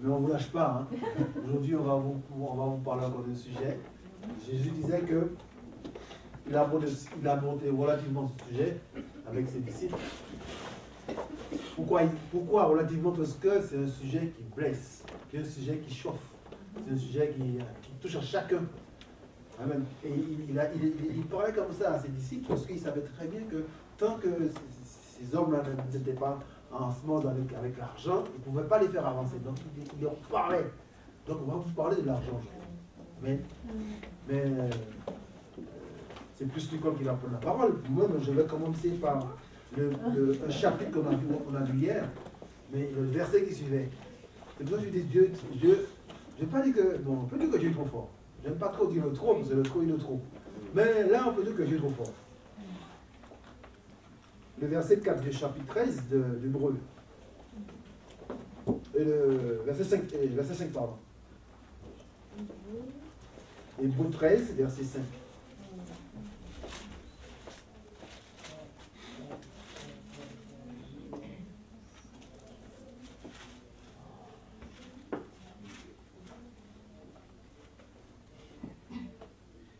Mais on ne vous lâche pas. Hein. Aujourd'hui, on va vous parler encore d'un sujet. Jésus disait que il a abordé relativement ce sujet avec ses disciples. Pourquoi relativement? Parce que c'est un sujet qui blesse, c'est un sujet qui chauffe, c'est un sujet qui touche à chacun. Amen. Et il parlait comme ça à ses disciples parce qu'il savait très bien que tant que ces hommes-là n'étaient pas en ce moment avec l'argent, il ne pouvait pas les faire avancer. Donc il en parlait. Donc on va vous parler de l'argent aujourd'hui. Mais c'est plus Nicole qui va prendre la parole. Moi, je vais commencer par un chapitre qu'on a vu hier, mais le verset qui suivait. C'est pour ça que je dis Dieu, je n'ai pas dit que, bon, on peut dire que Dieu est trop fort. J'aime pas trop dire le trop, parce que le trop, il est trop. Mais là, on peut dire que Dieu est trop fort. Le verset 4 du chapitre 13 d'Hébreu. Et le verset 5, pardon. Hébreu 13, verset 5.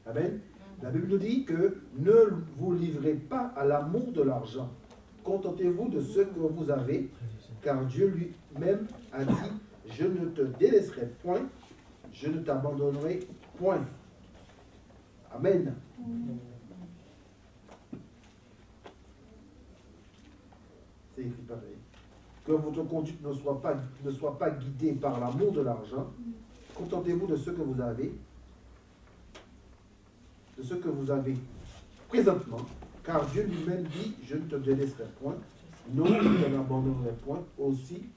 Amen. La Bible nous dit que ne vous livrez pas à l'amour de l'argent. Contentez-vous de ce que vous avez, car Dieu lui-même a dit, je ne te délaisserai point, je ne t'abandonnerai point. Amen. C'est écrit pareil. Que votre conduite ne soit pas guidée par l'amour de l'argent. Contentez-vous de ce que vous avez, présentement, car Dieu lui-même dit, je ne te délaisserai point, non, je ne t'abandonnerai point aussi.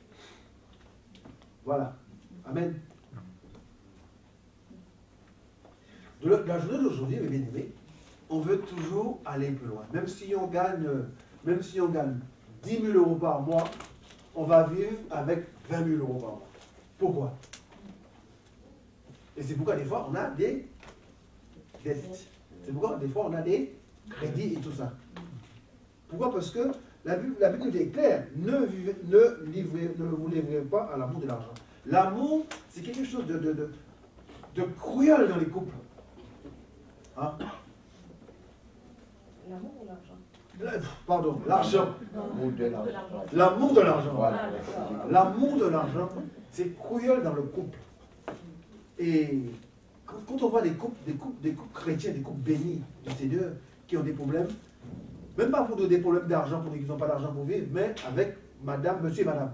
Voilà. Amen. De la journée d'aujourd'hui, mes bien-aimés, on veut toujours aller plus loin. Même si on gagne 10 000 euros par mois, on va vivre avec 20 000 euros par mois. Pourquoi? Et c'est pourquoi des fois on a des dettes. C'est pourquoi des fois on a des crédits et tout ça. Pourquoi? Parce que la Bible est claire. Ne vous livrez pas à l'amour de l'argent. L'amour, c'est quelque chose de cruel dans les couples. Hein? L'amour ou l'argent? Pardon, l'argent. L'amour de l'argent. L'amour de l'argent, c'est cruel dans le couple. Et quand on voit des couples chrétiens, des couples bénis du Seigneur, qui ont des problèmes, même pas pour des problèmes d'argent, pour qu'ils n'ont pas d'argent pour vivre, mais avec madame, monsieur et madame.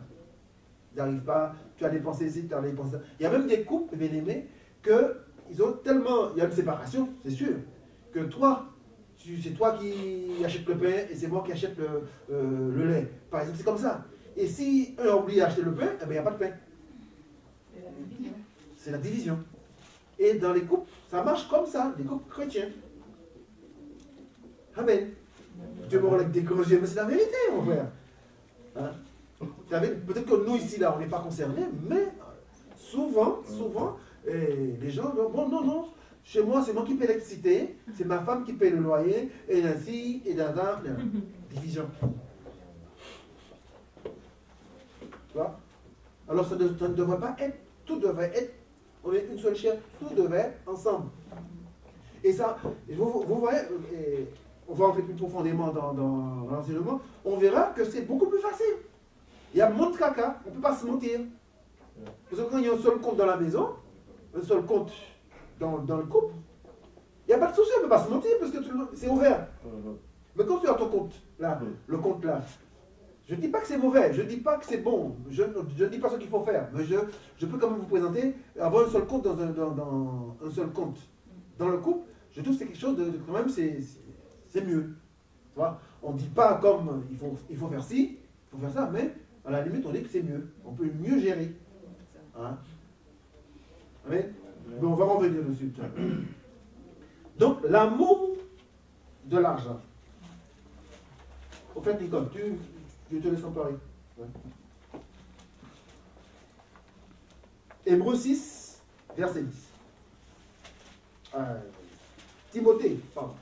Ils n'arrivent pas, tu as dépensé ici, tu as dépensé ça. Il y a même des couples bien aimés qu'ils ont tellement, il y a une séparation, c'est sûr, que toi, c'est toi qui achètes le pain et c'est moi qui achète le lait. Par exemple, c'est comme ça. Et si un a oublié d'acheter le pain, eh bien, il n'y a pas de pain. C'est la division. Et dans les couples, ça marche comme ça, les couples chrétiens. Amen. Dieu me relève des gros yeux, mais c'est la vérité, mon frère. Hein? Peut-être que nous, ici, là, on n'est pas concernés, mais souvent, les gens disent, bon, non, chez moi, c'est moi qui paie l'électricité, c'est ma femme qui paie le loyer, et ainsi, et dans la division. Tu vois? Alors, ça ne devrait pas être, tout devrait être, on est une seule chair, tout devrait être ensemble. Et ça, vous voyez, on va entrer plus profondément dans l'enseignement, on verra que c'est beaucoup plus facile. Il y a moins de caca, on ne peut pas se mentir. Parce que quand il y a un seul compte dans la maison, un seul compte dans le couple, il n'y a pas de souci, on ne peut pas se mentir parce que c'est ouvert. Mais quand tu as ton compte, là, le compte là, je ne dis pas que c'est mauvais, je ne dis pas que c'est bon, je ne dis pas ce qu'il faut faire, mais je peux quand même vous présenter, avoir un seul compte dans un seul compte. Dans le couple, je trouve que c'est quelque chose de quand même, c'est mieux. Tu vois? On ne dit pas comme il faut faire ci, il faut faire ça, mais à la limite, on dit que c'est mieux. On peut mieux gérer. Hein? Mais on va revenir dessus. Donc, l'amour de l'argent. Au fait, Nicole, je te laisse en parler. Ouais. Hébreux 6, verset 10. Timothée, pardon.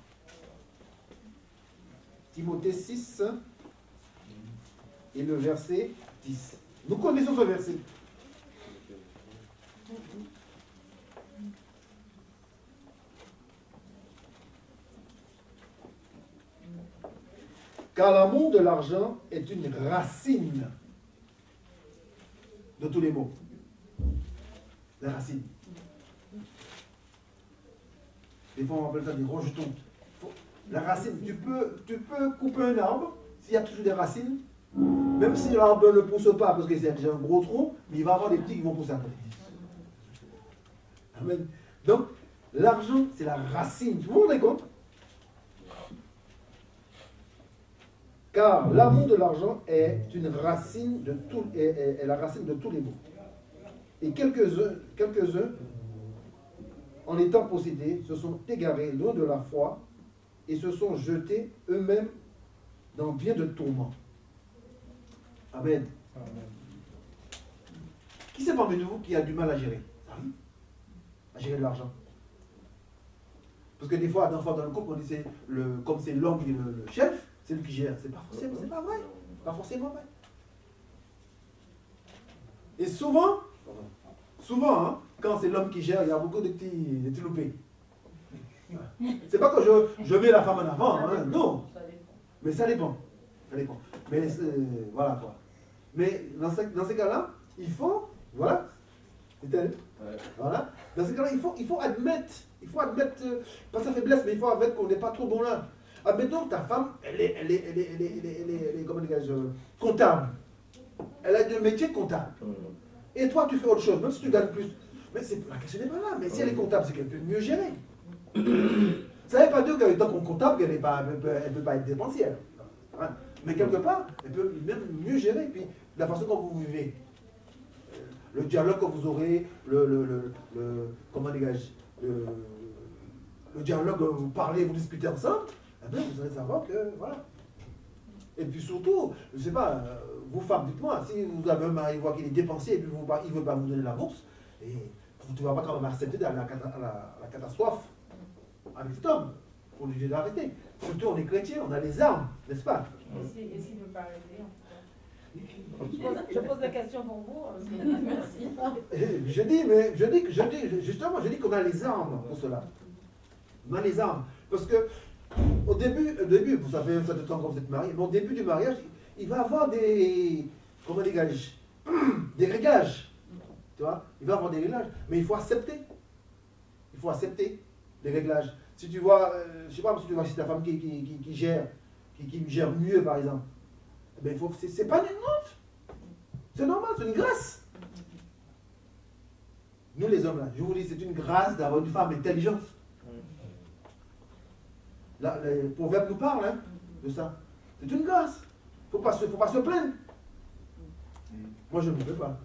Timothée 6 et le verset 10. Nous connaissons ce verset. Car l'amour de l'argent est une racine de tous les maux. La racine. Des fois, on appelle ça des rejetons. La racine, tu peux couper un arbre, s'il y a toujours des racines, même si l'arbre ne pousse pas, parce que c'est déjà un gros tronc, mais il va y avoir des petits qui vont pousser à côté. Amen. Donc, l'argent, c'est la racine. Vous vous rendez compte? Car l'amour de l'argent est une racine de tout, est la racine de tous les maux. Et quelques-uns, en étant possédés, se sont égarés loin de la foi et se sont jetés eux-mêmes dans bien de tourments. Amen. Amen. Qui c'est parmi vous qui a du mal à gérer? Ça arrive? À gérer de l'argent. Parce que des fois, dans le couple, on dit comme c'est l'homme qui est le chef, c'est lui qui gère. C'est pas vrai. Pas forcément vrai. Et souvent, hein, quand c'est l'homme qui gère, il y a beaucoup de petits loupés. C'est pas que je mets la femme en avant, hein, non. Mais ça dépend. Mais voilà quoi. Mais dans ces cas-là, il faut, voilà. Voilà. Dans ces cas-là, il faut admettre, pas sa faiblesse, mais il faut admettre qu'on n'est pas trop bon là. Admettons que ta femme, elle est comment dirais-je, comptable. Elle a un métier comptable. Et toi, tu fais autre chose, même si tu gagnes plus. Mais la question n'est pas là. Mais si elle est comptable, c'est qu'elle peut mieux gérer. Ça ne veut pas dire qu'en étant comptable, elle ne peut pas être dépensière. Hein? Mais quelque part, elle peut même mieux gérer. Puis la façon dont vous vivez, le dialogue que vous aurez, comment dirais-je, le dialogue, vous parlez, vous discutez ensemble, eh bien, vous allez savoir que, voilà. Et puis surtout, je ne sais pas, vous femmes, dites-moi, si vous avez un mari qui est dépensier et puis il ne veut pas vous donner la bourse, et tu ne vas pas quand même accepter la catastrophe avec cet homme. Il faut lui dire d'arrêter. Surtout, on est chrétien, on a les armes, n'est-ce pas? Et s'il ne veut pas arrêter, en tout cas. Je pose la question pour vous. Merci. Je dis qu'on a les armes pour cela. On a les armes. Parce que au début, vous savez, ça de temps quand vous êtes marié, mais au début du mariage, il va y avoir des réglages. Tu vois? Il va y avoir des réglages. Mais il faut accepter. Il faut accepter les réglages. Si tu vois, je ne sais pas, si tu vois si ta femme qui gère mieux, par exemple, ben c'est pas une honte. C'est normal, c'est une grâce. Nous les hommes là, je vous dis, c'est une grâce d'avoir une femme intelligente. Là, les proverbes nous parlent hein, de ça. C'est une grâce. Il ne faut pas se plaindre. Moi, je ne me plains pas.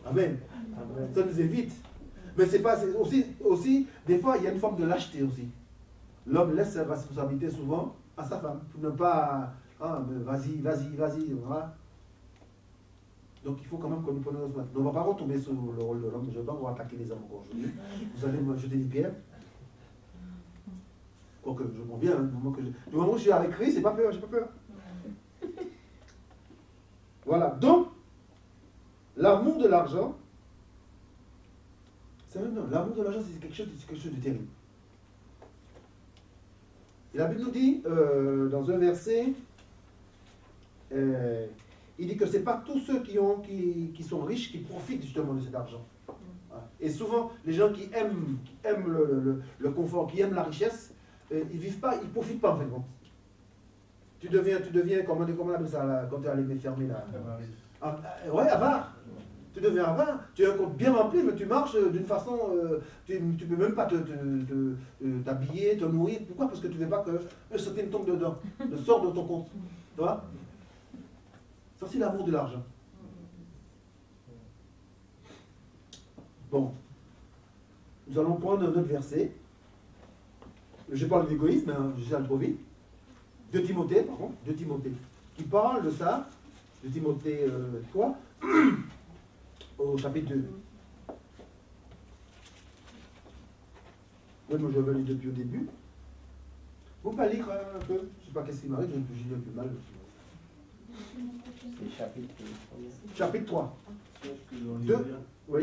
Amen. Ça nous évite. Mais c'est pas aussi, des fois, il y a une forme de lâcheté aussi. L'homme laisse sa responsabilité souvent à sa femme. Pour ne pas, vas-y, voilà. Donc il faut quand même qu'on nous prenne nos responsabilités. On ne va pas retomber sur le rôle de l'homme. Je ne vais pas vous attaquer les hommes encore aujourd'hui. Vous allez me jeter des pierres. Quoique, je comprends bien, du moment où je suis avec Christ, j'ai pas peur, j'ai pas peur. Voilà, donc, l'amour de l'argent, l'amour de l'argent, c'est quelque chose de terrible. Et la Bible nous dit, dans un verset, il dit que ce n'est pas tous ceux qui sont riches qui profitent justement de cet argent. Et souvent, les gens qui aiment le confort, qui aiment la richesse, ils vivent pas, ils ne profitent pas en fait. Tu deviens comment on appelle ça là, quand tu es allé fermer là? Ouais, avare. Tu deviens avare. Tu as un compte bien rempli, mais tu marches d'une façon, tu ne peux même pas t'habiller, te nourrir. Pourquoi? Parce que tu ne veux pas que centime tombe dedans, ne sort de ton compte. Tu vois? Ça, c'est l'amour de l'argent. Bon. Nous allons prendre un autre verset. Je parle d'égoïsme, hein, je sais trop vite. 2 Timothée, pardon, 2 Timothée, qui parle de ça, 2 Timothée 3, au chapitre 2. Moi, je vais lire depuis le début. Vous pouvez lire un peu, je ne sais pas qu'est-ce qui m'arrive, j'ai lu un peu mal. C'est chapitre 3. Oui.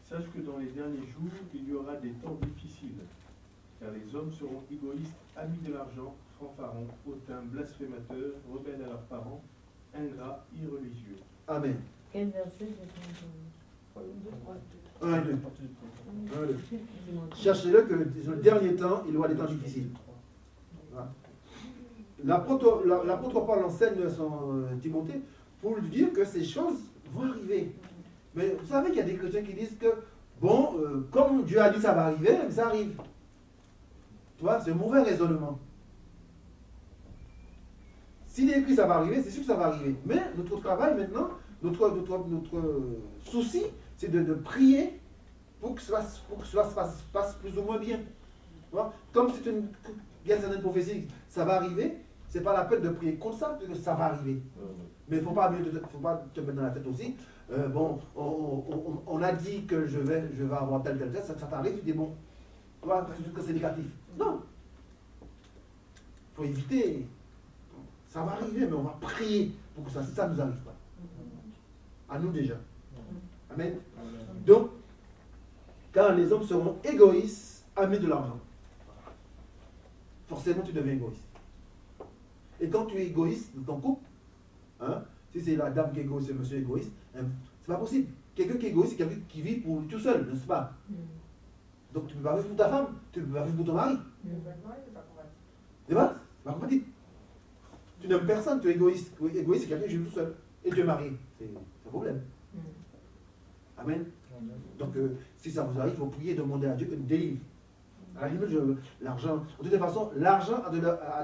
Sache que dans les derniers jours, il y aura des temps difficiles, car les Les hommes seront égoïstes, amis de l'argent, fanfarons, hautains, blasphémateurs, rebelles à leurs parents, ingrats, irreligieux. Amen. Quel verset? 1 et 2. Cherchez-le que le dernier temps, il y aura des temps difficiles. Voilà. L'apôtre Paul enseigne son Timothée pour lui dire que ces choses vont arriver. Mais vous savez qu'il y a des chrétiens qui disent que, bon, comme Dieu a dit ça va arriver, ça arrive. Tu vois, c'est un mauvais raisonnement. S'il est écrit ça va arriver, c'est sûr que ça va arriver. Mais notre travail maintenant, notre souci, c'est de prier pour que cela se passe plus ou moins bien. Tu vois? Comme c'est une prophétie, ça va arriver, c'est pas la peine de prier contre ça, parce que ça va arriver. Mais il ne faut pas te mettre dans la tête aussi. Bon, on a dit que je vais avoir tel, ça t'arrive, tu dis bon, tu vois, que c'est négatif. Non. Il faut éviter. Ça va arriver, mais on va prier pour que ça ne nous arrive pas. À nous déjà. Amen. Donc, quand les hommes seront égoïstes, amis de l'argent, forcément tu deviens égoïste. Et quand tu es égoïste dans ton couple, hein, si c'est la dame qui est égoïste, c'est monsieur égoïste, hein, c'est pas possible. Quelqu'un qui est égoïste, c'est quelqu'un qui vit pour tout seul, n'est-ce pas? Donc tu ne peux pas vivre pour ta femme, tu ne peux pas vivre pour ton mari. C'est pas compatible. Tu n'aimes personne, tu es égoïste. Égoïste, c'est quelqu'un qui vit tout seul. Et tu es marié. C'est un problème. Amen. Donc, si ça vous arrive, il faut prier et demander à Dieu qu'il nous délivre. À la limite, l'argent, de toute façon, l'argent a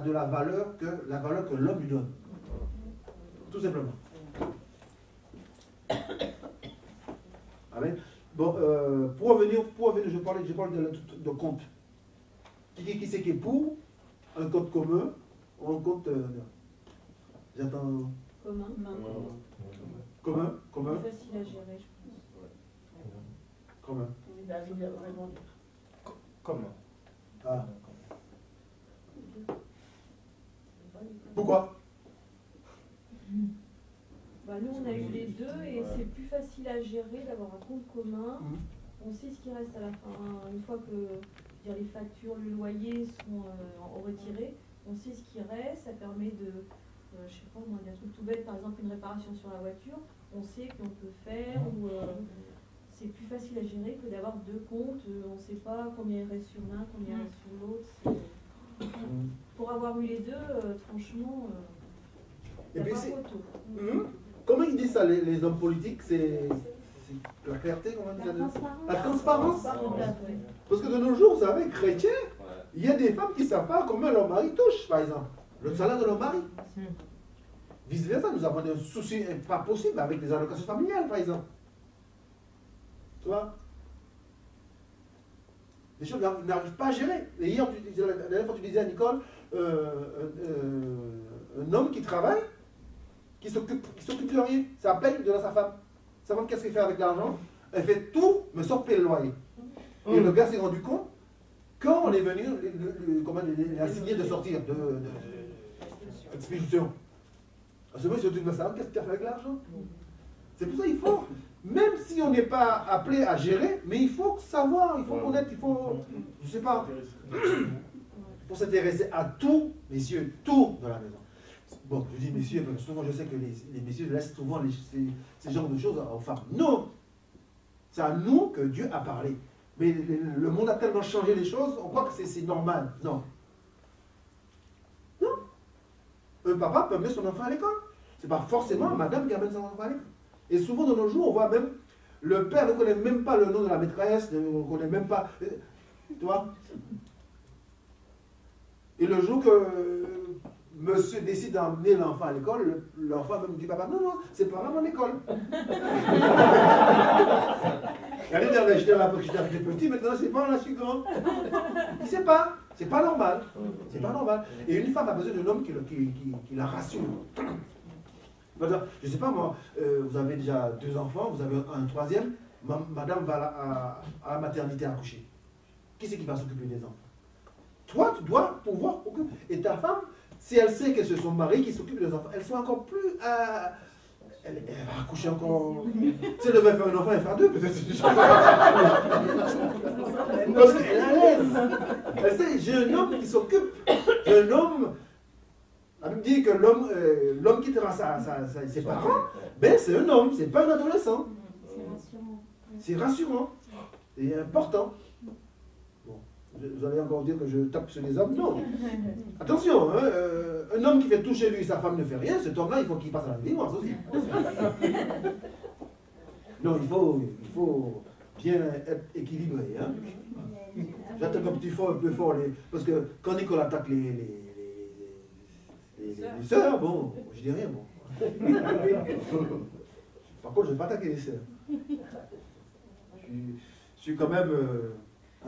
de la valeur que l'homme lui donne. Tout simplement. Amen. Bon, pour revenir, je parle de compte. Qui c'est qui est pour un compte commun ou un compte. J'attends. Commun. C'est facile à gérer, je pense. Commun. Comment? Ah. Pourquoi? Bah, nous, on a eu les deux et c'est plus facile à gérer d'avoir un compte commun. On sait ce qui reste à la fin. Une fois que les factures, le loyer sont retirés, on sait ce qui reste. Ça permet de, je sais pas, moi, des trucs tout bêtes, par exemple une réparation sur la voiture, on sait qu'on peut faire ou c'est plus facile à gérer que d'avoir deux comptes. On ne sait pas combien il reste sur l'un, combien il reste sur l'autre. Pour avoir eu les deux, franchement, il n'y a pas photo. Comment ils disent ça, les hommes politiques? C'est la clarté, comment ils disent ça? La transparence. Parce que de nos jours, vous savez, chrétiens, il y a des femmes qui ne savent pas combien leur mari touche, par exemple. Le salaire de leur mari. Vice-versa, nous avons des soucis pas possibles avec les allocations familiales, par exemple. Tu vois? Les choses n'arrivent pas à gérer. Et hier, la dernière fois, tu disais à Nicole, un homme qui travaille, qui s'occupe de rien, ça paye de sa femme. Sa femme, qu'est-ce qu'elle fait avec l'argent? Elle fait tout, mais sauf payer le loyer. Et le gars s'est rendu compte, quand on est venu, il a signé de sortir de expulsion. Ce monsieur dit, qu'est-ce que tu as fait avec l'argent? C'est pour ça qu'il faut, même si on n'est pas appelé à gérer, mais il faut savoir, il faut connaître, il faut, je ne sais pas, pour s'intéresser à tout, messieurs, tout dans la maison. Bon, je dis messieurs, parce que souvent je sais que les messieurs laissent souvent ces genres de choses aux femmes. Non! C'est à nous que Dieu a parlé. Mais le monde a tellement changé les choses, on croit que c'est normal. Non. Non. Un papa peut amener son enfant à l'école. Ce n'est pas forcément madame qui amène son enfant à l'école. Et souvent de nos jours, on voit même, le père ne connaît même pas le nom de la maîtresse, ne connaît même pas. Tu vois? Et le jour que monsieur décide d'emmener l'enfant à l'école, l'enfant même dit, papa, non, c'est pas vraiment l'école. L'année dernière, j'étais petit, maintenant c'est pas la suite grande. Il ne sait pas, c'est pas normal. C'est pas normal. Et une femme a besoin d'un homme qui la rassure. Je ne sais pas moi, vous avez déjà 2 enfants, vous avez un troisième, madame va à la maternité accoucher. Qui c'est qui va s'occuper des enfants? Toi, tu dois pouvoir occuper. Et ta femme, si elle sait que c'est son mari qui s'occupe des enfants, elle sera encore plus. elle va accoucher encore. Si elle devait faire un enfant, elle va faire deux, peut-être. Parce qu'elle est à l'aise. Elle sait, j'ai un homme qui s'occupe. J'ai un homme. La Bible dit que l'homme quittera ses parents, ben c'est un homme, c'est pas un adolescent. C'est rassurant. C'est rassurant. C'est important. Bon, vous allez encore dire que je tape sur les hommes? Non. Attention, hein, un homme qui fait tout chez lui, sa femme ne fait rien, cet homme-là, il faut qu'il passe à la divorce aussi. Non, il faut bien être équilibré. Hein. J'attaque un petit fort, un peu fort, parce que quand Nicole attaque les sœurs, bon, je dis rien, bon. Par contre, je ne vais pas attaquer les sœurs. Je suis quand même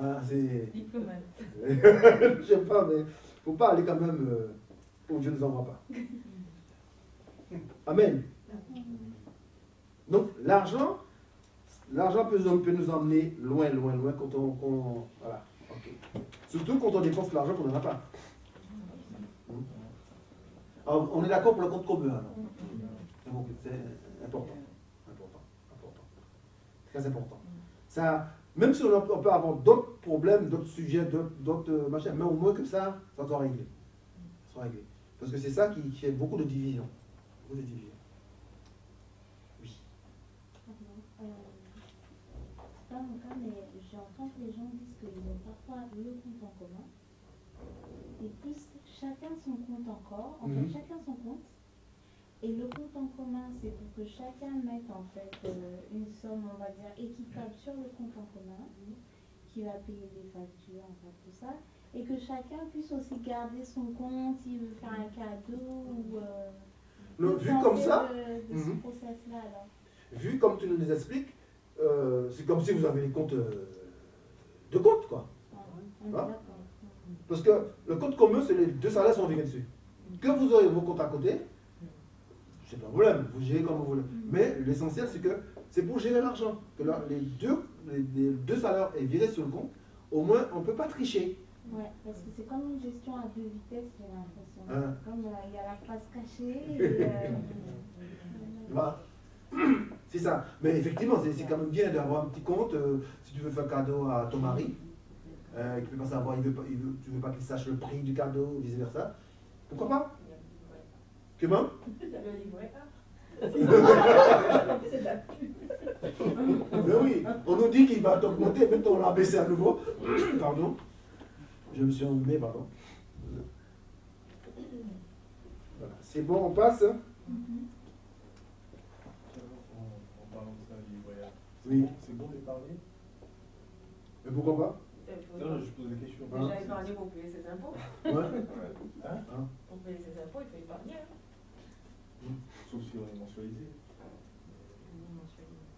assez... Diplomate. Je sais pas, mais il ne faut pas aller quand même où Dieu ne nous envoie pas. Amen. Donc, l'argent peut nous emmener loin, loin, loin quand on voilà. Okay. Surtout quand on dépense l'argent qu'on n'en a pas. Alors, on est d'accord pour le compte commun, alors. C'est important. Très important. Ça, même si on peut avoir d'autres problèmes, d'autres sujets, d'autres machins, mais au moins que ça soit réglé. Parce que c'est ça qui fait beaucoup de division. Oui. C'est pas mon cas, mais j'entends que les gens disent qu'ils ont parfois le compte en commun. Et plus chacun son compte encore, en fait chacun son compte. Et le compte en commun, c'est pour que chacun mette en fait une somme, on va dire, équitable sur le compte en commun, qui va payer les factures, enfin tout ça. Et que chacun puisse aussi garder son compte, s'il veut faire un cadeau ou... vu comme ça, de ce process-là, alors. Vu comme tu nous les expliques, c'est comme si vous avez les comptes de compte, quoi. Hein? Parce que le compte commun, c'est les deux salaires sont liés dessus. Que vous aurez vos comptes à côté, c'est pas un problème, vous gérez comme vous voulez. Mais l'essentiel, c'est que c'est pour gérer l'argent. Que les deux salaires est viré sur le compte, au moins on ne peut pas tricher. Ouais, parce que c'est comme une gestion à deux vitesses, j'ai l'impression. Comme il y a la face cachée et... Voilà. C'est ça. Mais effectivement, c'est quand même bien d'avoir un petit compte. Si tu veux faire un cadeau à ton mari, qui peut pas savoir, tu veux pas qu'il sache le prix du cadeau, ou vice-versa. Pourquoi pas? Comment? Le livret A. Mais oui, on nous dit qu'il va t'augmenter, maintenant on l'a baissé à nouveau. Pardon. Je me suis enrhumé, pardon. Voilà. C'est bon, on passe? En parlant de ça, du voyage. Oui. C'est bon d'épargner? Mais pourquoi pas? Non, je pose des questions. Déjà épargner pour payer ses impôts. Ouais. Pour payer ses impôts, il faut épargner. Sauf si on est mensualisé. On mensualise.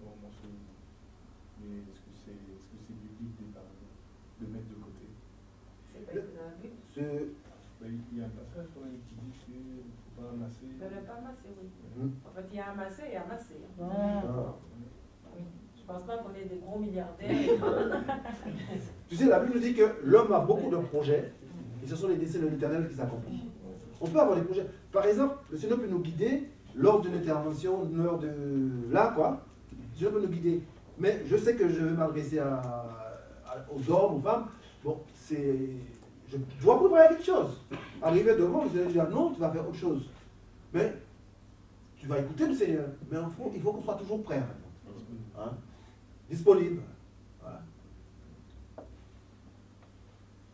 On mensualise. Mais est-ce que c'est biblique d'épargner, de mettre de côté? C'est pas écrit dans la Bible. Il y a un passage quand même qui dit qu'il ne faut pas amasser. Ne pas amasser, oui. En fait, il y a amassé et amassé. Oui. Je pense pas qu'on ait des gros milliardaires. Tu sais, la Bible nous dit que l'homme a beaucoup de projets, et ce sont les desseins de l'Éternel qui s'accomplissent. On peut avoir des projets. Par exemple, le Seigneur peut nous guider lors d'une intervention, lors de... Là, quoi. Le Seigneur peut nous guider. Mais je sais que je vais m'adresser aux hommes, aux femmes. Bon, je dois préparer quelque chose. Arriver devant, le Seigneur dit, non, tu vas faire autre chose. Mais tu vas écouter le Seigneur. Mais il faut qu'on soit toujours prêt. Hein? Disponible. Voilà.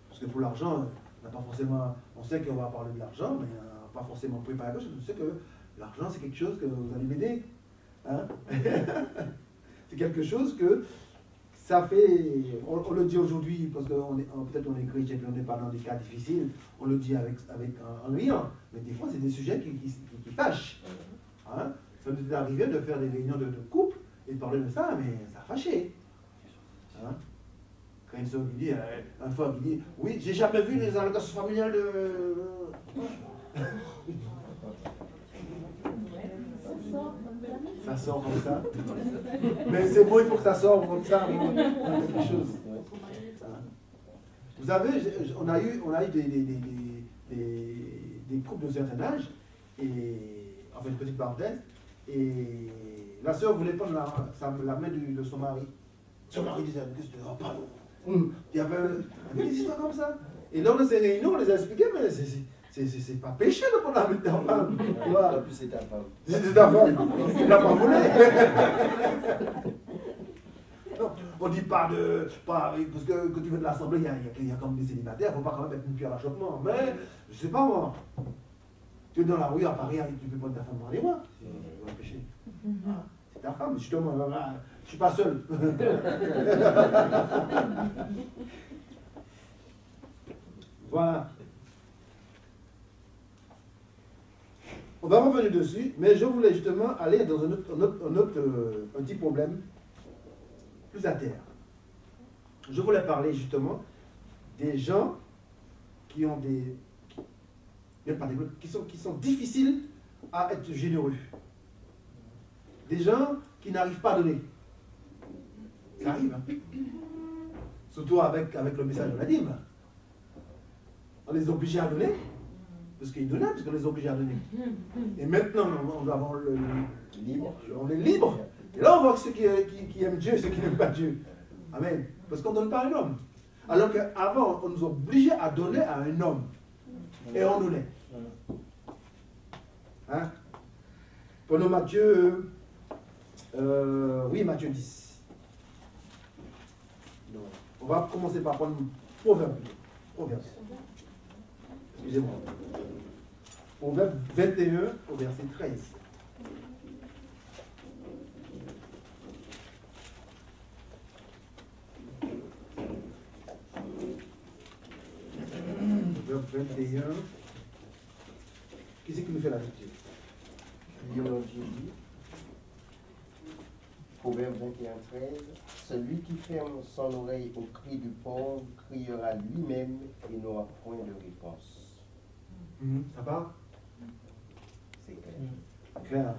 Parce que pour l'argent, on n'a pas forcément... On sait qu'on va parler de l'argent, mais on n'a pas forcément préparé quelque chose. Je sais que l'argent, c'est quelque chose que vous allez m'aider. Hein? C'est quelque chose que ça fait... On le dit aujourd'hui, parce que peut-être on est chrétien et on n'est pas dans des cas difficiles, on le dit en riant. Mais des fois, c'est des sujets qui fâchent. Hein? Ça nous est arrivé de faire des réunions de couple et de parler de ça, mais ça a fâché. Hein? Quand une soeur qui dit, un femme qui dit, oui, j'ai jamais vu les allocations familiales de... Ça sort comme ça. Mais c'est bon, il faut que ça sorte comme ça. Quelque chose. Vous savez, on a eu des couples de certain âge, et enfin une petite parenthèse, et la sœur voulait prendre la main de son mari. Son mari disait, oh pardon. Il y avait des histoires comme ça. Et lors de ces réunions, on les a expliquées, mais c'est pas péché de prendre la main de ta femme. En plus, c'est ta femme. C'est ta femme. Il n'a pas volé. Non, on ne dit pas de. Parce que quand tu veux de l'assemblée, il y a comme des célibataires, il ne faut pas quand même mettre une pierre à l'achoppement. Mais, je ne sais pas moi. Tu es dans la rue à Paris, tu peux prendre ta femme dans les bras. C'est un péché. C'est ta femme, justement. Je ne suis pas seul. Voilà. On va revenir dessus, mais je voulais justement aller dans un petit problème plus à terre. Je voulais parler justement des gens qui ont qui sont difficiles à être généreux. Des gens qui n'arrivent pas à donner. Ça arrive, hein? Surtout avec le message de la dîme. On les oblige à donner, parce qu'ils donnaient, parce qu'on les oblige à donner. Et maintenant, on doit avoir Libre. on est libre. Et là, on voit ceux qui aiment Dieu et ceux qui n'aiment pas Dieu. Amen. Parce qu'on ne donne pas à un homme. Alors qu'avant, on nous obligeait à donner à un homme. Et on donnait. Hein? Prenons Matthieu, Matthieu 10. Donc, on va commencer par prendre Proverbe. Excusez-moi. Proverbe 21 au verset 13. Proverbe 21. Qui c'est qui nous fait la lecture? Dieu dit, Proverbe 21, 13, celui qui ferme son oreille au cri du pauvre criera lui-même et n'aura point de réponse. Ça va? C'est clair. Clair.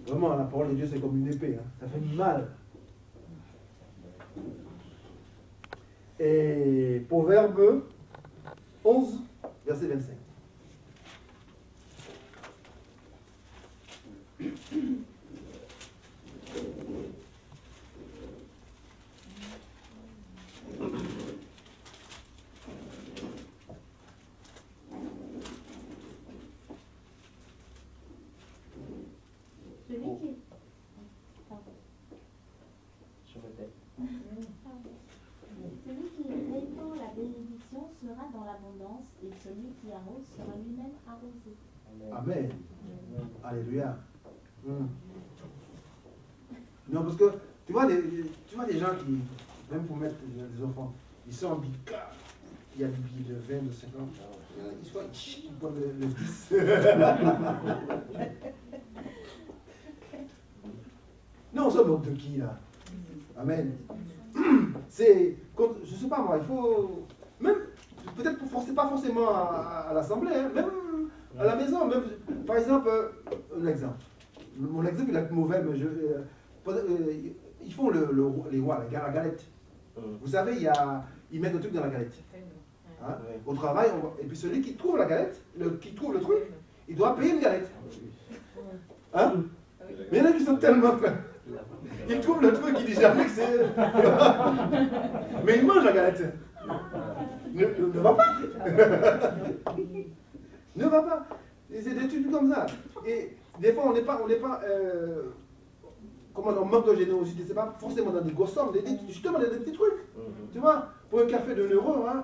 Vraiment, la parole de Dieu, c'est comme une épée. Hein. Ça fait mal. Et Proverbe 11, verset 25. Celui qui répand la bénédiction sera dans l'abondance et celui qui arrose sera lui-même arrosé. Amen. Alléluia. Non, parce que tu vois des gens qui, même pour mettre des enfants, ils sont en bicard. Il y a des billets de 20, de 50. Ils prennent le 10. Non, on se moque de qui là? Amen. C'est, je sais pas moi, il faut, même, peut-être pas forcément à l'assemblée, hein, même à la maison, même, par exemple, un exemple. Mon exemple il est mauvais, mais ils font les rois, la galette. Vous savez, ils mettent le truc dans la galette. Hein? Au travail, et puis celui qui trouve la galette, qui trouve le truc, il doit payer une galette. Hein? Mais il y en a qui sont tellement pleins. Il trouve le truc, il dit jamais que c'est. Mais il mange la galette. Ne va pas. Ne va pas. Et c'est des trucs comme ça. Et des fois, on n'est pas comment on manque de générosité. C'est pas forcément dans des grosses sommes, justement dans des petits trucs. Tu vois, pour un café de 1 euro, hein,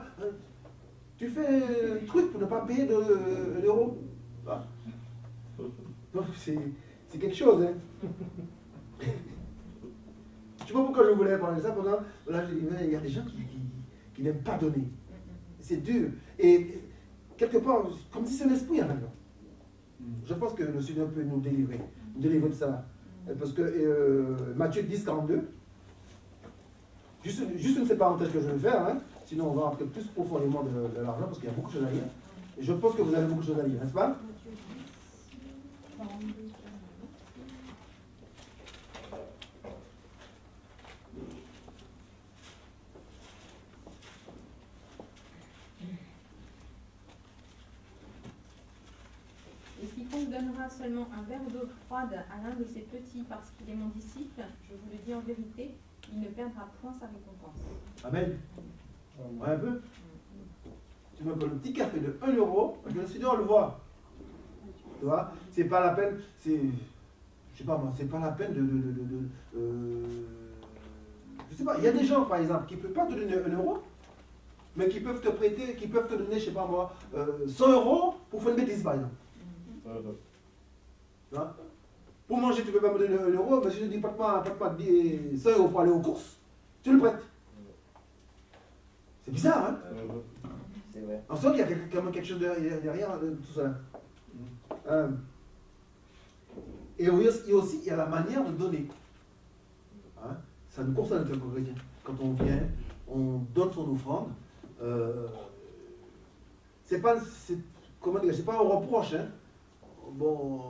tu fais un truc pour ne pas payer de 1 euro. Donc c'est quelque chose, hein. Je ne sais pas pourquoi je voulais parler de ça, pendant là, il y a des gens qui n'aiment pas donner. C'est dur. Et quelque part, comme si c'est l'esprit en maintenant. Je pense que le Seigneur peut nous délivrer de ça. Parce que Matthieu 10, 42, juste une petite parenthèse que je vais faire, hein, sinon on va rentrer plus profondément de l'argent, parce qu'il y a beaucoup de choses à lire. Et je pense que vous avez beaucoup de choses à lire, n'est-ce pas? donnera seulement un verre d'eau froide à l'un de ses petits parce qu'il est mon disciple, je vous le dis en vérité, il ne perdra point sa récompense. Amen. Ouais, un peu. Tu me prends le petit café de 1 euro, le Seigneur le voit. Tu vois, c'est pas la peine, c'est. Je sais pas moi, c'est pas la peine je sais pas, il y a des gens par exemple qui ne peuvent pas te donner 1 euro, mais qui peuvent te prêter, qui peuvent te donner, je sais pas moi, 100 euros pour faire une bêtise par exemple. Tu vois? Pour manger, tu ne peux pas me donner 1 euro, mais si je te dis pas de 100 euros pour aller aux courses, tu le prêtes. C'est bizarre, hein? C'est vrai. On sent qu'il y a quand même quelque chose derrière tout ça. Et aussi, il y a la manière de donner. Hein? Ça nous concerne en tant que chrétien. Quand on vient, on donne son offrande. C'est pas un reproche. Hein? Bon,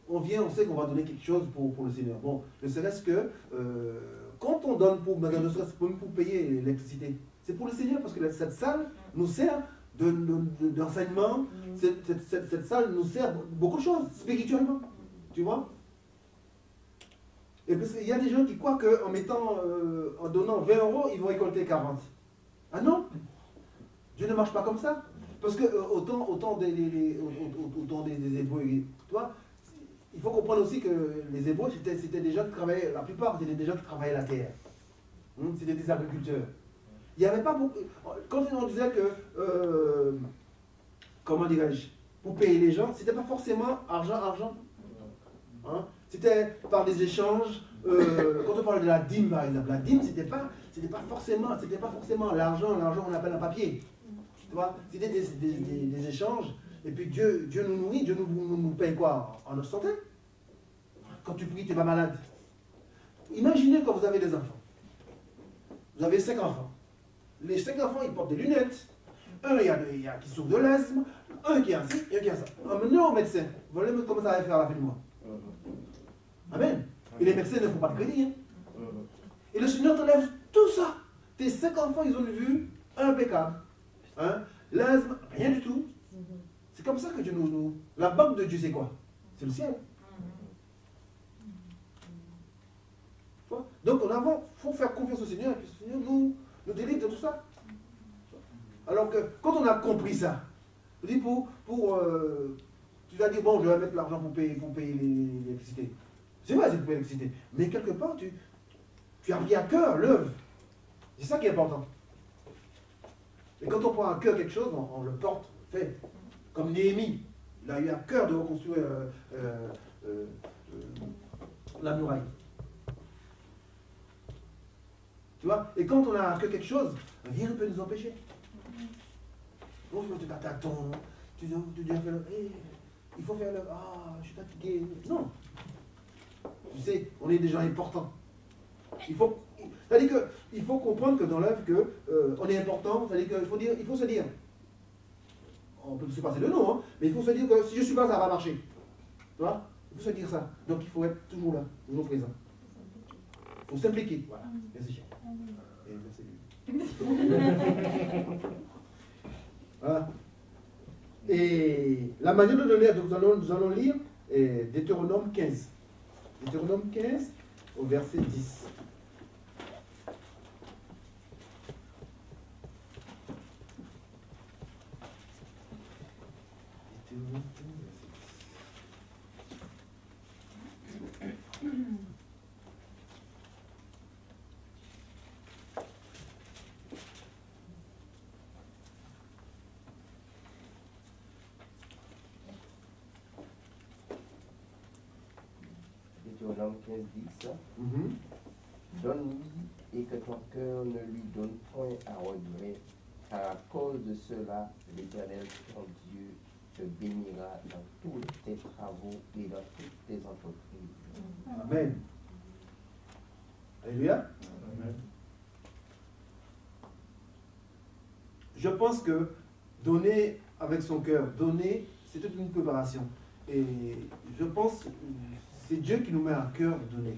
on vient, on sait qu'on va donner quelque chose pour le Seigneur. Bon, ne serait-ce que quand on donne ne serait-ce que pour payer l'électricité, c'est pour le Seigneur parce que cette salle nous sert d'enseignement. Cette salle nous sert beaucoup de choses spirituellement. Tu vois? Et puis il y a des gens qui croient qu'en donnant 20 euros, ils vont récolter 40. Ah non! Dieu ne marche pas comme ça. Parce que autant des Hébreux, tu vois, il faut comprendre aussi que les Hébreux, c'était des gens qui travaillaient, la plupart c'était des gens qui travaillaient la terre. C'était des agriculteurs. Il n'y avait pas beaucoup. Quand on disait que, comment dirais-je, pour payer les gens, c'était pas forcément argent. Hein? C'était par des échanges. Quand on parle de la dîme, par exemple, la dîme, c'était pas forcément l'argent on appelle un papier. Tu vois, c'était des échanges. Et puis Dieu nous nourrit, Dieu nous paye quoi? En notre santé. Quand tu pries, tu n'es pas malade. Imaginez quand vous avez des enfants. Vous avez 5 enfants. Les 5 enfants, ils portent des lunettes. Un, il y a qui souffre de l'asthme. Un qui a ci, un qui a ça. Emmenez au médecin. Vous allez me comment ça va faire à la fin du mois. Amen. Et les médecins ne font pas de crédit. Hein. Et le Seigneur t'enlève tout ça. Tes 5 enfants, ils ont une vue impeccable. Hein? L'asthme, rien du tout. C'est comme ça que Dieu nous... La banque de Dieu, c'est quoi? C'est le ciel. Donc, faut faire confiance au Seigneur et puis le Seigneur nous délivre de tout ça. Alors que, quand on a compris ça, je dis tu vas dire, bon, je vais mettre l'argent pour payer l'électricité. C'est vrai, c'est pour payer l'électricité. Mais quelque part, tu as pris à cœur l'œuvre. C'est ça qui est important. Et quand on prend à cœur quelque chose, on le porte, on le fait. Comme Néhémie, il a eu à cœur de reconstruire la muraille. Tu vois? Et quand on a à cœur quelque chose, rien ne peut nous empêcher. Bon, tu t'attends, tu dois faire il faut faire je suis fatigué. Non. Tu sais, on est des gens importants. C'est-à-dire qu'il faut comprendre que dans l'œuvre, on est important, c'est-à-dire qu'il faut se dire, on peut se passer de nom, hein, mais il faut se dire que si je ne suis pas, ça va marcher. Tu vois? Il faut se dire ça. Donc il faut être toujours là, toujours présent. Il faut s'impliquer. Voilà. Merci. Et merci. Voilà. Et la manière de donner, nous allons lire Deutéronome 15. Deutéronome 15 au verset 10. Deutéronome 15, 10. Donne-lui et que ton cœur ne lui donne point à regret, car à cause de cela, l'Éternel, ton Dieu, te bénira dans tous tes travaux et dans toutes tes entreprises. Amen. Alléluia. Amen. Je pense que donner avec son cœur, donner, c'est toute une préparation. Et je pense que c'est Dieu qui nous met à cœur de donner.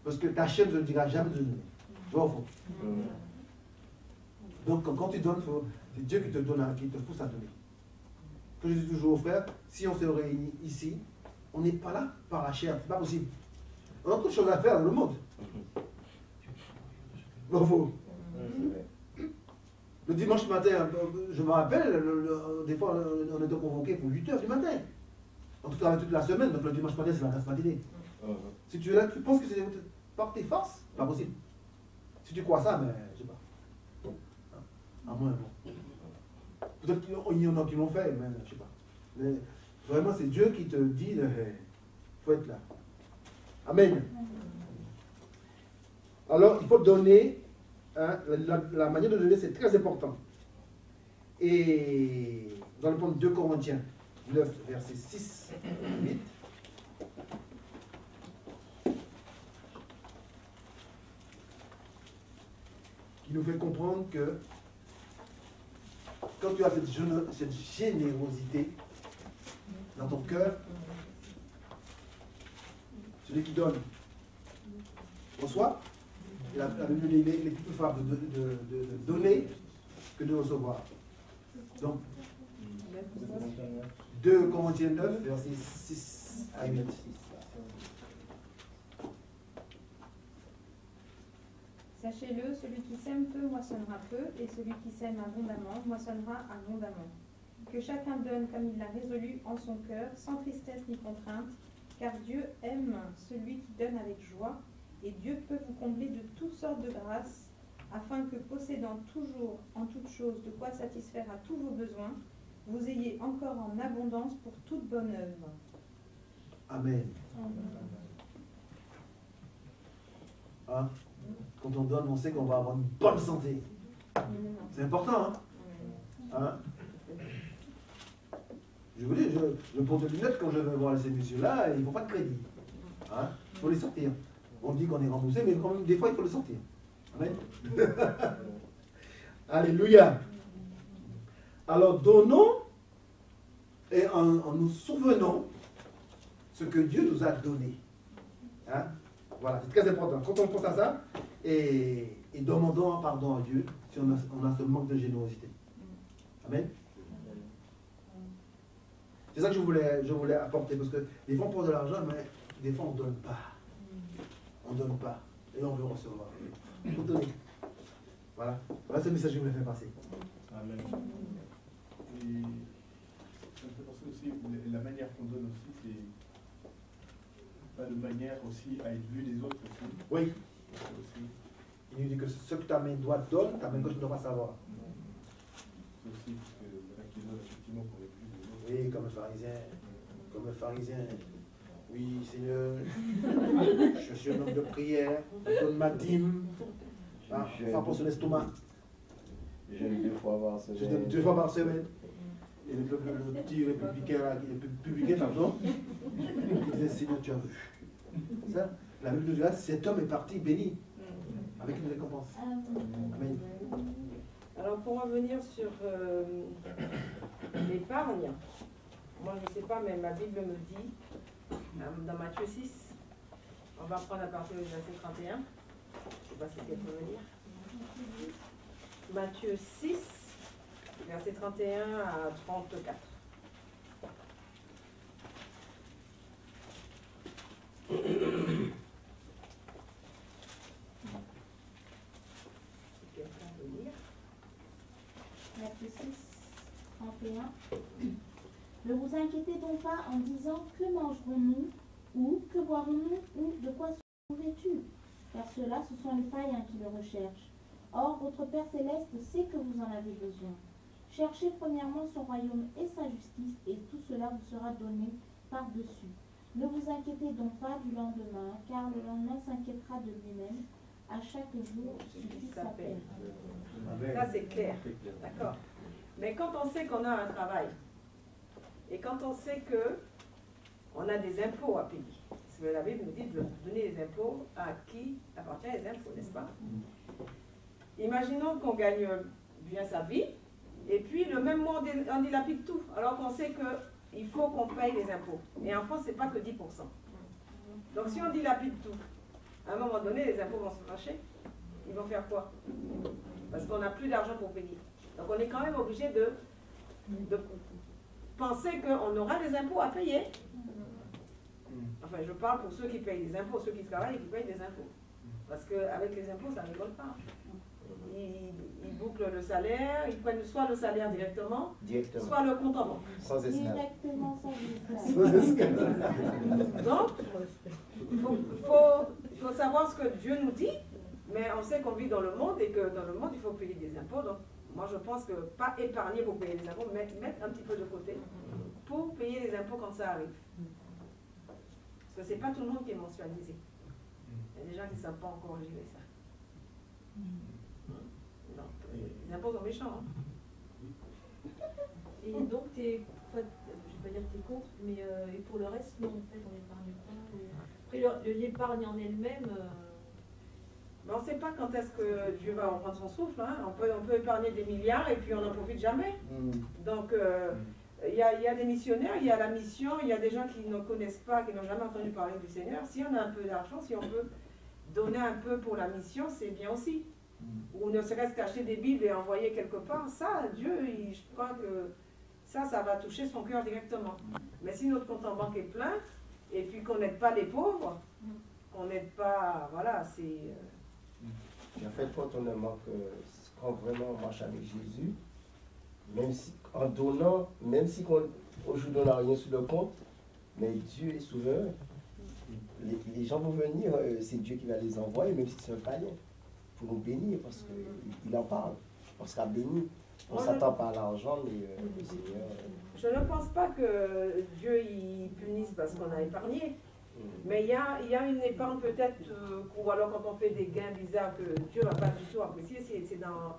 Parce que ta chaîne ne te dira jamais de donner. Vrai ou faux? Donc quand tu donnes, c'est Dieu qui te donne, qui te pousse à donner. que je dis toujours aux frères, si on se réunit ici, on n'est pas là par la chair, c'est pas possible. On a autre chose à faire dans le monde. Bon, faut. Le dimanche matin, je me rappelle, des fois on était convoqué pour 8 h du matin. En tout cas, toute la semaine, donc le dimanche matin, c'est la classe matinée. Si tu es là, tu penses que c'est par tes forces, pas possible. Si tu crois ça, mais je sais pas. À moins, bon. Peut-être qu'il y en a qui l'ont fait, mais je sais pas. Mais vraiment, c'est Dieu qui te dit, il faut être là. Amen. Alors, il faut donner, hein, la manière de donner, c'est très important. Et dans le point de 2 Corinthiens 9, versets 6 et 8, qui nous fait comprendre que quand tu as cette générosité dans ton cœur, celui qui donne reçoit. La Bible dit qu'il est plus favorable de donner que de recevoir. Donc, 2 Corinthiens 9, versets 6 à 8. Sachez-le, celui qui sème peu moissonnera peu, et celui qui sème abondamment moissonnera abondamment. Que chacun donne comme il l'a résolu en son cœur, sans tristesse ni contrainte, car Dieu aime celui qui donne avec joie, et Dieu peut vous combler de toutes sortes de grâces, afin que, possédant toujours en toutes choses de quoi satisfaire à tous vos besoins, vous ayez encore en abondance pour toute bonne œuvre. Amen. Hein? Quand on donne, on sait qu'on va avoir une bonne santé. C'est important, hein? Hein? Je vous dis, je porte des lunettes quand je vais voir ces messieurs-là, il ne faut pas de crédit. Hein? Il faut les sortir. On dit qu'on est remboursé, mais quand même, des fois, il faut les sortir. Amen. Alléluia. Alors, donnons et en nous souvenant ce que Dieu nous a donné. Hein? Voilà, c'est très important. Quand on pense à ça, et demandons pardon à Dieu si on a ce manque de générosité. Amen. C'est ça que je voulais apporter, parce que des fois on prend de l'argent, mais des fois on ne donne pas. On ne donne pas. Et on veut recevoir. Il faut donner. Voilà. Voilà ce message que je voulais faire passer. Amen. Et ça me fait penser aussi, la manière qu'on donne aussi, c'est pas de manière aussi à être vu des autres aussi. Oui. Aussi. Il nous dit que ce que ta main droite donne, ta main gauche ne doit pas savoir. C'est aussi parce que là qui donne effectivement pour être vu des autres. Oui, comme le pharisien. Comme le pharisien. Oui, Seigneur, je suis un homme de prière, je donne ma dîme. Pas pour son estomac. Je jeûne 2 fois par semaine. Je donne 2 fois par semaine. Et le petit républicain, pardon, il disait, Seigneur, tu as vu. Ça, la Bible nous dit, cet homme est parti béni, avec une récompense. Amen. Alors pour revenir sur l'épargne, moi je ne sais pas, mais ma Bible me dit, dans Matthieu 6, on va prendre à partir du verset 31, je ne sais pas si elle peut venir. Matthieu 6, verset 31 à 34. Quelqu'un peut lire? Matthieu 6, 31. Ne vous inquiétez donc pas en disant que mangerons-nous, ou que boirons-nous, ou de quoi serons-nous vêtus, car ceux-là, ce sont les païens qui le recherchent. Or, votre Père Céleste sait que vous en avez besoin. Cherchez premièrement son royaume et sa justice, et tout cela vous sera donné par-dessus. Ne vous inquiétez donc pas du lendemain, car le lendemain s'inquiétera de lui-même. À chaque jour suffit sa peine. Ça c'est clair, d'accord. Mais quand on sait qu'on a un travail, et quand on sait que on a des impôts à payer, parce que la Bible nous dit de donner les impôts à qui appartient les impôts, n'est-ce pas? Imaginons qu'on gagne bien sa vie, et puis le même mois on dilapide tout, alors qu'on sait qu'il faut qu'on paye les impôts. Et en France, ce n'est pas que 10%. Donc si on dilapide tout, à un moment donné, les impôts vont se cracher. Ils vont faire quoi? Parce qu'on n'a plus d'argent pour payer. Donc on est quand même obligé penser qu'on aura des impôts à payer. Enfin, je parle pour ceux qui payent des impôts, ceux qui travaillent et qui payent des impôts. Parce qu'avec les impôts, ça ne rigole pas. Ils bouclent le salaire, ils prennent soit le salaire directement, soit le compte en banque. Sans esclave. Directement sans esclave. Donc, il faut savoir ce que Dieu nous dit, mais on sait qu'on vit dans le monde et que dans le monde, il faut payer des impôts. Donc, moi, je pense que pas épargner pour payer les impôts, mais mettre un petit peu de côté pour payer les impôts quand ça arrive. Parce que ce n'est pas tout le monde qui est mensualisé. Il y a des gens qui ne savent pas encore gérer ça. Donc, les impôts sont méchants. Et donc, je ne vais pas dire que tu es contre, mais et pour le reste, non, en fait, on n'épargne pas. Après, l'épargne en elle-même. Mais on ne sait pas quand est-ce que Dieu va en prendre son souffle. Hein. On peut épargner des milliards et puis on n'en profite jamais. Donc, il y a des missionnaires, il y a la mission, il y a des gens qui ne connaissent pas, qui n'ont jamais entendu parler du Seigneur. Si on a un peu d'argent, si on peut donner un peu pour la mission, c'est bien aussi. Ou ne serait-ce qu'acheter des Bibles et envoyer quelque part, ça, Dieu, je crois que ça va toucher son cœur directement. Mais si notre compte en banque est plein, et puis qu'on n'aide pas les pauvres, qu'on n'aide pas, voilà, c'est... Et en fait, quand quand vraiment on marche avec Jésus, même si, en donnant, même si aujourd'hui on n'a rien sur le compte, mais Dieu est souverain. Les gens vont venir, c'est Dieu qui va les envoyer, même si c'est un païen, pour nous bénir, parce qu'il en parle. On sera béni. On ne s'attend pas à l'argent, mais le Seigneur... Je ne pense pas que Dieu y punisse parce qu'on a épargné. Mais il y a une épargne peut-être, ou alors quand on fait des gains bizarres que Dieu ne va pas du tout apprécier. C'est dans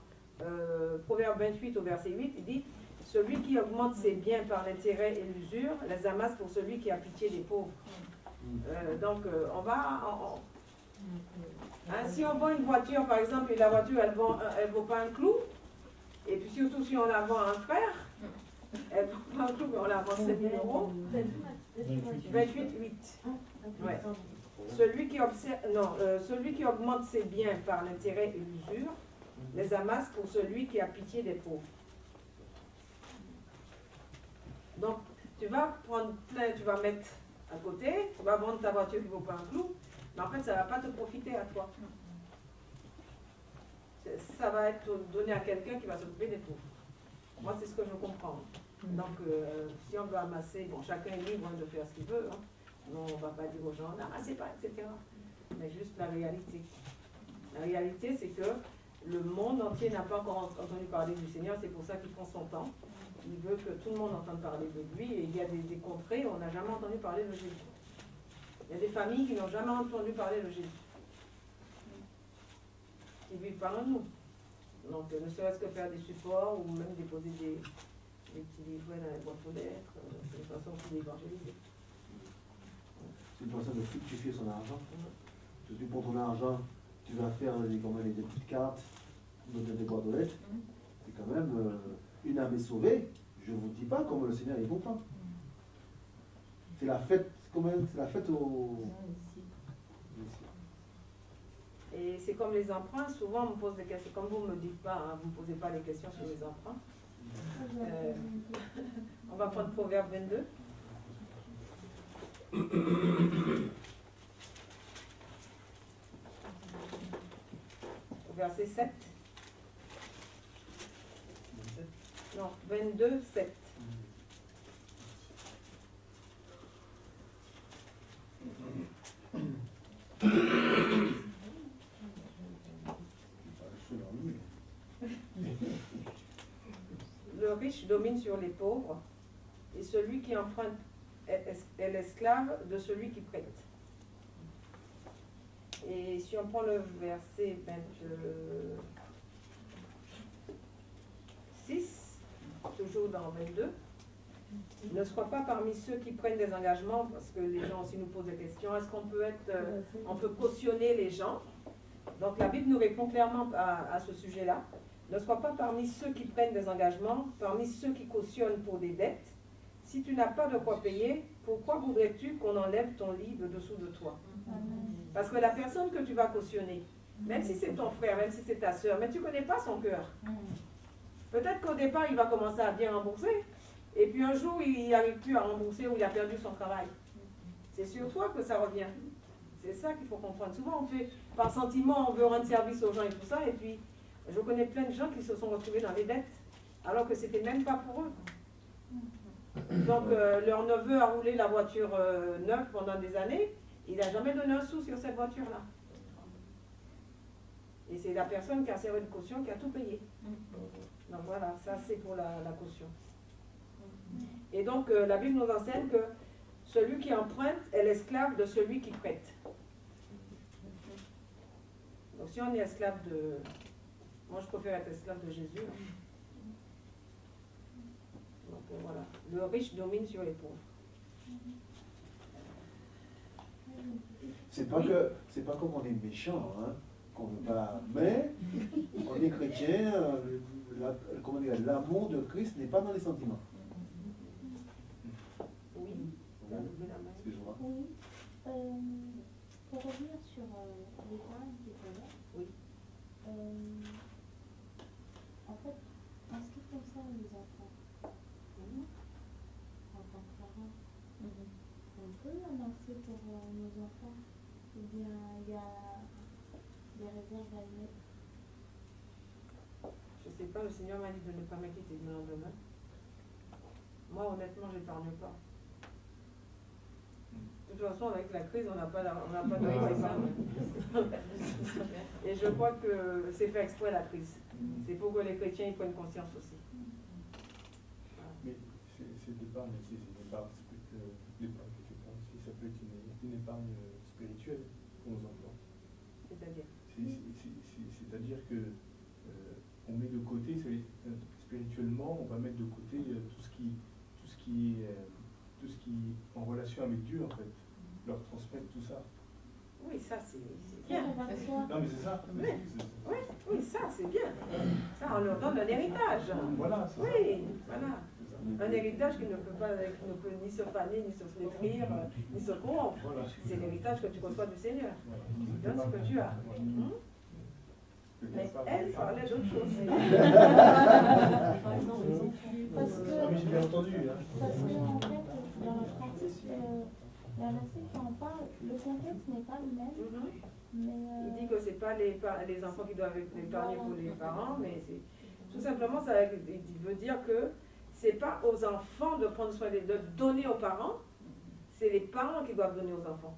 Proverbe 28 au verset 8, il dit « Celui qui augmente ses biens par l'intérêt et l'usure, les amasse pour celui qui a pitié des pauvres. » Donc, on va... si on vend une voiture, par exemple, et la voiture, elle vaut pas un clou, et puis surtout si on la vend à un frère, elle ne vaut pas un clou, mais on la vend 7 000 euros. 28,8. Ouais. Celui qui augmente ses biens par l'intérêt et l'usure, les amasse pour celui qui a pitié des pauvres. Donc, tu vas prendre plein, tu vas mettre à côté, tu vas vendre ta voiture qui ne vaut pas un clou, mais en fait, ça ne va pas te profiter à toi. Ça va être donné à quelqu'un qui va s'occuper des pauvres. Moi, c'est ce que je comprends. Donc, si on veut amasser, bon, chacun est libre de faire ce qu'il veut. Hein. Non, on ne va pas dire aux gens, n'amassez pas, etc. Mais juste la réalité. La réalité, c'est que le monde entier n'a pas encore entendu parler du Seigneur, c'est pour ça qu'il prend son temps. Il veut que tout le monde entende parler de lui, et il y a des contrées où on n'a jamais entendu parler de Jésus. Il y a des familles qui n'ont jamais entendu parler de Jésus. Qui vivent par nous. Donc, ne serait-ce que faire des supports ou même déposer des petits livrets dans les boîtes aux lettres, c'est une façon aussi d'évangéliser. C'est une façon de fructifier son argent. Si tu prends ton argent, tu vas faire des petites cartes, des boîtes aux lettres, c'est quand même une âme est sauvée. Je ne vous dis pas comme le Seigneur est content. C'est la fête, c'est la fête au... Et c'est comme les emprunts, souvent on me pose des questions, comme vous ne me dites pas, hein, vous ne posez pas les questions sur les emprunts. On va prendre Proverbe 22. Verset 7. Non, 22, 7. Le riche domine sur les pauvres, et celui qui emprunte est l'esclave de celui qui prête. Et si on prend le verset 26, toujours dans 22, ne sois pas parmi ceux qui prennent des engagements, parce que les gens aussi nous posent des questions, est-ce qu'on peut on peut cautionner les gens? Donc la Bible nous répond clairement à ce sujet-là. Ne sois pas parmi ceux qui prennent des engagements, parmi ceux qui cautionnent pour des dettes. Si tu n'as pas de quoi payer, pourquoi voudrais-tu qu'on enlève ton lit de dessous de toi? Parce que la personne que tu vas cautionner, même si c'est ton frère, même si c'est ta soeur, mais tu ne connais pas son cœur. Peut-être qu'au départ, il va commencer à bien rembourser, Et puis un jour, il n'arrive plus à rembourser ou il a perdu son travail. C'est sur toi que ça revient. C'est ça qu'il faut comprendre. Souvent, on fait, par sentiment, on veut rendre service aux gens et tout ça. Et puis, je connais plein de gens qui se sont retrouvés dans les dettes, alors que c'était même pas pour eux. Donc, leur neveu a roulé la voiture neuve pendant des années. Il n'a jamais donné un sou sur cette voiture-là. Et c'est la personne qui a servi de caution qui a tout payé. Donc voilà, ça c'est pour la caution. Et donc, la Bible nous enseigne que celui qui emprunte est l'esclave de celui qui prête. Donc si on est esclave de... Moi je préfère être esclave de Jésus. Donc voilà, le riche domine sur les pauvres. C'est pas comme on est méchant, hein, qu'on veut pas. Mais on est chrétien, comment dire, l'amour de Christ n'est pas dans les sentiments. Oui. Excuse-moi. Oui. Pour revenir sur l'épargne tout à l'heure, Oui. En fait, en ce qui concerne les enfants, en tant que parents, on peut amasser pour nos enfants, ou bien il y a des réserves à y mettre. Je ne sais pas, le Seigneur m'a dit de ne pas m'inquiéter du lendemain. Moi, honnêtement, je n'épargne pas. De toute façon, avec la crise, on n'a pas d'épargne. Et je crois que c'est fait exprès la crise. C'est pour que les chrétiens y prennent conscience aussi. Mais c'est l'épargne aussi, c'est l'épargne que tu penses aussi, ça peut être une épargne spirituelle pour nos enfants. C'est-à-dire C'est-à-dire que on met de côté, spirituellement, on va mettre de côté tout ce qui est en relation avec Dieu en fait, leur transmettre tout ça. oui, ça c'est bien. Non mais c'est ça. Oui, ça c'est bien. Ça, on leur donne un héritage. Voilà, c'est ça. Oui, voilà. Un héritage qui ne peut ni se faner, ni se flétrir, ni se corrompre. Voilà. C'est l'héritage que tu reçois du Seigneur. Tu donnes ce que tu as. Mais elle parlait d'autre chose. Parce que, Ah, mais j'ai bien entendu. parce que en fait, dans la pratique, la verset qui en parle, le contexte n'est pas le même. Mais, Il dit que ce n'est pas les enfants qui doivent épargner pour les parents, mais c'est tout simplement, ça veut dire que ce n'est pas aux enfants de prendre soin de donner aux parents, c'est les parents qui doivent donner aux enfants.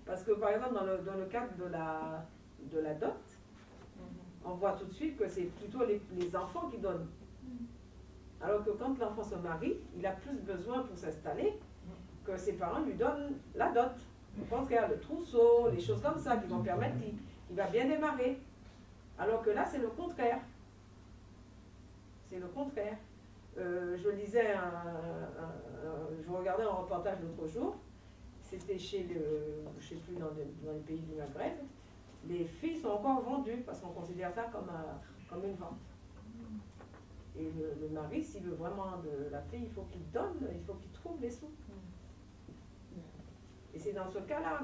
Parce que par exemple, dans le cadre de la dot, on voit tout de suite que c'est plutôt les enfants qui donnent. Alors que quand l'enfant se marie, il a plus besoin pour s'installer que ses parents lui donnent la dot. Au contraire, le trousseau, les choses comme ça qui vont permettre qu'il va bien démarrer. Alors que là, c'est le contraire. C'est le contraire. Je lisais, je regardais un reportage l'autre jour, c'était je ne sais plus, dans les pays du Maghreb. Les filles sont encore vendues parce qu'on considère ça comme une vente. Et le mari, s'il veut vraiment de la fille, il faut qu'il donne, il faut qu'il trouve les sous. Et c'est dans ce cas-là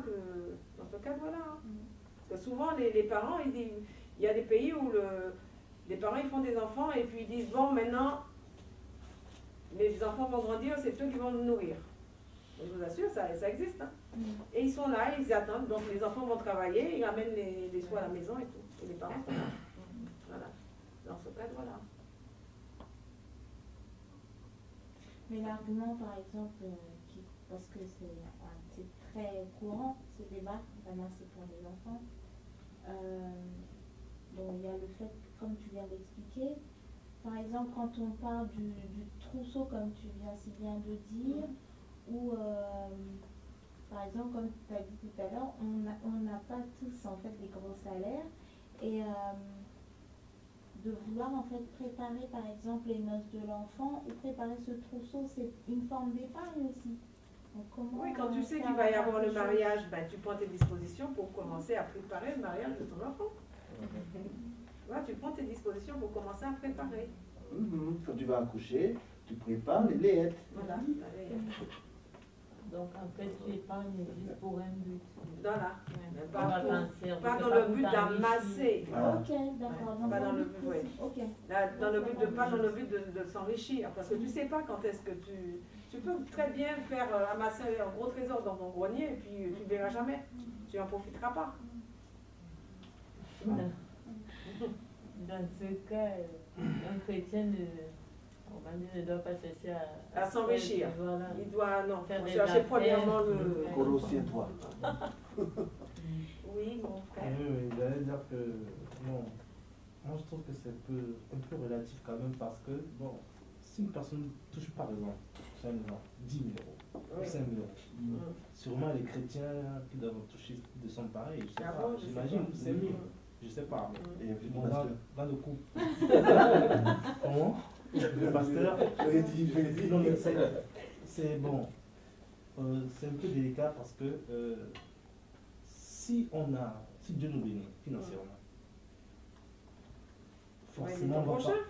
voilà. Parce que souvent, les parents, il y a des pays où les parents ils font des enfants et puis ils disent, bon, maintenant, les enfants vont grandir, c'est eux qui vont nous nourrir. Je vous assure, ça existe. Hein. Et ils sont là, ils attendent. Donc les enfants vont travailler, ils ramènent les sous à la maison et tout. Et les parents sont là. Voilà. Dans ce cadre-là. Mais l'argument, par exemple, parce que c'est très courant, ce débat, vraiment c'est pour les enfants. Bon, il y a le fait, comme tu viens d'expliquer, par exemple, quand on parle du trousseau, comme tu viens si bien de dire, ou par exemple, comme tu as dit tout à l'heure, on n'a pas tous en fait des gros salaires, et de vouloir en fait préparer par exemple les noces de l'enfant ou préparer ce trousseau, c'est une forme d'épargne aussi. Donc, oui, quand tu sais qu'il va y avoir le mariage, ben, tu prends tes dispositions pour commencer à préparer le mariage de ton enfant. Ouais, tu prends tes dispositions pour commencer à préparer. Quand tu vas accoucher, tu prépares les lettres. Voilà. Donc en fait, tu épargnes juste pour un but. Voilà. Mais En pas, vacances, pas c'est dans pas le pour but d'amasser. Ah. Ok, d'accord. Donc, Pas dans le but but, oui. précis. Ok. Là, dans le but de, pas dans le but de s'enrichir. Parce que tu sais pas quand est-ce que tu peux très bien faire amasser un gros trésor dans ton grenier et puis tu ne verras jamais. Tu n'en profiteras pas. Dans ce cas, un chrétien ne doit pas chercher À s'enrichir. Voilà. Il doit, non, Faire des chercher affaires. premièrement le... Colossiens 3. Oui, mon frère. Oui, j'allais dire que, bon, moi je trouve que c'est un peu relatif quand même parce que, bon, si une personne touche par exemple, 10 000 euros, ou 5 000 euros, sûrement les chrétiens qui doivent toucher de son pareil, je sais Ah pas, bon, je sais j'imagine, pas. c'est mieux, je sais pas. Et puis Bon, le pasteur. dans le couple. Comment le pasteur. Je l'ai dit. Non, mais c'est bon. C'est un peu délicat parce que si Dieu nous bénit financièrement, forcément,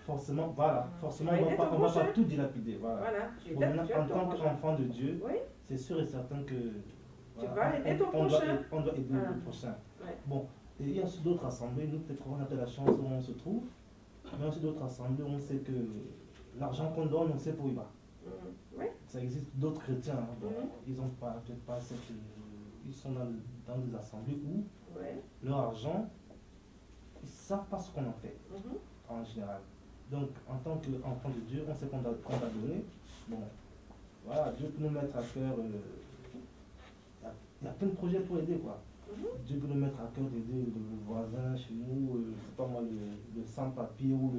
forcément, Ouais, on va pas tout dilapider. Voilà. Voilà, tu Bon, aides maintenant, en ton tant prochain. qu'enfant de Dieu, Oui. c'est sûr et certain que vas aider ton on doit prochain. aider Voilà. le prochain. Ouais. Bon, et il y a aussi d'autres assemblées, nous peut-être qu'on a de la chance où on se trouve, mais il y a aussi d'autres assemblées où on sait que l'argent qu'on donne, on sait pour y va. Oui. Ça existe d'autres chrétiens, hein, bon, Mhm. ils ont pas, peut-être pas cette, ils sont dans des assemblées où Ouais. leur argent, ils ne savent pas ce qu'on en fait, Mhm. en général. Donc, en tant qu'enfant de Dieu, on sait qu'on doit donner. Bon, voilà, Dieu peut nous mettre à cœur, il y a plein de projets pour aider, quoi. Mhm. Dieu peut nous mettre à cœur d'aider le voisin chez nous, je sais pas moi, le sans-papier ou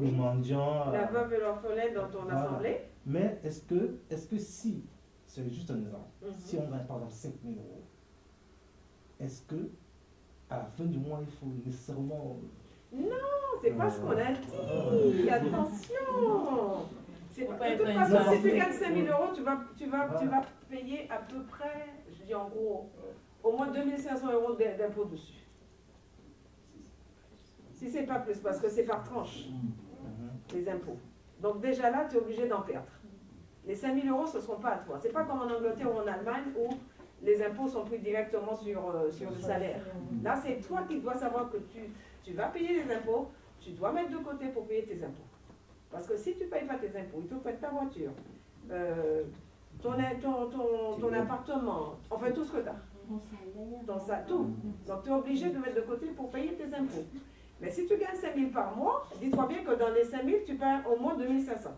le mendiant. La veuve et l'orphelin dans ton Voilà. assemblée. Mais est-ce que si, c'est juste un exemple, Mhm. si on gagne par exemple 5 000 euros, est-ce que à la fin du mois, il faut nécessairement... Non, c'est pas ce qu'on a dit. Attention. Faut De pas toute être façon, si insensible. tu gagnes 5 000 euros, tu vas payer à peu près, je dis en gros, au moins 2 500 euros d'impôts dessus. Si c'est pas plus, parce que c'est par tranche, les impôts. Donc déjà là, tu es obligé d'en perdre. Les 5 000 euros, ce ne seront pas à toi. C'est pas comme en Angleterre ou en Allemagne où les impôts sont pris directement sur le salaire. Là, c'est toi qui dois savoir que tu vas payer les impôts, tu dois mettre de côté pour payer tes impôts. Parce que si tu ne payes pas tes impôts, ils te prennent ta voiture, ton appartement, enfin tout ce que tu as. Ton salaire. Tout. Donc tu es obligé de mettre de côté pour payer tes impôts. Mais si tu gagnes 5 000 par mois, dis-toi bien que dans les 5 000, tu payes au moins 2 500.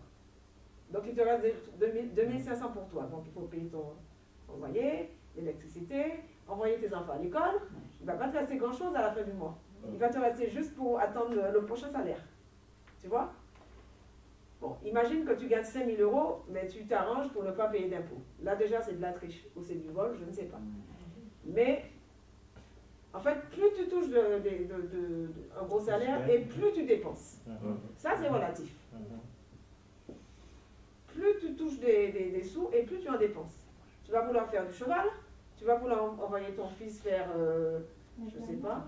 Donc il te reste 2 500 pour toi. Donc il faut payer ton loyer, l'électricité, envoyer tes enfants à l'école. Il ne va pas te rester grand-chose à la fin du mois. Il va te rester juste pour attendre le prochain salaire. Tu vois? Bon, imagine que tu gagnes 5 000 euros, mais tu t'arranges pour ne pas payer d'impôts. Là déjà, c'est de la triche ou c'est du vol, je ne sais pas. Mais, en fait, plus tu touches un gros salaire et plus tu dépenses. Ça, c'est relatif. Plus tu touches des sous et plus tu en dépenses. Tu vas vouloir faire du cheval, tu vas vouloir envoyer ton fils faire, je ne sais pas,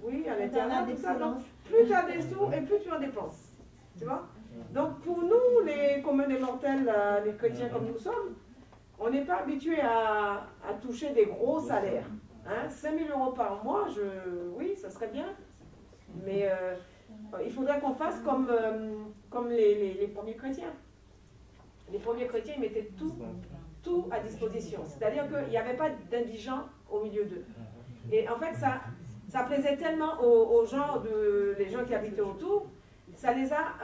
oui, à l'internat, tout ça. Donc, plus tu as des sous et plus tu en dépenses. Tu vois? Donc, pour nous, les communs des mortels, les chrétiens comme nous sommes, on n'est pas habitués à toucher des gros salaires. Hein? 5 000 euros par mois, oui, ça serait bien. Mais il faudrait qu'on fasse comme les premiers chrétiens. Les premiers chrétiens, ils mettaient tout à disposition. C'est-à-dire qu'il n'y avait pas d'indigents au milieu d'eux. Et en fait, ça plaisait tellement aux gens, les gens qui habitaient autour, ça les a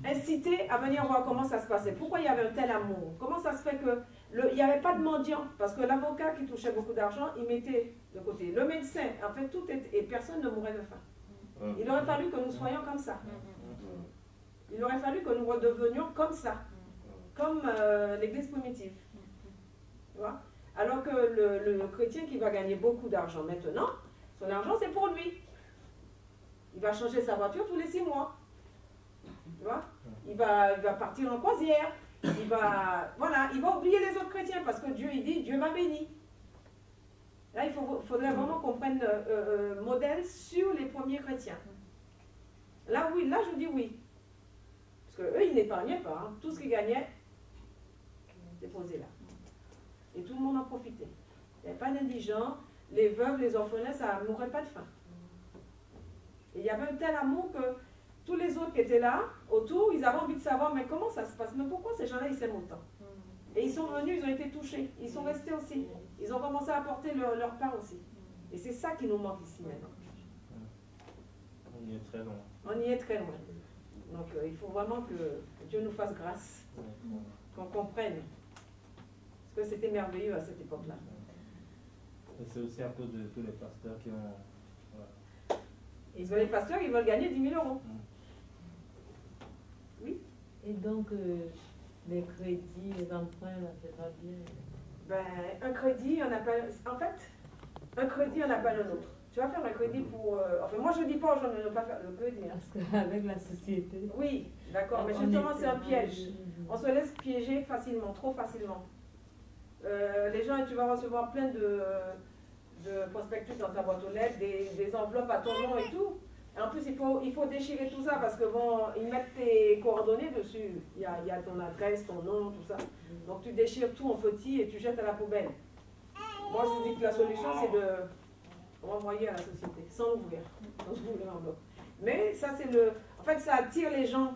incités à venir voir comment ça se passait. Pourquoi il y avait un tel amour? Comment ça se fait qu'il n'y avait pas de mendiants? Parce que l'avocat qui touchait beaucoup d'argent, il mettait de côté. Le médecin, en fait, et personne ne mourait de faim. Il aurait fallu que nous soyons comme ça. Il aurait fallu que nous redevenions comme ça. Comme l'église primitive. Tu vois? Alors que le chrétien qui va gagner beaucoup d'argent maintenant, son argent c'est pour lui. Il va changer sa voiture tous les 6 mois. Tu vois? Il va partir en croisière. Il va oublier les autres chrétiens parce que Dieu, il dit, Dieu m'a béni. Là, il faudrait vraiment qu'on prenne modèle sur les premiers chrétiens. Là, oui, là, je dis oui. Parce qu'eux, ils n'épargnaient pas. Hein. Tout ce qu'ils gagnaient, déposé là. Et tout le monde en profitait. Il n'y avait pas d'indigents, les veuves, les orphelins, ça ne mourrait pas de faim. Et il y avait un tel amour que tous les autres qui étaient là, autour, ils avaient envie de savoir, mais comment ça se passe? Mais pourquoi ces gens-là, ils s'aiment autant? Et ils sont venus, ils ont été touchés, ils sont restés aussi. Ils ont commencé à apporter leur part aussi. Et c'est ça qui nous manque ici maintenant. On y est très loin. On y est très loin. Donc il faut vraiment que Dieu nous fasse grâce, qu'on comprenne. Parce que c'était merveilleux à cette époque-là. Et c'est aussi un peu de tous les pasteurs qui ont... Voilà. Et les pasteurs, ils veulent gagner 10 000 euros. Oui. Et donc, les crédits, les emprunts, là, c'est pas bien. Ben, un crédit, on appelle... En fait, un crédit, on appelle un autre. Tu vas faire un crédit pour... Enfin, moi, je ne dis pas aux gens de ne pas faire le crédit. Hein. Parce qu'avec la société... Oui, d'accord, mais justement, c'est un piège. On se laisse piéger facilement, trop facilement. Les gens, tu vas recevoir plein de prospectus dans ta boîte aux lettres, des enveloppes à ton nom et tout. Et en plus, il faut déchirer tout ça parce que bon, ils mettent tes coordonnées dessus. Il y a ton adresse, ton nom, tout ça. Donc tu déchires tout en petit et tu jettes à la poubelle. Moi, je vous dis que la solution, c'est de renvoyer à la société, sans ouvrir, l'enveloppe. Mais ça, c'est le... En fait, ça attire les gens.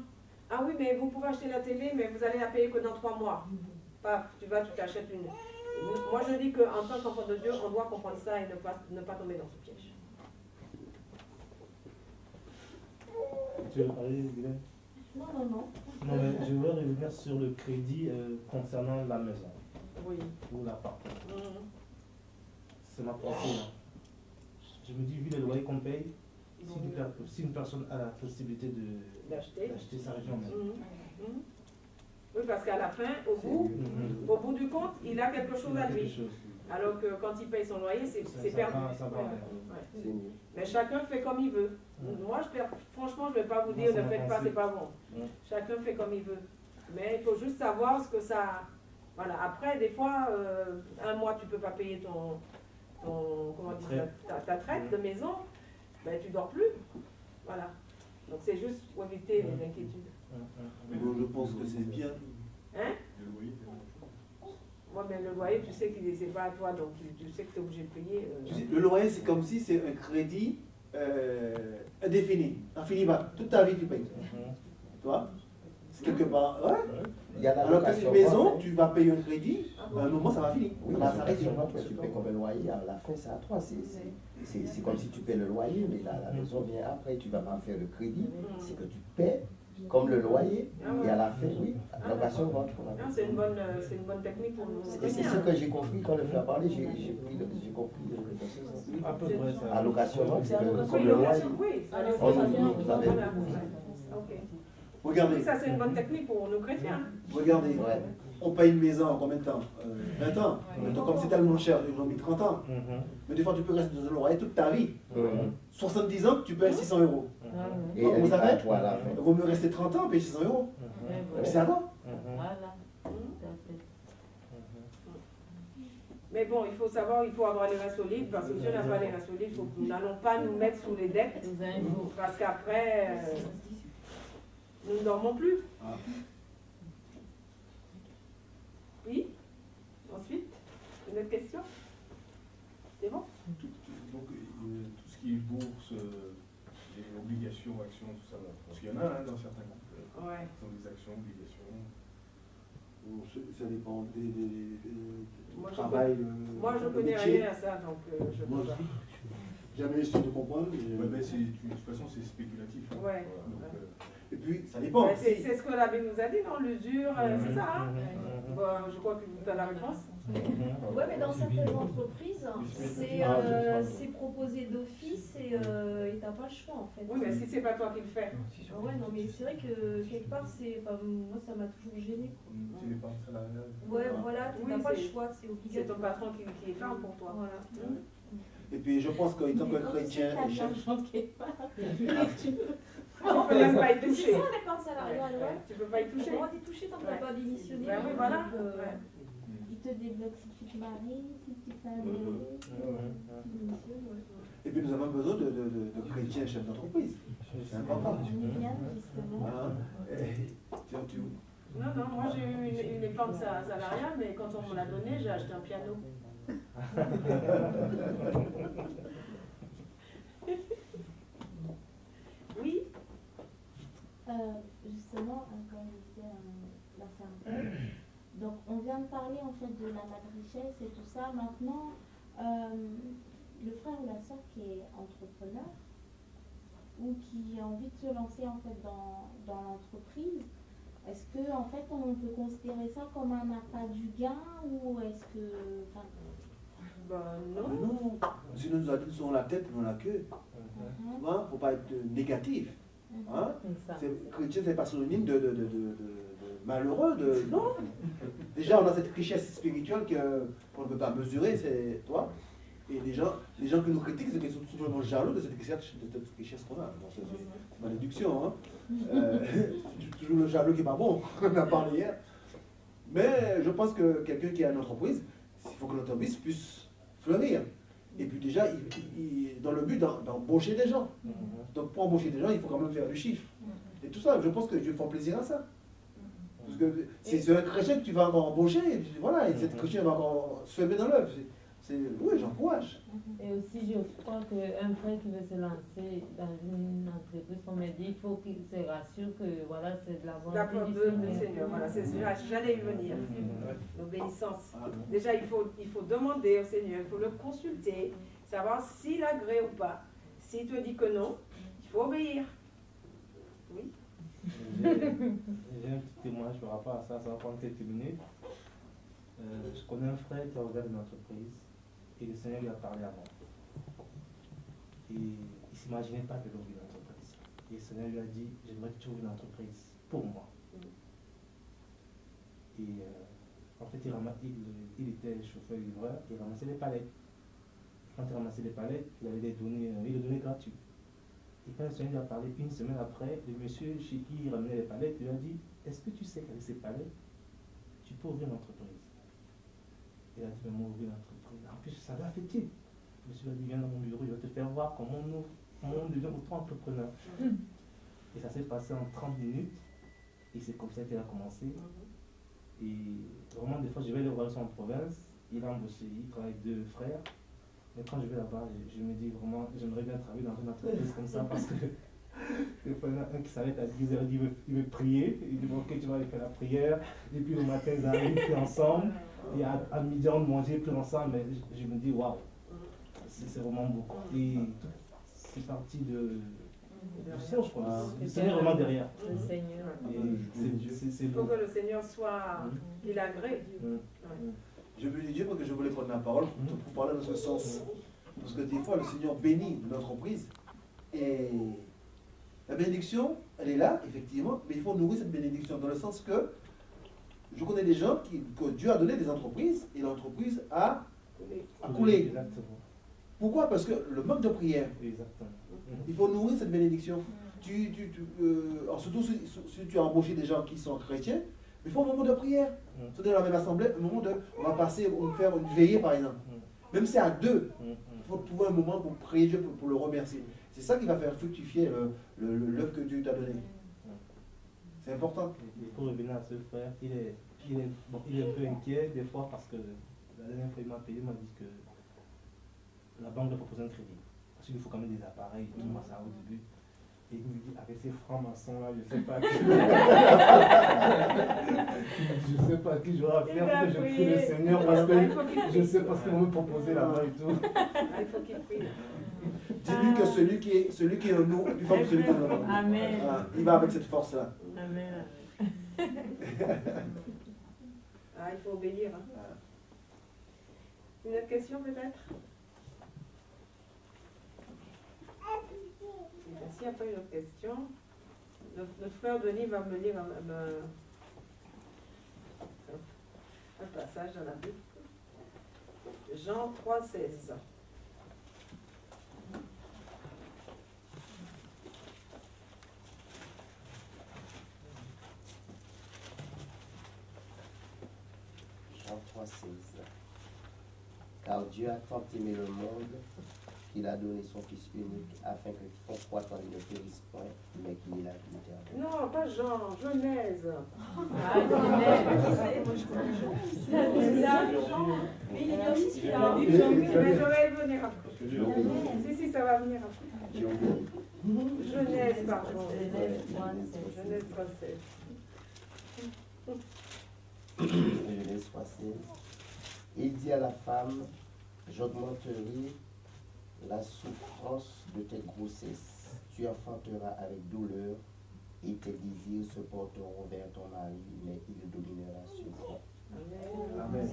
Ah oui, mais vous pouvez acheter la télé, mais vous allez la payer que dans 3 mois. Paf, tu t'achètes une. Moi, je dis qu'en tant qu'enfant de Dieu, on doit comprendre ça et ne pas tomber dans ce piège. Tu veux parler, Guylaine? Non. Non, mais je veux revenir sur le crédit concernant la maison. Oui. Ou l'appartement. C'est ma pensée. Hein. Je me dis, vu les loyers qu'on paye, si une personne a la possibilité d'acheter sa région même. Oui, parce qu'à la fin, au bout du compte, il a quelque chose à lui. Alors que quand il paye son loyer, c'est perdu. Ouais. Mais chacun fait comme il veut. Moi, franchement, je ne vais pas vous dire, ne faites pas, c'est pas bon. Chacun fait comme il veut. Mais il faut juste savoir ce que ça... Voilà. Après, des fois, un mois, tu ne peux pas payer ta traite de maison, ben, tu ne dors plus. Voilà. Donc c'est juste pour éviter les inquiétudes. Mais je pense que c'est bien. Hein? Ouais, mais le loyer, tu sais qu'il n'est pas à toi, donc tu sais que tu es obligé de payer. Tu sais, le loyer, c'est comme si c'est un crédit indéfini, infini. Toute ta vie, tu payes. Tu vois? C'est quelque part. Ouais. Il y a la alors que location une maison, vente. tu vas payer un crédit, à un moment, ça va finir. Oui, Ça va la s'arrêter. location vente, tu payes comme un loyer, à la fin, c'est à toi. C'est comme si tu payes le loyer, mais la maison vient après, tu ne vas pas faire le crédit. C'est que tu paies comme le loyer, et à la fin, oui, location vente. C'est une bonne technique pour nous. Et c'est ce que j'ai compris quand le frère parlait, j'ai compris à peu près ça. à location vente, c'est comme Oui, le loyer. oui. Regardez. Ça, c'est une bonne technique pour nos chrétiens. Regardez. Ouais. On paye une maison en combien de temps 20 ans. Maintenant, comme c'est tellement cher, ils ont mis 30 ans. Mais des fois, tu peux rester dans un loyer toute ta vie. 70 ans, tu payes 600 euros. Et Donc, elle vous est à savez, toi à la fin. il vaut mieux rester 30 ans et payer 600 euros. Mais c'est à toi. Voilà. Mais bon, il faut savoir, il faut avoir les reins solides, parce que si on n'a pas les reins solides, nous n'allons pas nous mettre sous les dettes, parce qu'après, nous ne dormons plus. Oui? Ensuite, une autre question? C'est bon? Donc, tout ce qui est bourse, les obligations, actions, tout ça, parce qu'il y en a dans certains groupes. Ouais. Ce sont des actions, obligations. Bon, ça dépend des Moi, travail. Moi, je connais rien à ça, donc je ne sais pas. Jamais essayé de comprendre. Ouais, ben, de toute façon, c'est spéculatif. Hein. Ouais. Donc, et puis, ça dépend. Ben, c'est ce que la Bible nous a dit, non? L'usure, c'est ça, hein? Bon, je crois que tu as la réponse. Oui, mais dans certaines entreprises, c'est proposé d'office et t'as pas le choix en fait. Oui, mais si c'est pas toi qui le fais. Ouais, non, mais c'est vrai que quelque part, moi ça m'a toujours gêné. c'est l'épargne salariale. Ouais, voilà, Oui, t'as pas le c'est- choix, c'est C'est obligatoire. ton patron qui ferme pour toi. Voilà. Et puis, je pense qu'en tant que chrétien, et chef, Tu ne peux même pas y toucher. C'est ça l'épargne salariale, Ouais, ouais. tu peux pas y Tu toucher. as le droit d'y toucher tant que t'as pas démissionné. Ben oui, voilà. Donc, Ouais. Il te débloque si tu te maries, si tu fais un bébé, si tu démissionnes, ouais. et puis nous avons besoin de chrétiens chefs d'entreprise. C'est important. On est bien, justement. Hein? Non, non, moi j'ai eu une épargne salariale, mais quand on me l'a donné, j'ai acheté un piano. Oui. Justement, comme disait la sœur, donc on vient de parler en fait de la matrichesse et tout ça. Maintenant, le frère ou la sœur qui est entrepreneur ou qui a envie de se lancer en fait dans l'entreprise, est-ce que en fait on peut considérer ça comme un appât du gain ou est-ce que, enfin, Non. Non. Sinon nous adultes sont la tête, non la queue. Tu vois, il ne faut pas être négatif. Hein? Chrétien, c'est pas synonyme de malheureux. Non. Déjà, on a cette richesse spirituelle qu'on ne peut pas mesurer, c'est toi. Et les gens qui nous critiquent, c'est qu'ils sont toujours jaloux de cette richesse qu'on a. Bon, c'est malédiction. Hein? Toujours le jaloux qui n'est pas bon, on en a parlé hier. Mais je pense que quelqu'un qui a une entreprise, il faut que l'entreprise puisse fleurir. Et puis déjà, dans le but d'embaucher des gens. Donc pour embaucher des gens, il faut quand même faire du chiffre. Et tout ça, je pense que Dieu fait plaisir à ça. Parce que c'est un chrétien que tu vas encore embaucher, et puis voilà, et cette chrétien va encore se faire dans l'œuvre. Oui, j'encourage. Et aussi, je crois qu'un frère qui veut se lancer dans une entreprise, on m'a dit, il faut qu'il se rassure que voilà, c'est de la volonté du Seigneur. Voilà, j'allais y venir. L'obéissance. Déjà, il faut demander au Seigneur, il faut le consulter, savoir s'il agrée ou pas. S'il te dit que non, il faut obéir. Oui. J'ai un petit témoignage par rapport à ça, ça va prendre quelques minutes. Je connais un frère qui a ouvert une entreprise et le Seigneur lui a parlé avant. Et il ne s'imaginait pas qu'il ouvre une entreprise. Et le Seigneur lui a dit, j'aimerais que tu ouvres une entreprise pour moi. Et en fait, il était chauffeur-livreur, il ramassait les palettes. Quand il ramassait les palettes, il avait les données gratuites. Et quand le Seigneur lui a parlé, une semaine après, le monsieur chez qui il ramenait les palettes lui a dit, est-ce que tu sais qu'avec ces palettes, tu peux ouvrir une entreprise? Il a dit, mais moi, ouvrir une entreprise. En plus, ça l'a fait-il. Le monsieur a dit, viens dans mon bureau, il va te faire voir comment on devient auto-entrepreneur. Et ça s'est passé en 30 minutes. Et c'est comme ça qu'il a commencé. Et vraiment, des fois, je vais le voir en province. Il a embauché, il travaille avec 2 frères. Mais quand je vais là-bas, je me dis vraiment, j'aimerais bien travailler dans une entreprise comme ça parce que des fois, il y en a un qui s'arrête à 10h, il veut prier. Il dit, bon, ok, tu vas aller faire la prière. Et puis le matin, ils arrivent plus ensemble. Et à midi, on mangeait plus ensemble. Mais je me dis, waouh, c'est vraiment beau. Et c'est parti du Seigneur, je crois. Le Seigneur est vraiment derrière. Le Seigneur. Il faut que le Seigneur soit, il agrée. Je veux dire parce que je voulais prendre la parole pour parler dans ce sens. Parce que des fois, le Seigneur bénit l'entreprise. Et la bénédiction, elle est là, effectivement, mais il faut nourrir cette bénédiction dans le sens que je connais des gens que Dieu a donné des entreprises et l'entreprise a coulé. Exactement. Pourquoi? Parce que le manque de prière. Exactement. Il faut nourrir cette bénédiction. Alors surtout si tu as embauché des gens qui sont chrétiens, il faut un moment de prière. C'est dans la même assemblée, un moment on va passer, on va faire une veillée par exemple. Même si c'est à 2, il faut trouver un moment pour prier Dieu, pour le remercier. C'est ça qui va faire fructifier l'œuvre que Dieu t'a donné. C'est important. Il faut revenir à ce frère. Il est un peu inquiet des fois parce que la dernière fois il m'a payé, il m'a dit que la banque lui propose un crédit. Parce qu'il faut quand même des appareils, tout ça au début. Et il me dit, avec ces francs-maçons là, je ne sais pas je sais pas à qui j'aurai affaire, que je prie le Seigneur parce que je sais pas ce qu'ils vont me proposer là-bas et tout. Il faut qu'il prie. Dis-lui que celui qui est en nous est plus fort que celui qui est en nous. Amen. Il va avec cette force-là. Amen. Il faut obéir. Une autre question peut-être? S'il n'y a pas une autre question, notre frère Denis va me lire un passage dans la Bible. Jean 3,16. Jean 3,16. Car Dieu a tant aimé le monde qu'il a donné son Fils unique afin que quiconque croit en lui ne périsse point, mais qu'il ait la vie éternelle. Non, pas Jean, Genèse. Ah, Genèse. Moi, je connais Jean. Mais il est aussi celui-là. Mais j'aurais venir après. Si, ça va venir après. Genèse, pardon. Genèse 3:16. Genèse 3:16. Il dit à la femme, j'augmenterai la souffrance de tes grossesses. Tu enfanteras avec douleur et tes désirs se porteront vers ton mari, mais il dominera sur toi. Amen.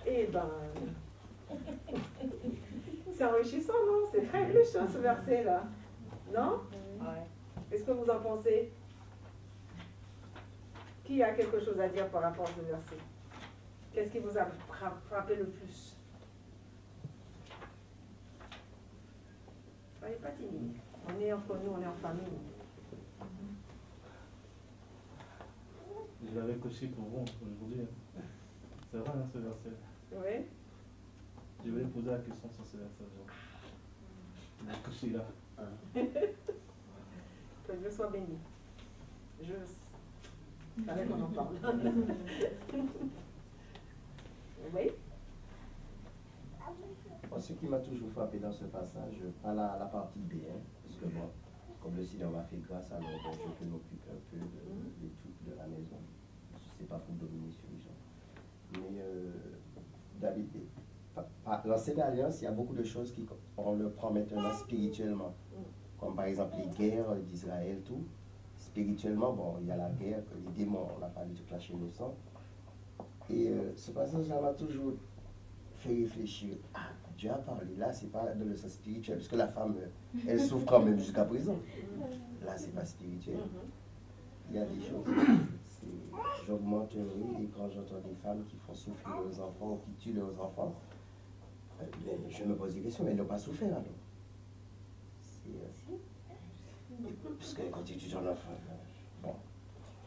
Eh ben, c'est enrichissant, non? C'est très riche, hein, ce verset-là. Non? Ouais. Qu'est-ce que vous en pensez? Qui a quelque chose à dire par rapport à ce verset? Qu'est-ce qui vous a frappé le plus? Soyez pas timide. On est entre nous, on est en famille. Je l'avais coché pour vous aujourd'hui. Hein. C'est vrai, hein, ce verset. Oui. Je vais poser la question sur ce verset aujourd'hui. Je l'ai coché là. Que Dieu soit béni. Je savais qu'on en parle. Oui. Moi, ce qui m'a toujours frappé dans ce passage, pas la partie B, hein, parce que bon, comme le Seigneur m'a fait grâce, alors bon, je peux m'occuper un peu des trucs de la maison. Je ne sais pas pour dominer sur les gens. Mais David, l'ancienne alliance, il y a beaucoup de choses qu'on le prend maintenant spirituellement. Comme par exemple les guerres d'Israël, tout. Spirituellement, bon, il y a la guerre, les démons, on n'a pas du tout clasher le sang. Et ce passage-là m'a toujours fait réfléchir. Ah, Dieu a parlé. Là, c'est pas dans le sens spirituel, parce que la femme, elle souffre quand même jusqu'à présent. Là, c'est pas spirituel. Il y a des choses. J'augmenterai, et quand j'entends des femmes qui font souffrir leurs enfants ou qui tuent leurs enfants, je me pose des questions, mais elles n'ont pas souffert alors. Parce que quand tu tues ton enfant, bon,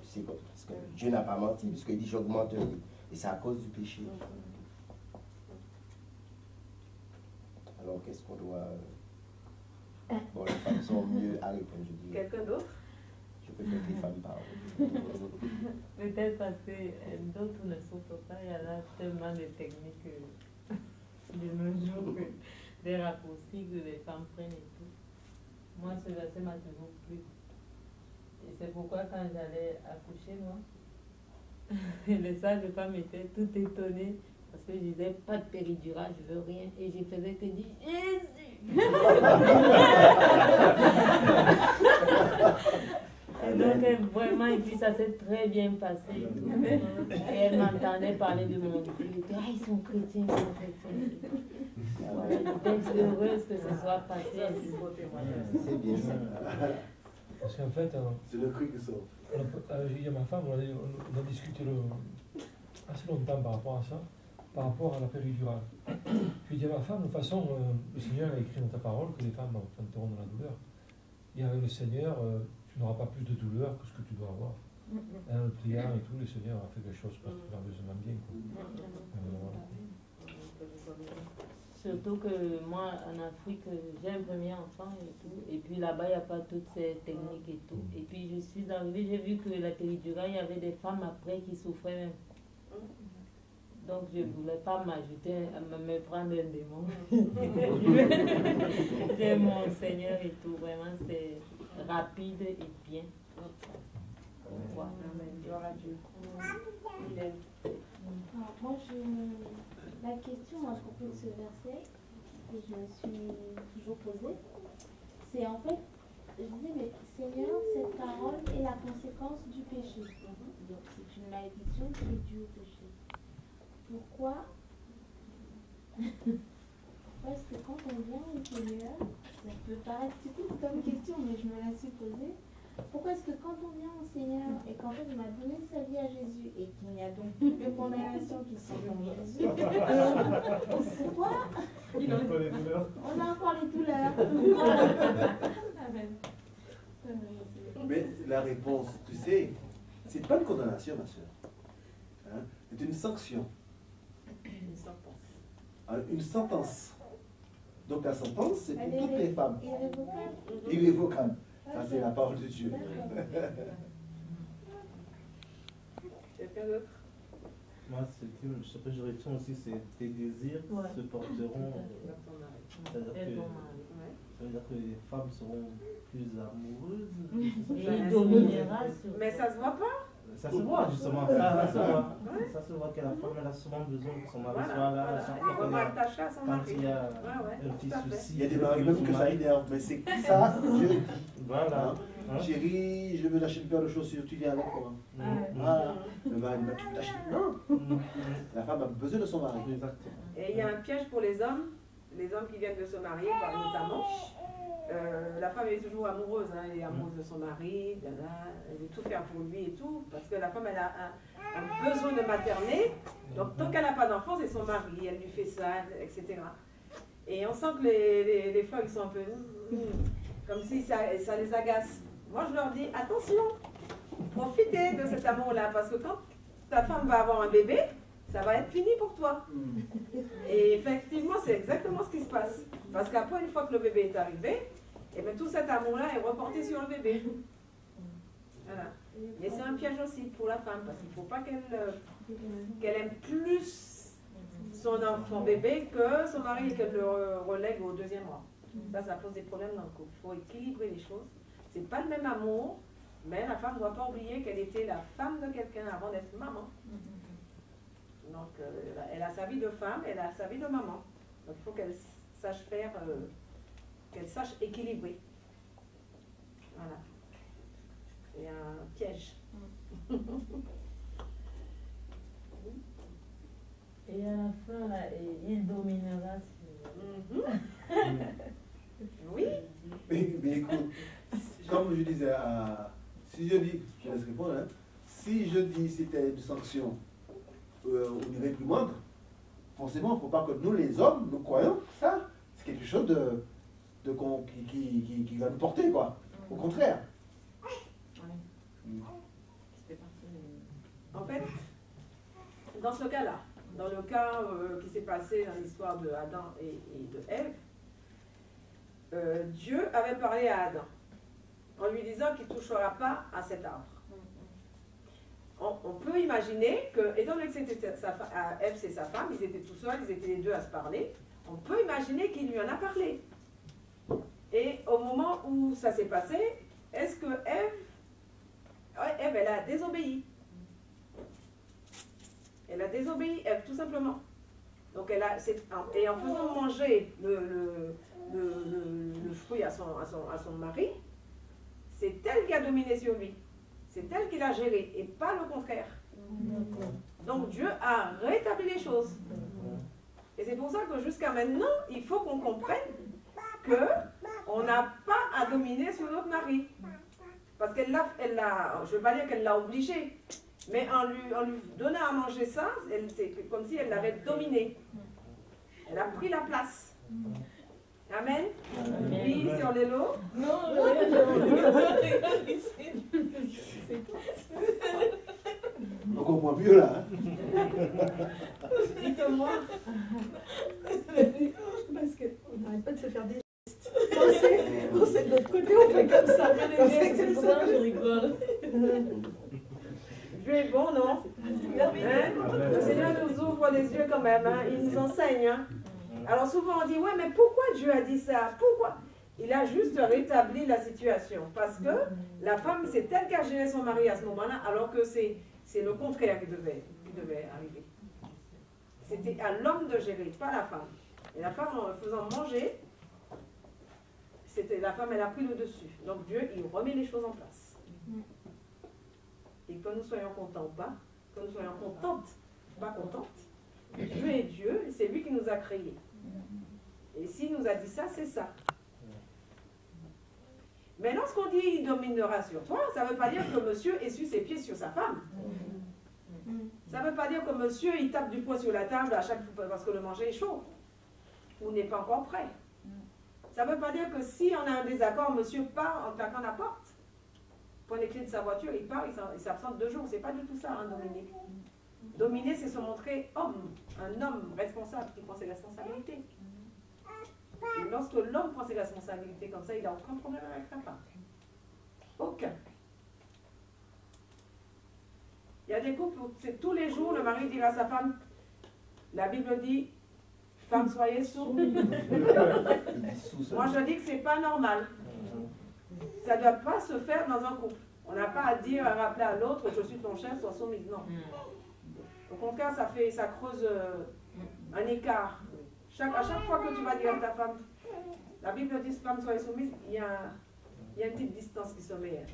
c'est parce que Dieu n'a pas menti, parce qu'il dit j'augmenterai. Et c'est à cause du péché. Alors qu'est-ce qu'on doit... Bon, les femmes sont mieux à répondre, je dirais. Quelqu'un d'autre? Je peux que les femmes parlent. Peut-être parce que d'autres ne souffrent pas, il y a là tellement de techniques de nos jours, des raccourcis que les femmes prennent et tout. Moi, ce verset m'a toujours plu. Et c'est pourquoi quand j'allais accoucher, moi, les sages-femmes étaient toutes étonnées parce que je disais pas de péridurale, je veux rien. Et je faisais que dire Jésus. Et donc vraiment, et puis ça s'est très bien passé. Et elle m'entendait parler de mon Dieu. Ah, ils sont chrétiens, ils sont chrétiens. Voilà, j'étais heureuse que ce soit passé ainsi. C'est bien ça. Parce qu'en fait, c'est le cri qui sort. Il y a ma femme, on a discuté assez longtemps par rapport à ça, par rapport à la péridurale. Je dis à ma femme, de toute façon, le Seigneur a écrit dans ta parole que les femmes enfanteront dans la douleur. Et avec le Seigneur, tu n'auras pas plus de douleur que ce que tu dois avoir. Le prière et tout, le Seigneur a fait quelque chose merveilleusement bien. Surtout que moi, en Afrique, j'ai un premier enfant et tout. Et puis là-bas, il n'y a pas toutes ces techniques et tout. Et puis je suis arrivée, j'ai vu que la péridurale, il y avait des femmes après qui souffraient même. Donc je ne voulais pas m'ajouter, me prendre un démon. J'ai mon Seigneur et tout. Vraiment, c'est rapide et bien. Voilà. Gloire à Dieu. Moi, la question à propos de ce verset que je me suis toujours posée, c'est en fait, je disais, mais Seigneur, cette parole est la conséquence du péché. Donc c'est une malédiction qui est due au péché. Pourquoi est-ce que quand on vient au Seigneur, ça peut paraître stupide comme question, mais je me la suis posée. Pourquoi est-ce que quand on vient au Seigneur et qu'en fait on a donné sa vie à Jésus et qu'il n'y a donc plus de condamnation qui sont en Jésus, pourquoi on a encore les douleurs? Mais la réponse, tu sais, c'est pas une condamnation, ma soeur. Hein? C'est une sanction. Une sentence. Donc la sentence, c'est pour toutes les femmes. Irrévocable. Ça, c'est la parole de Dieu. Quelqu'un d'autre? Moi, ce que je retiens aussi, c'est tes désirs se porteront. C'est-à-dire que, ça veut dire que les femmes seront plus amoureuses. Et il dominera sur. Mais ça se voit pas? Ça se voit justement, ça se voit. Ça se voit que la femme elle a souvent besoin que son mari soit là. Quand il y a un petit souci. Il y a des maris même que ça énerve, mais c'est ça, Dieu dit. Voilà. Chérie, je veux lâcher une paire de chaussures, tu viens avec moi. Voilà. Le mari dit, tu t'achètes. Non. La femme a besoin de son mari. Et il y a un piège pour les hommes qui viennent de se marier, notamment. La femme est toujours amoureuse, hein, elle est amoureuse de son mari, elle veut tout faire pour lui et tout, parce que la femme elle a un besoin de materner, donc tant qu'elle n'a pas d'enfant, c'est son mari, elle lui fait ça, etc. Et on sent que les femmes ils sont un peu comme si ça les agace. Moi je leur dis attention, profitez de cet amour-là, parce que quand ta femme va avoir un bébé, ça va être fini pour toi. Et effectivement, c'est exactement ce qui se passe. Parce qu'après, une fois que le bébé est arrivé, et bien, tout cet amour-là est reporté sur le bébé. Voilà. Mais c'est un piège aussi pour la femme, parce qu'il ne faut pas qu'elle aime plus son bébé que son mari et qu'elle le relègue au 2e mois. Ça pose des problèmes dans le couple. Il faut équilibrer les choses. Ce n'est pas le même amour, mais la femme ne doit pas oublier qu'elle était la femme de quelqu'un avant d'être maman. Donc, elle a sa vie de femme, elle a sa vie de maman. Donc, il faut qu'elle sache faire, qu'elle sache équilibrer. Voilà. C'est un piège. Et à la fin, là, il dominera sur... Oui. Mais écoute, comme je disais, si je dis, je laisse répondre, hein, si je dis c'était une sanction au niveau du monde, forcément, il ne faut pas que nous, les hommes, nous croyons ça. C'est quelque chose qui va nous porter, quoi. Au contraire. En fait, dans ce cas-là, dans le cas qui s'est passé dans l'histoire de Adam et de Ève, Dieu avait parlé à Adam en lui disant qu'il ne touchera pas à cet arbre. On peut imaginer que, étant donné que c'était Ève, c'est sa femme, ils étaient tout seuls, ils étaient les deux à se parler, on peut imaginer qu'il lui en a parlé. Et au moment où ça s'est passé, est-ce que Ève, elle a désobéi. Elle a désobéi, Ève, tout simplement. Donc et en faisant manger le fruit à son mari, c'est elle qui a dominé sur lui. C'est elle qui l'a géré et pas le contraire. Donc Dieu a rétabli les choses. Et c'est pour ça que jusqu'à maintenant, il faut qu'on comprenne qu'on n'a pas à dominer sur notre mari. Parce qu'elle l'a, je ne veux pas dire qu'elle l'a obligé, mais en lui donnant à manger ça, c'est comme si elle l'avait dominé. Elle a pris la place. Amen. Oui, sur les lots. Non, On comprend mieux là. Hein? Dites-moi. Parce qu'on n'arrête pas de se faire des gestes. Quand c'est de l'autre côté, on fait comme ça. C'est pour ça que je rigole. Dieu est bon, non? Hein? Le Seigneur nous ouvre les yeux quand même, hein? Il nous enseigne. Hein? Alors souvent on dit, ouais, mais pourquoi Dieu a dit ça? Pourquoi? Il a juste rétabli la situation. Parce que la femme, c'est elle qui a géré son mari à ce moment-là, alors que c'est le contraire qui devait arriver. C'était à l'homme de gérer, pas la femme. Et la femme, en faisant manger, la femme, elle a pris le dessus. Donc Dieu, il remet les choses en place. Et que nous soyons contents ou pas, que nous soyons contentes, pas contentes, Dieu est Dieu, c'est lui qui nous a créés. Et s'il nous a dit ça, c'est ça. Mais lorsqu'on dit il dominera sur toi, ça ne veut pas dire que monsieur essuie ses pieds sur sa femme. Ça ne veut pas dire que monsieur il tape du poing sur la table à chaque fois parce que le manger est chaud ou n'est pas encore prêt. Ça ne veut pas dire que si on a un désaccord, monsieur part en claquant la porte, prend les clés de sa voiture, il part, il s'absente 2 jours. C'est pas du tout ça, hein, dominer. Dominer, c'est se montrer homme, un homme responsable qui prend ses responsabilités. Et lorsque l'homme prend ses responsabilités comme ça, il n'a aucun problème avec sa femme. Aucun. Il y a des couples où c'est tous les jours, le mari dira à sa femme, la Bible dit, femme, soyez soumise. Moi, je dis que c'est pas normal. Ça ne doit pas se faire dans un couple. On n'a pas à dire, à rappeler à l'autre, je suis ton chef, sois soumise. Non. Au contraire, ça creuse un écart. À chaque fois que tu vas dire à ta femme, la Bible dit, femme, soyez soumise, il y a une petite distance qui se met.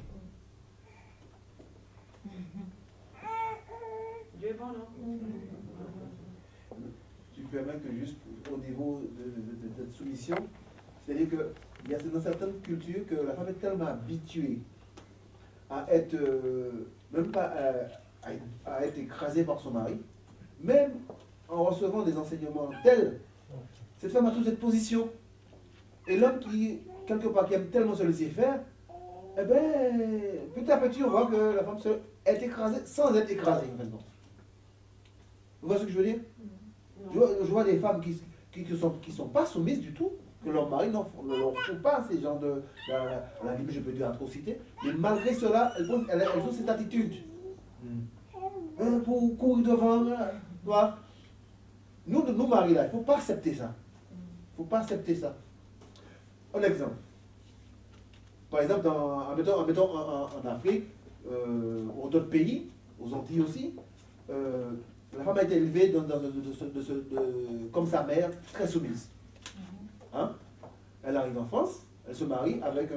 Dieu est bon, non? Tu permets que juste au niveau de cette soumission, c'est-à-dire qu'il y a dans certaines cultures que la femme est tellement habituée à être, même pas à être écrasée par son mari, même en recevant des enseignements tels, cette femme a toute cette position. Et l'homme qui, quelque part, qui aime tellement se laisser faire, eh bien, petit à petit, on voit que la femme est écrasée sans être écrasée, maintenant. Vous voyez ce que je veux dire? Je vois des femmes qui sont pas soumises du tout, que leur mari ne leur font pas ces genres de, à la limite je peux dire atrocité, mais malgré cela, elles ont cette attitude. Pour courir devant, tu vois. Nous maris là, il ne faut pas accepter ça. Il ne faut pas accepter ça. Un exemple. Par exemple, mettons en Afrique, ou d'autres pays, aux Antilles aussi, la femme a été élevée comme sa mère, très soumise. Hein? Elle arrive en France, elle se marie avec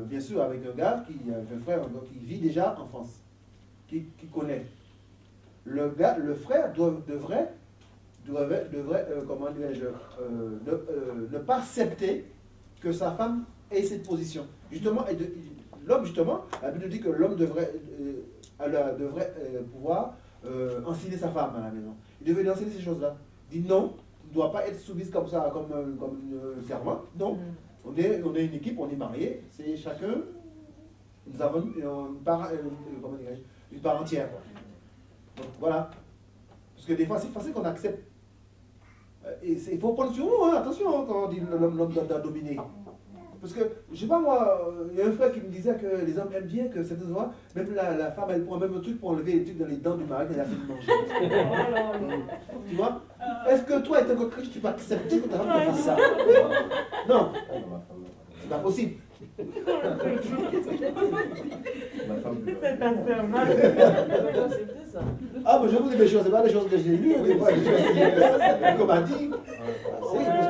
bien sûr avec un gars avec un frère qui vit déjà en France, qui connaît. Le frère devrait comment dirais-je, ne pas accepter que sa femme ait cette position. Justement, l'homme, justement, la Bible dit que l'homme devrait pouvoir enseigner sa femme à la maison. Il devait lui enseigner ces choses-là. Il dit non, il ne doit pas être soumise comme ça, comme une servante. Non, on est une équipe, on est mariés, c'est chacun, nous avons une part entière. Donc, voilà. Parce que des fois, c'est facile qu'on accepte. Et il faut prendre sur nous, hein, attention, quand on dit l'homme doit dominer. Parce que, je sais pas moi, il y a un frère qui me disait que les hommes aiment bien que certaines fois, même la femme, elle prend même un truc pour enlever les trucs dans les dents du mari qu'elle a fait de manger. Tu vois? Est-ce que toi, étant que tu vas accepter que ta femme te fasse ça? Non. C'est pas possible. Ah, mais je vous dis des choses, c'est pas des choses que j'ai lues, des fois, des choses qu'on m'a dit. Oui, parce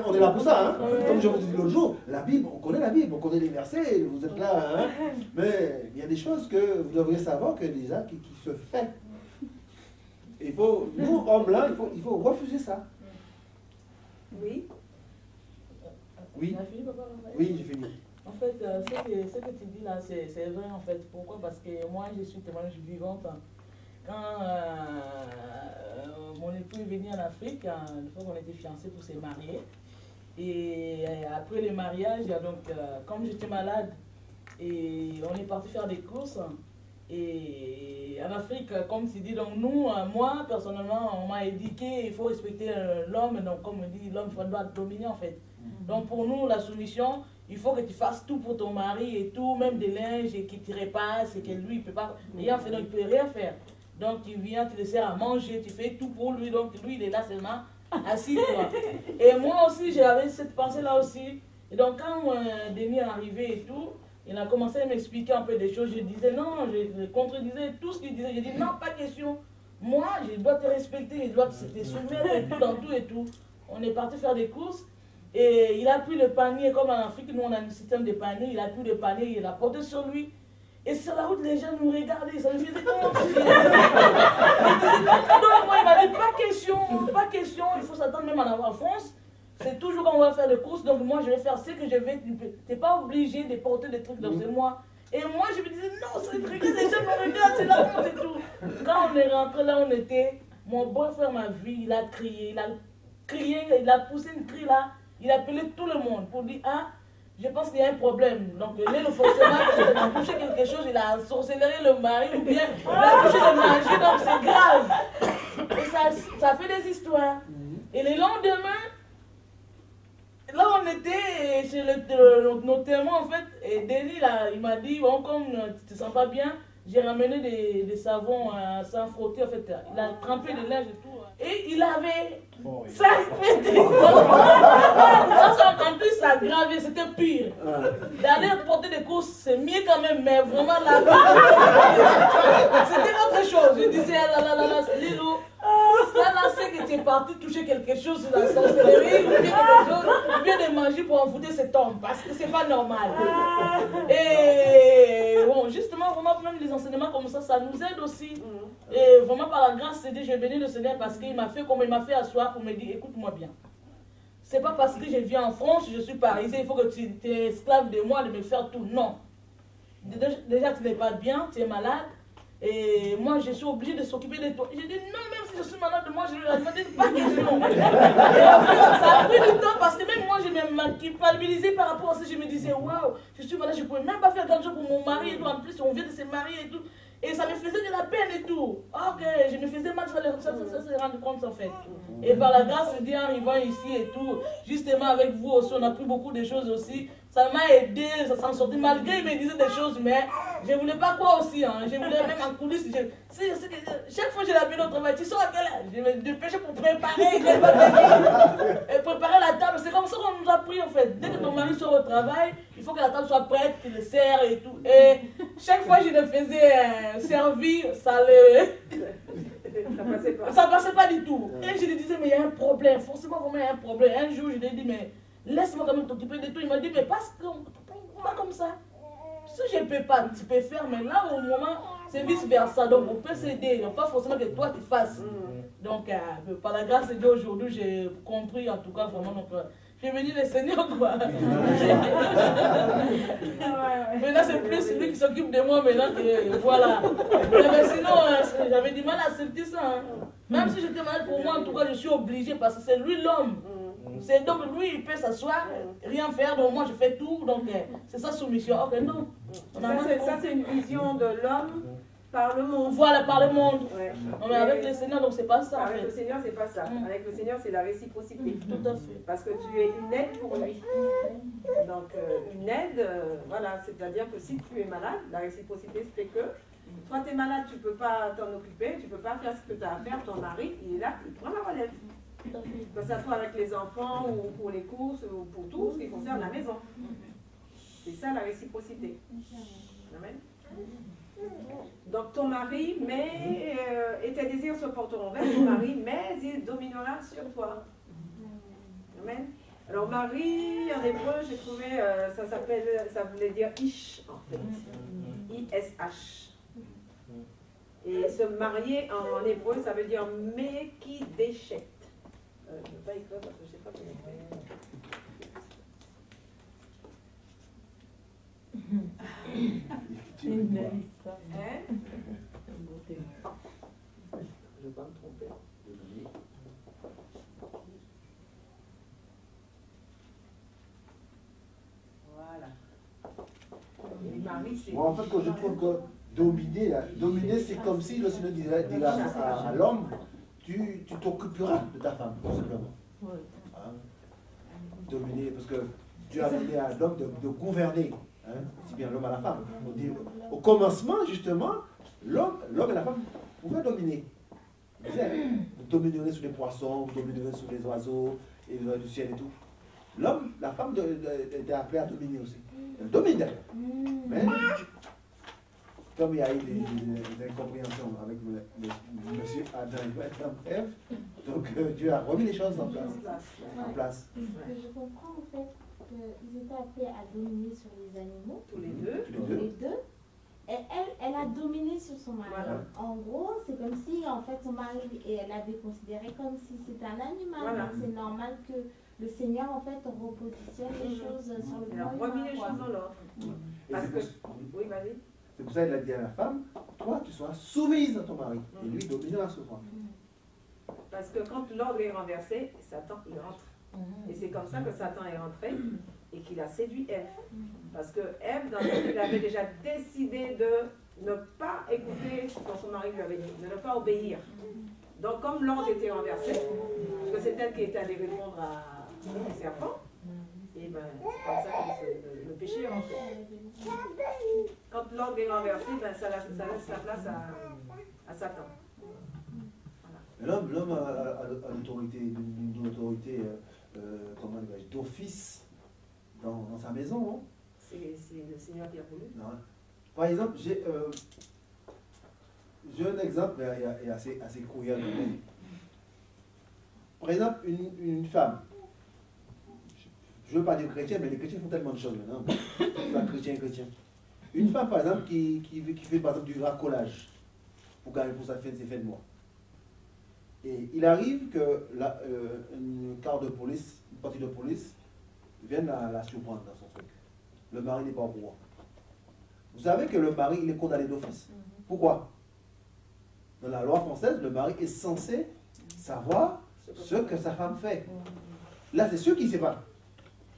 qu'on est là pour ça. Hein. Comme je vous ai dit l'autre jour, la Bible, on connaît la Bible, on connaît les versets, vous êtes là. Hein. Mais il y a des choses que vous devriez savoir que déjà qui se fait. Il faut, nous, hommes là, il faut refuser ça. Oui. Oui. Oui, j'ai fini. En fait, ce que tu dis là, c'est vrai en fait. Pourquoi? Parce que moi, je suis témoignage vivante. Quand mon époux est venu en Afrique, une fois qu'on était fiancés pour se marier, et après le mariage, donc, comme j'étais malade, et on est parti faire des courses, et en Afrique, comme tu dis, donc nous, moi, personnellement, on m'a éduqué, il faut respecter l'homme, donc comme on dit, l'homme doit dominer en fait. Donc pour nous, la soumission, il faut que tu fasses tout pour ton mari et tout, même des linges et qu'il te repasse et que lui, il ne peut pas rien faire, donc il ne peut rien faire. Donc il vient, tu le sers à manger, tu fais tout pour lui, donc lui, il est là seulement assis, quoi. Et moi aussi, j'avais cette pensée-là aussi. Et donc quand Denis est arrivé et tout, il a commencé à m'expliquer un peu des choses, je disais non, je contredisais tout ce qu'il disait, je dis non, pas question. Moi, je dois te respecter, je dois te soumettre et tout, dans tout et tout. On est parti faire des courses. Et il a pris le panier, comme en Afrique, nous on a un système de panier, il a pris le panier, il l'a porté sur lui. Et sur la route, les gens nous regardaient, ça me faisait comment? Donc moi, il m'a dit, pas question, il faut s'attendre même en France. C'est toujours quand on va faire des courses, donc moi je vais faire ce que je vais. Tu n'es pas obligé de porter des trucs, donc c'est moi. Et moi je me disais, non, c'est regarde, les gens me regardent, c'est la honte et tout. Quand on est rentré là, on était, mon beau-frère m'a vu, il a crié, il a poussé une cri là. Il a appelé tout le monde pour dire, ah, je pense qu'il y a un problème. Donc, lui, forcément, il a touché quelque chose, il a ensorcelé le mari, ou bien il a touché le mari, donc c'est grave. Et ça fait des histoires. Et le lendemain, là, on était chez nos témoins, en fait, Et Denis, là, il m'a dit, bon, comme tu te sens pas bien, j'ai ramené des savons sans frotter, en fait. Il a trempé le linge et tout. Et il avait... Ça, en plus, ça aggravé, c'était pire. D'aller porter des courses, c'est mieux quand même, mais vraiment là, c'était autre chose. Je disais, ah là là là, Lilo, ça là, c'est que tu es parti toucher quelque chose sur la sorcellerie, ou bien quelque chose, ou bien de manger pour envoûter cet homme, parce que c'est pas normal. Et bon, justement, vraiment, même les enseignements comme ça nous aide aussi. Et vraiment, par la grâce de Dieu, je bénis le Seigneur parce qu'il m'a fait comme il m'a fait asseoir pour me dire, écoute-moi bien. C'est pas parce que je viens en France, je suis parisien, il faut que tu es esclave de moi, de me faire tout. Non. Déjà, tu n'es pas bien, tu es malade. Et moi, je suis obligée de s'occuper de toi. J'ai dit, non, même si je suis malade, moi, je ne me dis pas question. Ça a pris du temps parce que même moi, je me culpabilisais par rapport à ça. Je me disais, waouh, je suis malade, je ne pouvais même pas faire d'argent pour mon mari et tout. En plus, on vient de se marier et tout. Et ça me faisait de la peine et tout. Ok, je me faisais mal, ça s'est rendu compte en fait. Et par la grâce de Dieu, en arrivant ici et tout, justement avec vous aussi, on a pris beaucoup de choses aussi. Ça m'a aidé, ça s'en sortait malgré il me disait des choses, mais je ne voulais pas quoi aussi. Hein. Je voulais même en coulisses. Chaque fois que j'ai l'appelé au travail, tu sors à quelle heure? Je me dépêchais pour préparer, et préparer la table. C'est comme ça qu'on nous a pris en fait. Dès que ton mari sort au travail, il faut que la table soit prête, tu le sers et tout. Et chaque fois que je le faisais servir, ça passait pas du tout. Et je lui disais, mais il y a un problème, forcément, vraiment, il y a un problème. Un jour, je lui ai dit, mais laisse-moi quand même t'occuper de tout. Il m'a dit, mais parce qu'on va comme ça. Si je ne peux pas, tu peux faire, mais là, au moment, c'est vice-versa. Donc, on peut s'aider. Il n'y a pas forcément que toi, tu fasses. Donc, par la grâce de Dieu, aujourd'hui, j'ai compris, en tout cas, vraiment, donc, j'ai venu le Seigneur, quoi. Maintenant, c'est plus lui qui s'occupe de moi, maintenant que, voilà. Mais sinon, j'avais du mal à accepter ça. Hein. Même si j'étais malade pour moi, en tout cas, je suis obligée, parce que c'est lui l'homme. C'est donc lui, il peut s'asseoir, rien faire, donc moi je fais tout, donc c'est sa soumission. Ok, non. Ça, c'est une vision de l'homme par le monde. Voilà, par le monde. Ouais. On est avec le Seigneur, donc c'est pas ça. Avec le Seigneur, c'est pas ça. Avec le Seigneur, c'est la réciprocité. Tout à fait. Parce que tu es une aide pour lui. Donc, une aide, voilà, c'est-à-dire que si tu es malade, la réciprocité fait que toi, tu es malade, tu ne peux pas t'en occuper, tu ne peux pas faire ce que tu as à faire, ton mari, il est là, il prend la relève. Que ce soit avec les enfants ou pour les courses ou pour tout ce qui concerne la maison. C'est ça la réciprocité. Amen. Donc ton mari, et tes désirs se porteront vers ton mari, mais il dominera sur toi. Amen. Alors mari, en hébreu, j'ai trouvé, ça voulait dire ish en fait. I-S-H. Et se marier en hébreu, ça veut dire mais qui déchète. Je ne vais pas écrire parce que je ne sais pas comment écrire. Je ne vais pas me tromper. Voilà. Moi, en fait, quand je trouve que dominer, c'est comme si le Seigneur dirait à l'homme, tu t'occuperas de ta femme, tout simplement. Hein? Dominer, parce que Dieu a donné à l'homme de gouverner, hein? Si bien l'homme à la femme. Au commencement, justement, l'homme et la femme pouvaient dominer. Vous dominerez sur les poissons, vous dominerez sur les oiseaux, et les oiseaux du ciel et tout. L'homme, la femme était appelée à dominer aussi. Elle domine d'ailleurs. Mais comme il y a eu des incompréhensions avec monsieur Adam et Madame Ève, donc Dieu a remis les choses en place. Ce que je comprends en fait, qu'ils étaient appelés à dominer sur les animaux. Tous les deux. Et elle a dominé sur son mari. Voilà. En gros, c'est comme si en fait son mari, elle avait considéré comme si c'était un animal. Voilà. Donc c'est normal que le Seigneur en fait repositionne les choses sur le plan humain. Il a remis les choses dans l'ordre. Parce que, oui, vas-y. C'est pour ça qu'il a dit à la femme, toi tu seras soumise à ton mari, et lui dominera sur toi. Parce que quand l'ordre est renversé, Satan il rentre. Et c'est comme ça que Satan est rentré et qu'il a séduit Ève. Parce que Ève, il avait déjà décidé de ne pas écouter ce que son mari lui avait dit, de ne pas obéir. Donc comme l'ordre était renversé, parce que c'est elle qui était allée répondre à serpent, et ben c'est comme ça que le péché est rentré. Quand l'ordre est renversé, ben, ça laisse la place à Satan. L'homme a l'autorité, une autorité comment dirais-je, d'office dans sa maison. Hein. C'est le Seigneur qui a voulu. Non. Par exemple, j'ai un exemple assez courant. Par exemple, une femme, je ne veux pas dire chrétien, mais les chrétiens font tellement de choses maintenant. Pas chrétien. Une femme, par exemple, qui fait par exemple du racolage pour gagner pour ses fins de mois. Et il arrive que une partie de police vienne la surprendre dans son truc. Le mari n'est pas au courant. Vous savez que le mari, il est condamné d'office. Pourquoi? Dans la loi française, le mari est censé savoir ce que sa femme fait. Là, c'est sûr qu'il ne sait pas.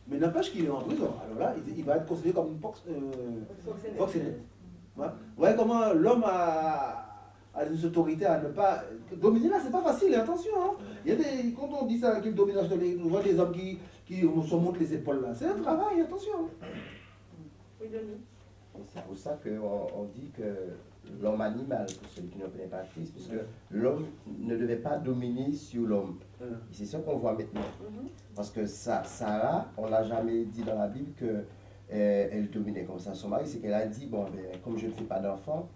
Mais n'empêche qu'il est en prison. Alors là, il va être considéré comme une proxénète. Vous voyez comment l'homme a des autorités à ne pas dominer. Là, c'est pas facile, attention. Hein. Il y a quand on dit ça, qu'il domine, on voit des hommes qui se montent les épaules là. C'est un travail, attention. Oui, Denis. C'est pour ça qu'on dit que l'homme animal, pour celui qui ne connaît pas Christ, puisque l'homme ne devait pas dominer sur l'homme. Et c'est ce qu'on voit maintenant. Parce que Sarah, on n'a jamais dit dans la Bible qu'elle dominait comme ça son mari, c'est qu'elle a dit, bon, ben, comme je ne fais pas d'enfant,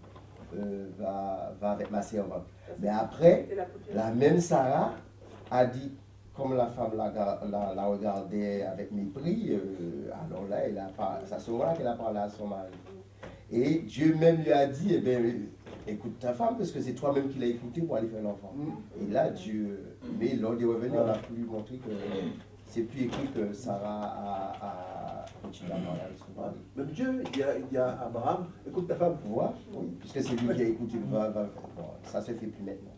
va avec ma servante. Mais après, la même Sarah a dit, comme la femme la regardait avec mépris, alors là, c'est à ce moment-là qu'elle a parlé à son mari. Et Dieu même lui a dit, eh bien, écoute ta femme, parce que c'est toi-même qui l'as écouté pour aller faire l'enfant. Et là, Dieu, mais lors des revenus, on a pu lui montrer que c'est plus écrit que Sarah a continué à parler avec son mari. Même Dieu, il y a Abraham, écoute ta femme. Tu vois, oui, puisque c'est lui qui a écouté, bon, ça se fait plus maintenant.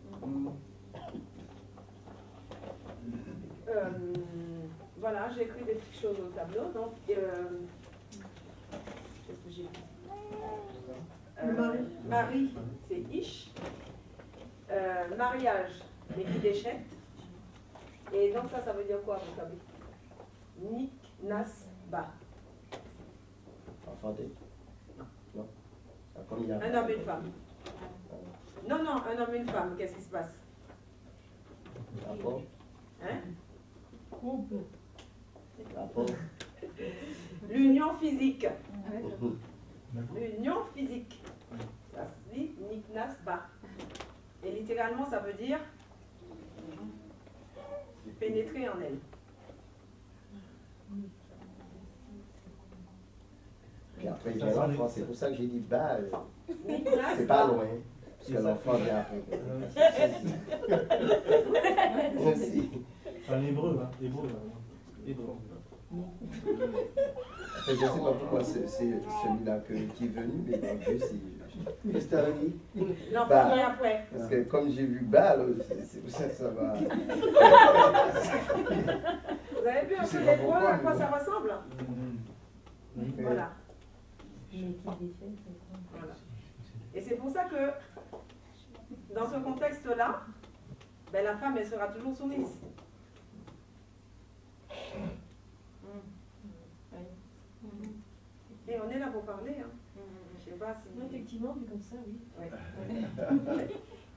Voilà, j'ai écrit des petites choses au tableau. Donc, qu'est-ce que j'ai dit? Marie, c'est Ish. Mariage, les Kidéchet. Et donc ça veut dire quoi, vous savez? Nik, Nas, Ba. Enfanté? Non. Non. Un homme et une femme. Non, un homme et une femme, qu'est-ce qui se passe? Rapport. Hein? Couple. Rapport. L'union physique. L'union physique. Ça se dit Niknas Ba. Et littéralement, ça veut dire pénétrer en elle. Et après, j'ai l'enfant, c'est pour ça que j'ai dit bah, Niknas c'est pas Ba. loin. Parce que l'enfant vient après. Merci. En hébreu, hein. Hébreu. Je ne sais pas pourquoi c'est celui-là qui est venu, mais bon, Dieu, c'est. Qu'est-ce que tu as dit? L'enfant vient après. Parce que comme j'ai vu bah, c'est pour ça que ça va. Vous avez vu un peu l'hébreu, à quoi ça ressemble? Voilà. Voilà. Et c'est pour ça que, dans ce contexte-là, ben, la femme, elle sera toujours soumise. Et on est là pour parler. Hein. Je sais pas si... Effectivement, vu comme ça, oui. Ouais.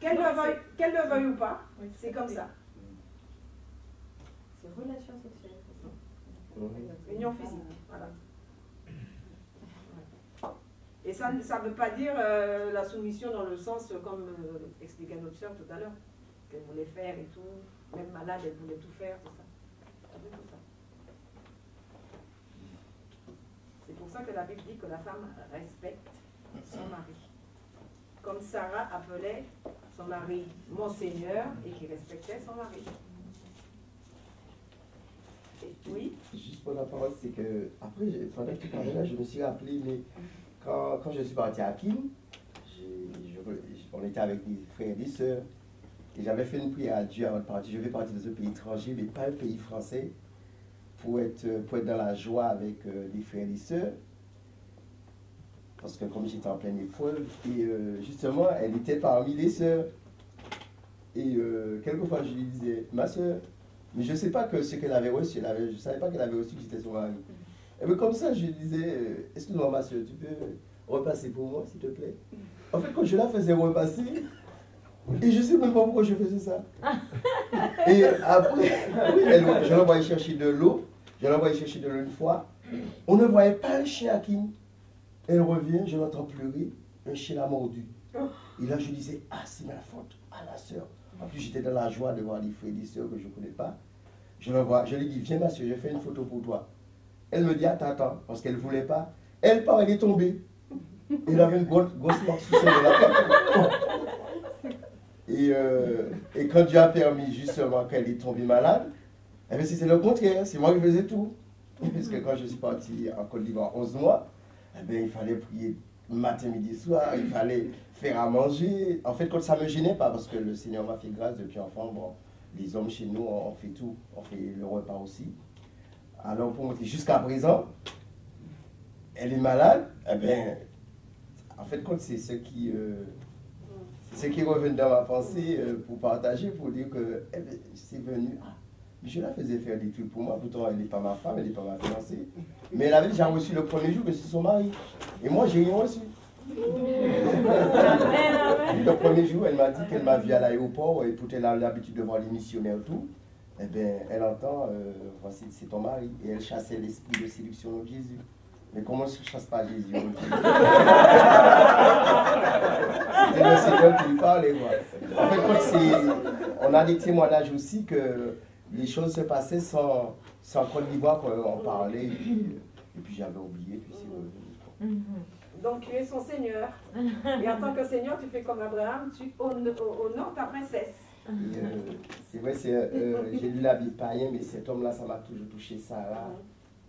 Qu'elle le veuille ou pas, oui, c'est comme ça. C'est relation sexuelle. Union physique. Voilà. Et ça ne veut pas dire la soumission dans le sens, comme expliquait notre soeur tout à l'heure, qu'elle voulait faire et tout, même malade, elle voulait tout faire, tout ça. Tout ça. C'est pour ça que la Bible dit que la femme respecte son mari. Comme Sarah appelait son mari mon Seigneur et qui respectait son mari. Et oui. Juste pour la parole, c'est que, après, pendant que tu parlais là, je me suis rappelé, mais quand je suis parti à Kim, on était avec des frères et des sœurs, et j'avais fait une prière à Dieu avant de partir. Je vais partir dans un pays étranger, mais pas un pays français, pour être dans la joie avec les frères et les sœurs. Parce que comme j'étais en pleine épreuve, et justement, elle était parmi les sœurs. Et quelquefois, je lui disais, ma sœur, mais je ne sais pas que ce qu'elle avait reçu, je ne savais pas qu'elle avait reçu que j'étais son mari. Et bien comme ça, je disais, excuse-moi ma soeur, tu peux repasser pour moi, s'il te plaît? En fait, quand je la faisais repasser, et je ne sais même pas pourquoi je faisais ça. Et après, je l'envoyais chercher de l'eau, une fois. On ne voyait pas le chien Hakim. Elle revient, je l'entends pleurer, un chien l'a mordu. Et là, je disais, ah, c'est ma faute, ah, la soeur. En plus, j'étais dans la joie de voir des frères et des soeurs que je ne connais pas. Je lui dis, viens ma soeur, j'ai fait une photo pour toi. Elle me dit, attends, parce qu'elle ne voulait pas. Elle part, elle est tombée. Elle avait une grosse morsure de la tête. Et quand Dieu a permis justement qu'elle est tombée malade, eh bien, c'était le contraire, c'est moi qui faisais tout. Parce que quand je suis parti en Côte d'Ivoire 11 mois, eh bien, il fallait prier matin, midi, soir, il fallait faire à manger. En fait, quand ça ne me gênait pas, parce que le Seigneur m'a fait grâce depuis enfant, bon, les hommes chez nous, on fait tout, on fait le repas aussi. Alors, pour montrer jusqu'à présent, elle est malade, eh bien, en fait, c'est ce qui revient dans ma pensée pour partager, pour dire que eh bien, c'est venu. Je la faisais faire des trucs pour moi, pourtant elle n'est pas ma femme, elle n'est pas ma fiancée. Mais elle avait déjà reçu le premier jour que c'est son mari. Et moi, j'ai rien reçu. Le premier jour, elle m'a dit qu'elle m'a vu à l'aéroport et pour elle a l'habitude de voir les missionnaires tout. Eh bien, elle entend, voici, c'est ton mari. Et elle chassait l'esprit de séduction de Jésus. Mais comment je ne chasse pas Jésus? C'était le Seigneur qui lui parlait. En fait, on a des témoignages aussi que les choses se passaient sans Côte d'Ivoire quand on parlait. Et puis j'avais oublié, puis c'est revenu. Donc tu es son Seigneur. Et en tant que Seigneur, tu fais comme Abraham, tu honores ta princesse. C'est vrai, j'ai lu la Bible païen, mais cet homme-là, ça m'a toujours touché, Sarah.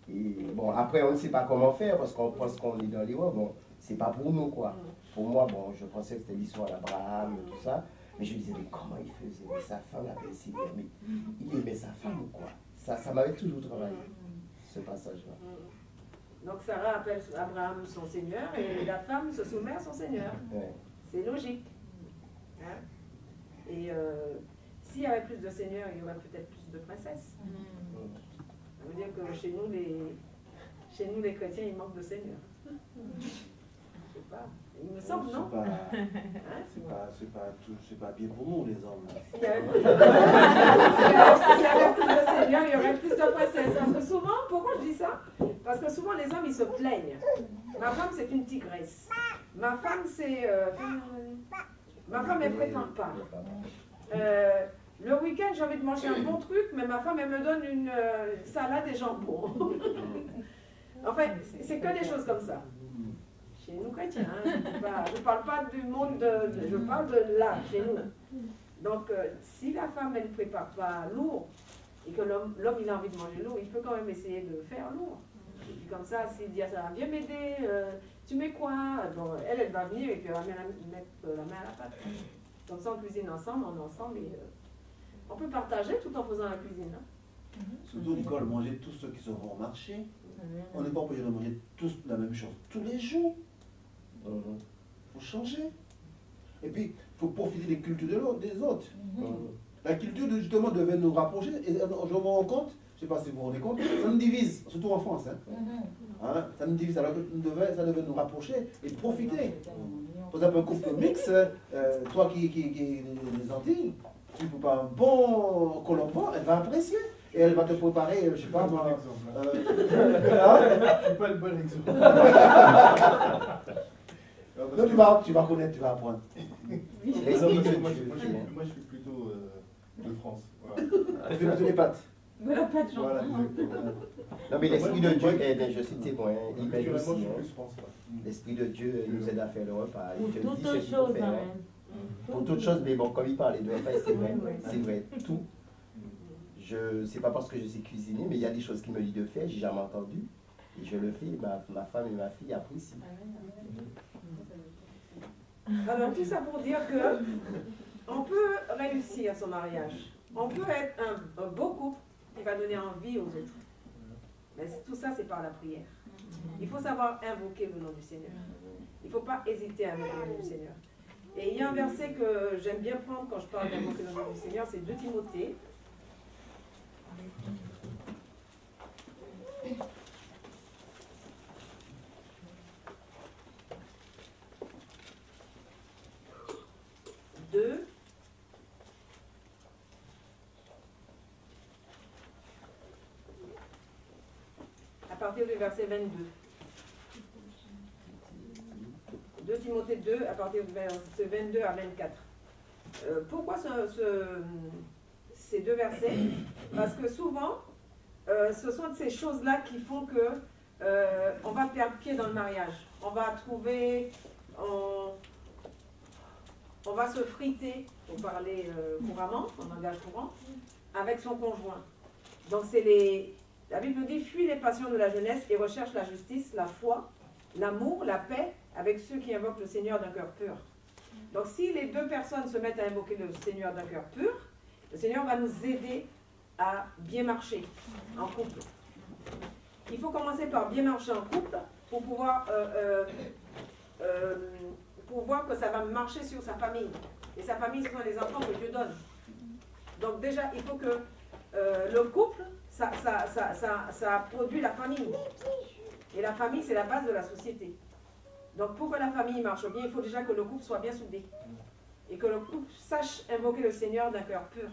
Et bon, après, on ne sait pas comment faire, parce qu'on pense qu'on est dans les rois. Bon, c'est pas pour nous, quoi. Pour moi, bon, je pensais que c'était l'histoire d'Abraham et tout ça. Mais je me disais, mais comment il faisait? Mais sa femme avait essayé, mais il aimait sa femme ou quoi? Ça m'avait toujours travaillé, ce passage-là. Donc Sarah appelle Abraham son Seigneur et la femme se soumet à son Seigneur. Ouais. C'est logique. Hein? Et s'il y avait plus de seigneurs, il y aurait peut-être plus de princesses. Ça veut dire que chez nous, les chrétiens, il manque de seigneurs. Je sais pas. Il me semble, non? C'est pas bien pour nous, les hommes. S'il y avait plus de seigneurs, il y aurait plus de princesses. Parce que souvent, pourquoi je dis ça? Parce que souvent, les hommes, ils se plaignent. Ma femme, c'est une tigresse. Ma femme, c'est... ma femme, elle ne prétend pas. Le week-end, j'ai envie de manger un bon truc, mais ma femme, elle me donne une salade et jambon. En fait, c'est que des choses comme ça. Chez nous chrétiens, hein, je ne parle pas du monde, je parle de là, chez nous. Donc, si la femme, elle ne prépare pas lourd, et que l'homme, il a envie de manger lourd, il peut quand même essayer de faire lourd. Et puis comme ça, s'il dit à ça, viens m'aider, tu mets quoi? Bon, elle va venir et puis elle va mettre la main à la pâte. Comme ça, on cuisine ensemble, on est ensemble et on peut partager tout en faisant la cuisine. Hein. Surtout, Nicole, manger tous ceux qui se vont au marché. On n'est pas obligé de manger tous la même chose tous les jours. Il faut changer. Et puis, il faut profiter des cultures des autres. La culture, justement, devait nous rapprocher. Et je me rends compte, je ne sais pas si vous vous rendez compte, ça nous divise, surtout en France. Hein. Ça nous divise, alors que ça devait nous rapprocher et profiter. Par exemple, un couple mix, toi qui es des Antilles, tu ne peux pas un bon colombo, elle va apprécier. Et elle va te préparer, je ne sais pas moi. C'est pas le bon exemple. Non, tu vas connaître, tu vas apprendre. Moi, je suis plutôt de France. Voilà. Tu fais plutôt les pâtes. Mais la pâte, j'en voilà, non, mais l'Esprit de Dieu, je suis témoin, il m'aide aussi. L'Esprit de Dieu nous aide à faire le repas. Il te dit ce qu'il faut faire. Pour toutes choses, mais bon, comme il parlait de repas, c'est vrai, tout. C'est pas parce que je sais cuisiner, mais il y a des choses qu'il me dit de faire, j'ai jamais entendu. Et je le fais, ma femme et ma fille apprécient. Alors tout ça pour dire que on peut réussir son mariage. On peut être un beau couple qui va donner envie aux autres. Mais tout ça, c'est par la prière. Il faut savoir invoquer le nom du Seigneur. Il ne faut pas hésiter à invoquer le nom du Seigneur. Et il y a un verset que j'aime bien prendre quand je parle d'invoquer le nom du Seigneur, c'est 2 Timothée. partir du verset 22. 2 Timothée 2, à partir du verset 22 à 24. Pourquoi ces deux versets? Parce que souvent, ce sont ces choses-là qui font que on va perdre pied dans le mariage. On va trouver, on va se friter, pour parler couramment, en langage courant, avec son conjoint. Donc la Bible dit, fuis les passions de la jeunesse et recherche la justice, la foi, l'amour, la paix, avec ceux qui invoquent le Seigneur d'un cœur pur. Donc si les deux personnes se mettent à invoquer le Seigneur d'un cœur pur, le Seigneur va nous aider à bien marcher en couple. Il faut commencer par bien marcher en couple pour pouvoir voir que ça va marcher sur sa famille. Et sa famille, ce sont les enfants que Dieu donne. Donc déjà, il faut que le couple, ça produit la famille. Et la famille, c'est la base de la société. Donc pour que la famille marche bien, il faut déjà que le couple soit bien soudé. Et que le couple sache invoquer le Seigneur d'un cœur pur.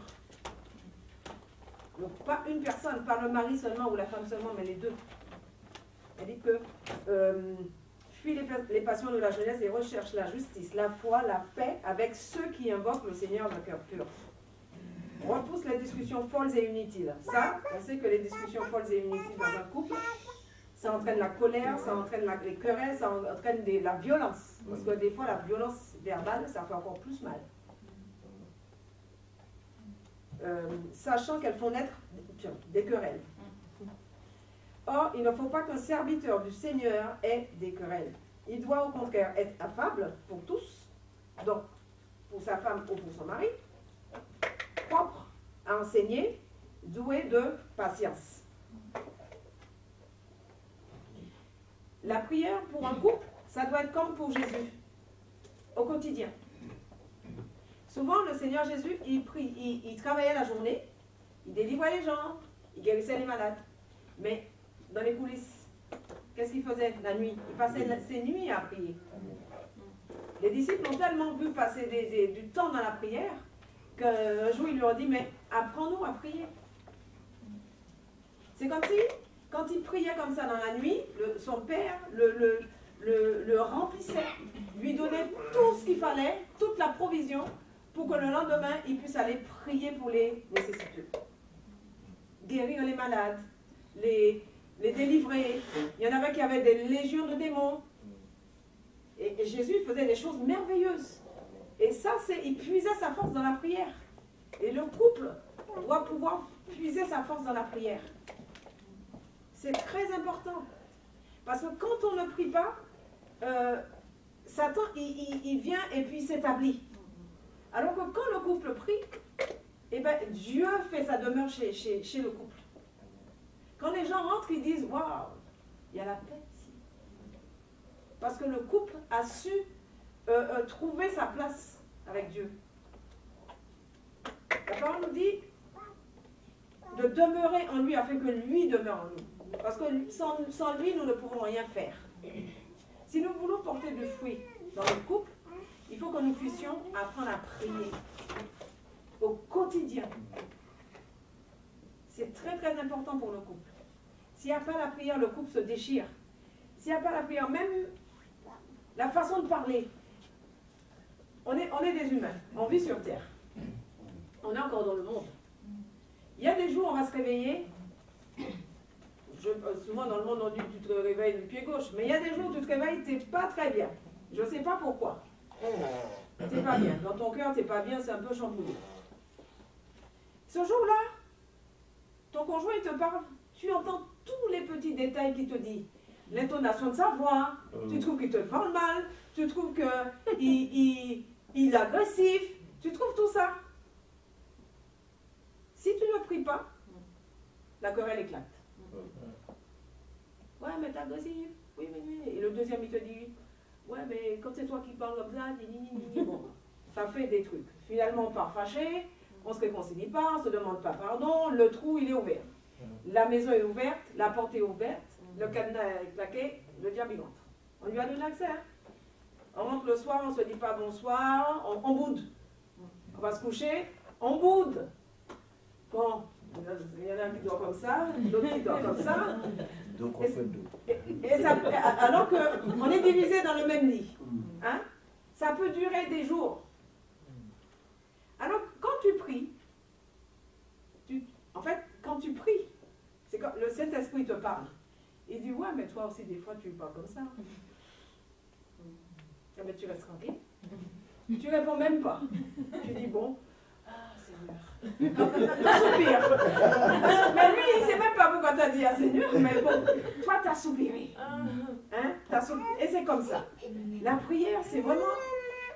Donc pas une personne, pas le mari seulement ou la femme seulement, mais les deux. Elle dit que fuis les passions de la jeunesse et recherche la justice, la foi, la paix avec ceux qui invoquent le Seigneur d'un cœur pur. Repousse les discussions folles et inutiles. Ça, on sait que les discussions folles et inutiles dans un couple, ça entraîne la colère, ça entraîne les querelles, ça entraîne la violence. Parce que des fois, la violence verbale, ça fait encore plus mal. Sachant qu'elles font naître des querelles. Or, il ne faut pas qu'un serviteur du Seigneur ait des querelles. Il doit au contraire être affable pour tous, donc pour sa femme ou pour son mari, propre à enseigner, doué de patience. La prière pour un couple, ça doit être comme pour Jésus, au quotidien. Souvent, le Seigneur Jésus, il travaillait la journée, il délivrait les gens, il guérissait les malades. Mais dans les coulisses, qu'est-ce qu'il faisait la nuit? Il passait ses nuits à prier. Les disciples ont tellement vu passer du temps dans la prière qu'un jour, il leur a dit, mais apprends-nous à prier. C'est comme si, quand il priait comme ça dans la nuit, son père le remplissait, lui donnait tout ce qu'il fallait, toute la provision, pour que le lendemain, il puisse aller prier pour les nécessiteux. Guérir les malades, les délivrer. Il y en avait qui avaient des légions de démons. Et Jésus faisait des choses merveilleuses. Et ça, il puisait sa force dans la prière. Et le couple doit pouvoir puiser sa force dans la prière. C'est très important. Parce que quand on ne prie pas, Satan, il vient et puis il s'établit. Alors que quand le couple prie, eh ben, Dieu fait sa demeure chez le couple. Quand les gens rentrent, ils disent, waouh, il y a la paix ici. Parce que le couple a su trouver sa place avec Dieu. La parole nous dit de demeurer en lui afin que lui demeure en nous. Parce que sans lui, nous ne pouvons rien faire. Si nous voulons porter du fruit dans le couple, il faut que nous puissions apprendre à prier au quotidien. C'est très très important pour le couple. S'il n'y a pas la prière, le couple se déchire. S'il n'y a pas la prière, même la façon de parler. On est des humains, on vit sur Terre. On est encore dans le monde. Il y a des jours, on va se réveiller. Souvent dans le monde, on dit tu te réveilles du pied gauche. Mais il y a des jours où tu te réveilles, tu n'es pas très bien. Je ne sais pas pourquoi. Tu n'es pas bien. Dans ton cœur, tu n'es pas bien, c'est un peu chamboulé. Ce jour-là, ton conjoint, il te parle. Tu entends tous les petits détails qu'il te dit. L'intonation de sa voix, tu trouves qu'il te parle mal, tu trouves qu'il est agressif, tu trouves tout ça. Si tu ne pries pas, la querelle éclate. Ouais, mais t'es agressif. Oui, mais oui. Et le deuxième, il te dit, ouais, mais quand c'est toi qui parles comme ça, bon, ça fait des trucs. Finalement, on part fâché, on ne se réconcilie pas, on ne se demande pas pardon, le trou, il est ouvert. La maison est ouverte, la porte est ouverte, le cadenas est claqué, le diable, il entre. On lui a donné accès. Hein? On rentre le soir, on ne se dit pas bonsoir, on boude. On va se coucher, on boude. Bon, Il y en a un qui dort comme ça, l'autre qui dort comme ça. Donc on fait deux. Et ça, alors qu'on est divisé dans le même lit. Hein? Ça peut durer des jours. Alors, quand tu pries, en fait, quand tu pries, c'est quand le Saint-Esprit te parle. Il dit, ouais, mais toi aussi, des fois, tu parles comme ça. Ah, mais tu restes tranquille. Tu réponds même pas. Tu dis, bon, Seigneur. Tu soupires. Mais lui, il ne sait même pas pourquoi tu as dit à Seigneur, mais bon, toi, tu as soupiré. Hein? Et c'est comme ça. La prière, c'est vraiment,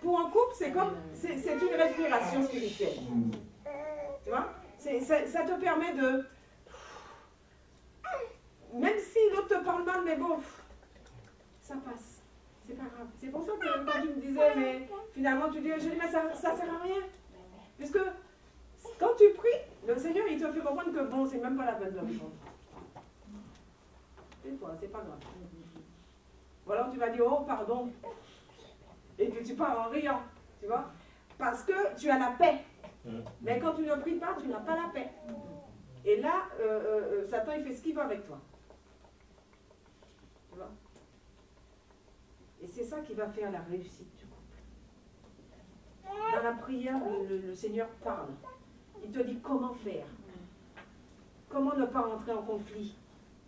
pour un couple, c'est une respiration spirituelle. Tu vois? Ça te permet de... Même si l'autre te parle mal, mais bon, ça passe. C'est pas grave. C'est pour ça que quand tu me disais, mais finalement tu dis, je dis, mais ça sert à rien. Puisque quand tu pries, le Seigneur, il te fait comprendre que bon, c'est même pas la peine de répondre. C'est pas grave. Ou alors tu vas dire, oh, pardon. Et que tu pars en riant, tu vois. Parce que tu as la paix. Mais quand tu ne pries pas, tu n'as pas la paix. Et là, Satan, il fait ce qu'il veut avec toi. Tu vois? Et c'est ça qui va faire la réussite du couple. Dans la prière, le Seigneur parle. Il te dit comment faire. Comment ne pas rentrer en conflit.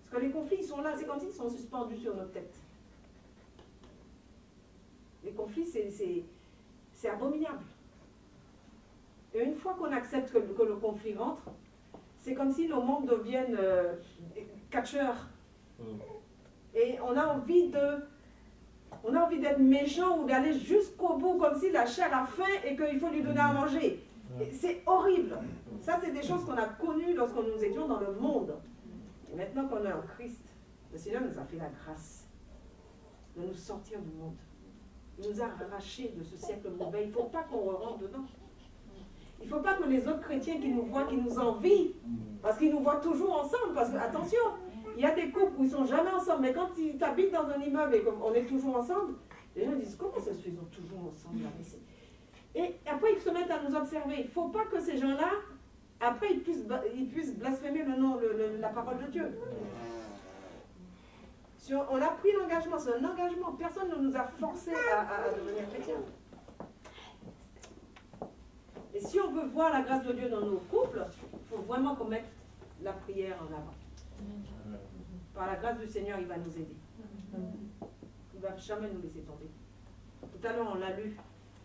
Parce que les conflits, ils sont là, c'est comme s'ils sont suspendus sur nos têtes. Les conflits, c'est abominable. Et une fois qu'on accepte que le conflit rentre, c'est comme si nos membres deviennent catcheurs. Et on a envie d'être méchant ou d'aller jusqu'au bout, comme si la chair a faim et qu'il faut lui donner à manger. C'est horrible. Ça, c'est des choses qu'on a connues lorsque nous étions dans le monde. Et maintenant qu'on est en Christ, le Seigneur nous a fait la grâce de nous sortir du monde. Il nous a arrachés de ce siècle mauvais. Il ne faut pas qu'on rentre dedans. Il ne faut pas que les autres chrétiens qui nous voient, qui nous envient, parce qu'ils nous voient toujours ensemble. Parce que, attention, il y a des couples où ils ne sont jamais ensemble, mais quand ils habitent dans un immeuble et qu'on est toujours ensemble, les gens disent, comment ça se fait, ils sont toujours ensemble là? Et après, ils se mettent à nous observer. Il ne faut pas que ces gens-là, après, ils puissent blasphémer le nom, la parole de Dieu. Si on a pris l'engagement, c'est un engagement. Personne ne nous a forcés à devenir chrétiens. Et si on veut voir la grâce de Dieu dans nos couples, il faut vraiment qu'on mette la prière en avant. Par la grâce du Seigneur, il va nous aider. Il ne va jamais nous laisser tomber. Tout à l'heure, on l'a lu.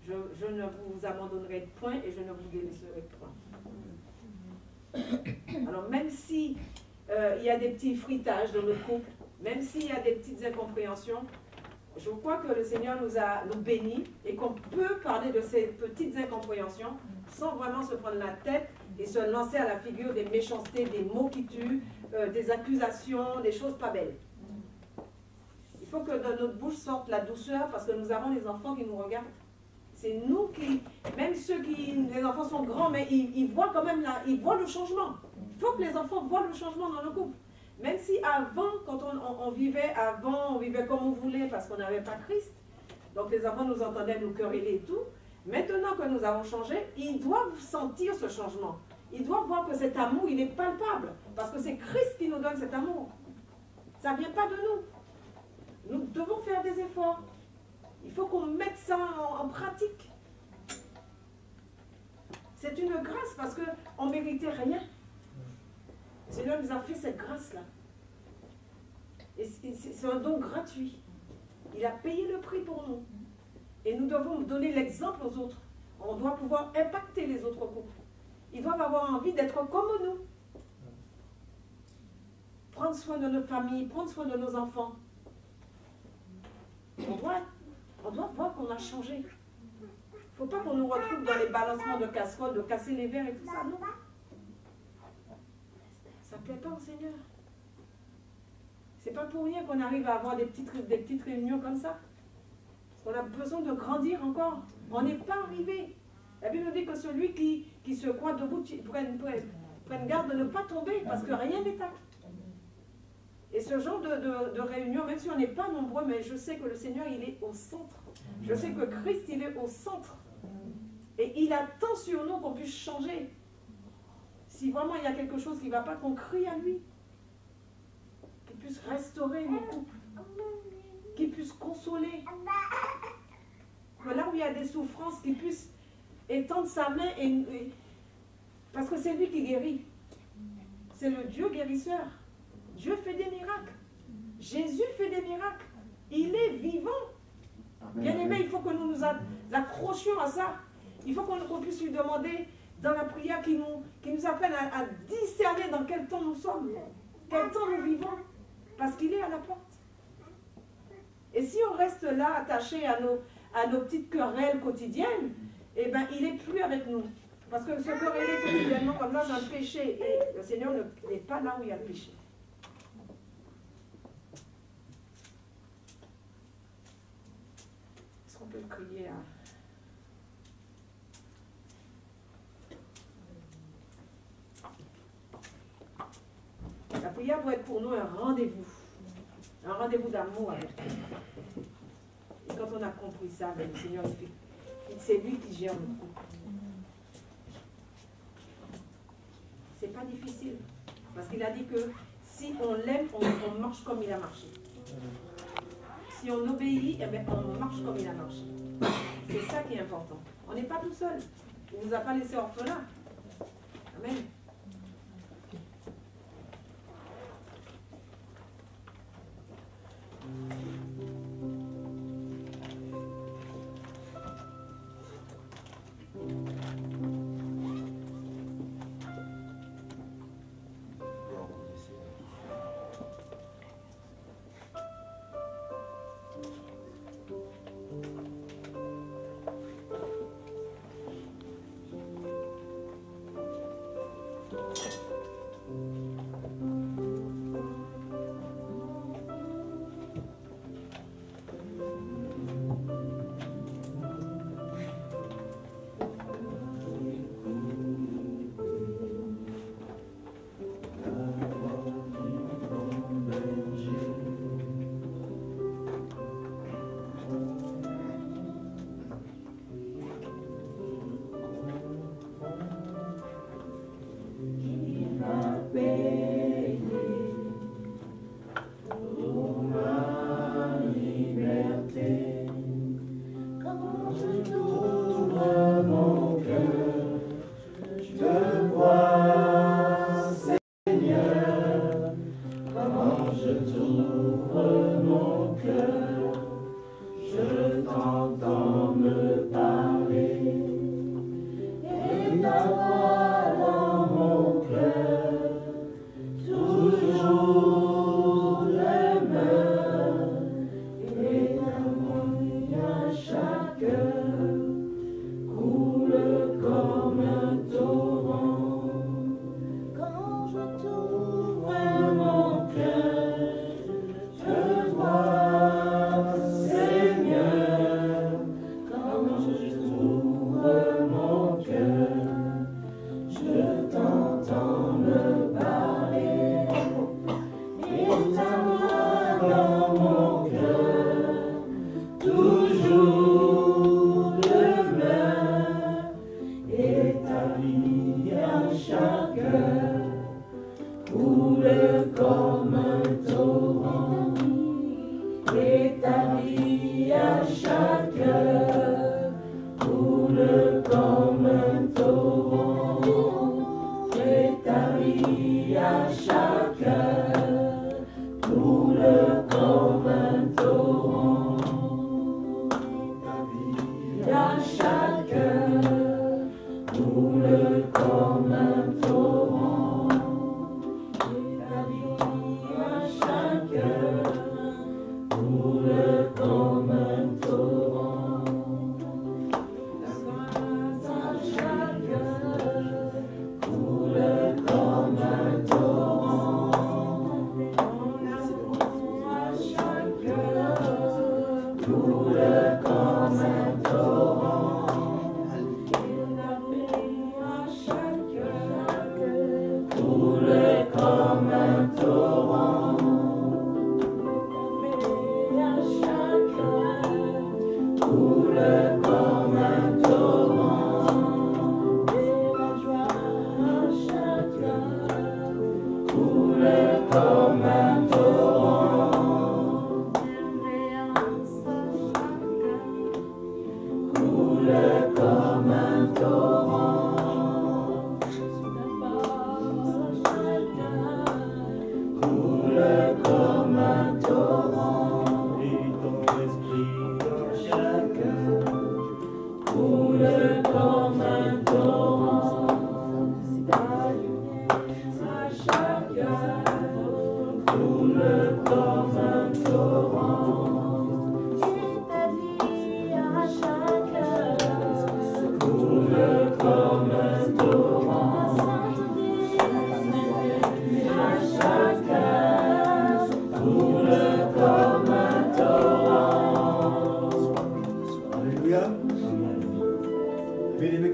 Je ne vous abandonnerai point et je ne vous délaisserai point. Alors, même si il y a des petits fritages dans notre couple, même s'il y a des petites incompréhensions, je crois que le Seigneur nous bénit et qu'on peut parler de ces petites incompréhensions sans vraiment se prendre la tête et se lancer à la figure des méchancetés, des mots qui tuent, des accusations, des choses pas belles. Il faut que de notre bouche sorte la douceur parce que nous avons les enfants qui nous regardent. C'est nous qui, même les enfants sont grands, mais ils voient quand même ils voient le changement. Il faut que les enfants voient le changement dans le couple. Même si avant, quand on vivait comme on voulait parce qu'on n'avait pas Christ, donc les enfants nous entendaient nous quereller et tout. Maintenant que nous avons changé, ils doivent sentir ce changement. Ils doivent voir que cet amour, il est palpable. Parce que c'est Christ qui nous donne cet amour. Ça ne vient pas de nous. Nous devons faire des efforts. Il faut qu'on mette ça en pratique. C'est une grâce parce qu'on ne méritait rien. Le Seigneur nous a fait cette grâce-là. Et c'est un don gratuit. Il a payé le prix pour nous. Et nous devons donner l'exemple aux autres. On doit pouvoir impacter les autres couples. Ils doivent avoir envie d'être comme nous. Prendre soin de notre famille, prendre soin de nos enfants. On doit voir qu'on a changé. Il ne faut pas qu'on nous retrouve dans les balancements de casseroles, de casser les verres et tout ça, non. Ça ne plaît pas au Seigneur. C'est pas pour rien qu'on arrive à avoir des petites réunions comme ça. Parce qu'on a besoin de grandir encore. On n'est pas arrivé. La Bible dit que celui qui se croit debout prenne garde de ne pas tomber parce que rien n'est acte. Et ce genre de réunion, même si on n'est pas nombreux, mais je sais que le Seigneur, il est au centre. Je sais que Christ, il est au centre. Et il attend sur nous qu'on puisse changer. Si vraiment il y a quelque chose qui ne va pas, qu'on crie à lui. Qu'il puisse restaurer nos couples. Qu'il puisse consoler. Que là où il y a des souffrances, qu'il puisse étendre sa main. Parce que c'est lui qui guérit. C'est le Dieu guérisseur. Dieu fait des miracles. Jésus fait des miracles. Il est vivant. Bien aimé, il faut que nous nous accrochions à ça. Il faut qu'on puisse lui demander dans la prière qui nous apprenne à discerner dans quel temps nous sommes, quel temps nous vivons, parce qu'il est à la porte. Et si on reste là attaché à nos petites querelles quotidiennes, eh bien, il n'est plus avec nous. Parce que se quereller quotidiennement comme ça, c'est un péché. Et le Seigneur n'est pas là où il y a le péché. Est-ce qu'on peut crier à... La prière doit être pour nous un rendez-vous d'amour avec Dieu. Et quand on a compris ça, ben, le Seigneur, c'est lui qui gère notre couple. C'est pas difficile, parce qu'il a dit que si on l'aime, on marche comme il a marché. Si on obéit, eh bien, on marche comme il a marché. C'est ça qui est important. On n'est pas tout seul. Il ne nous a pas laissé orphelins. Amen.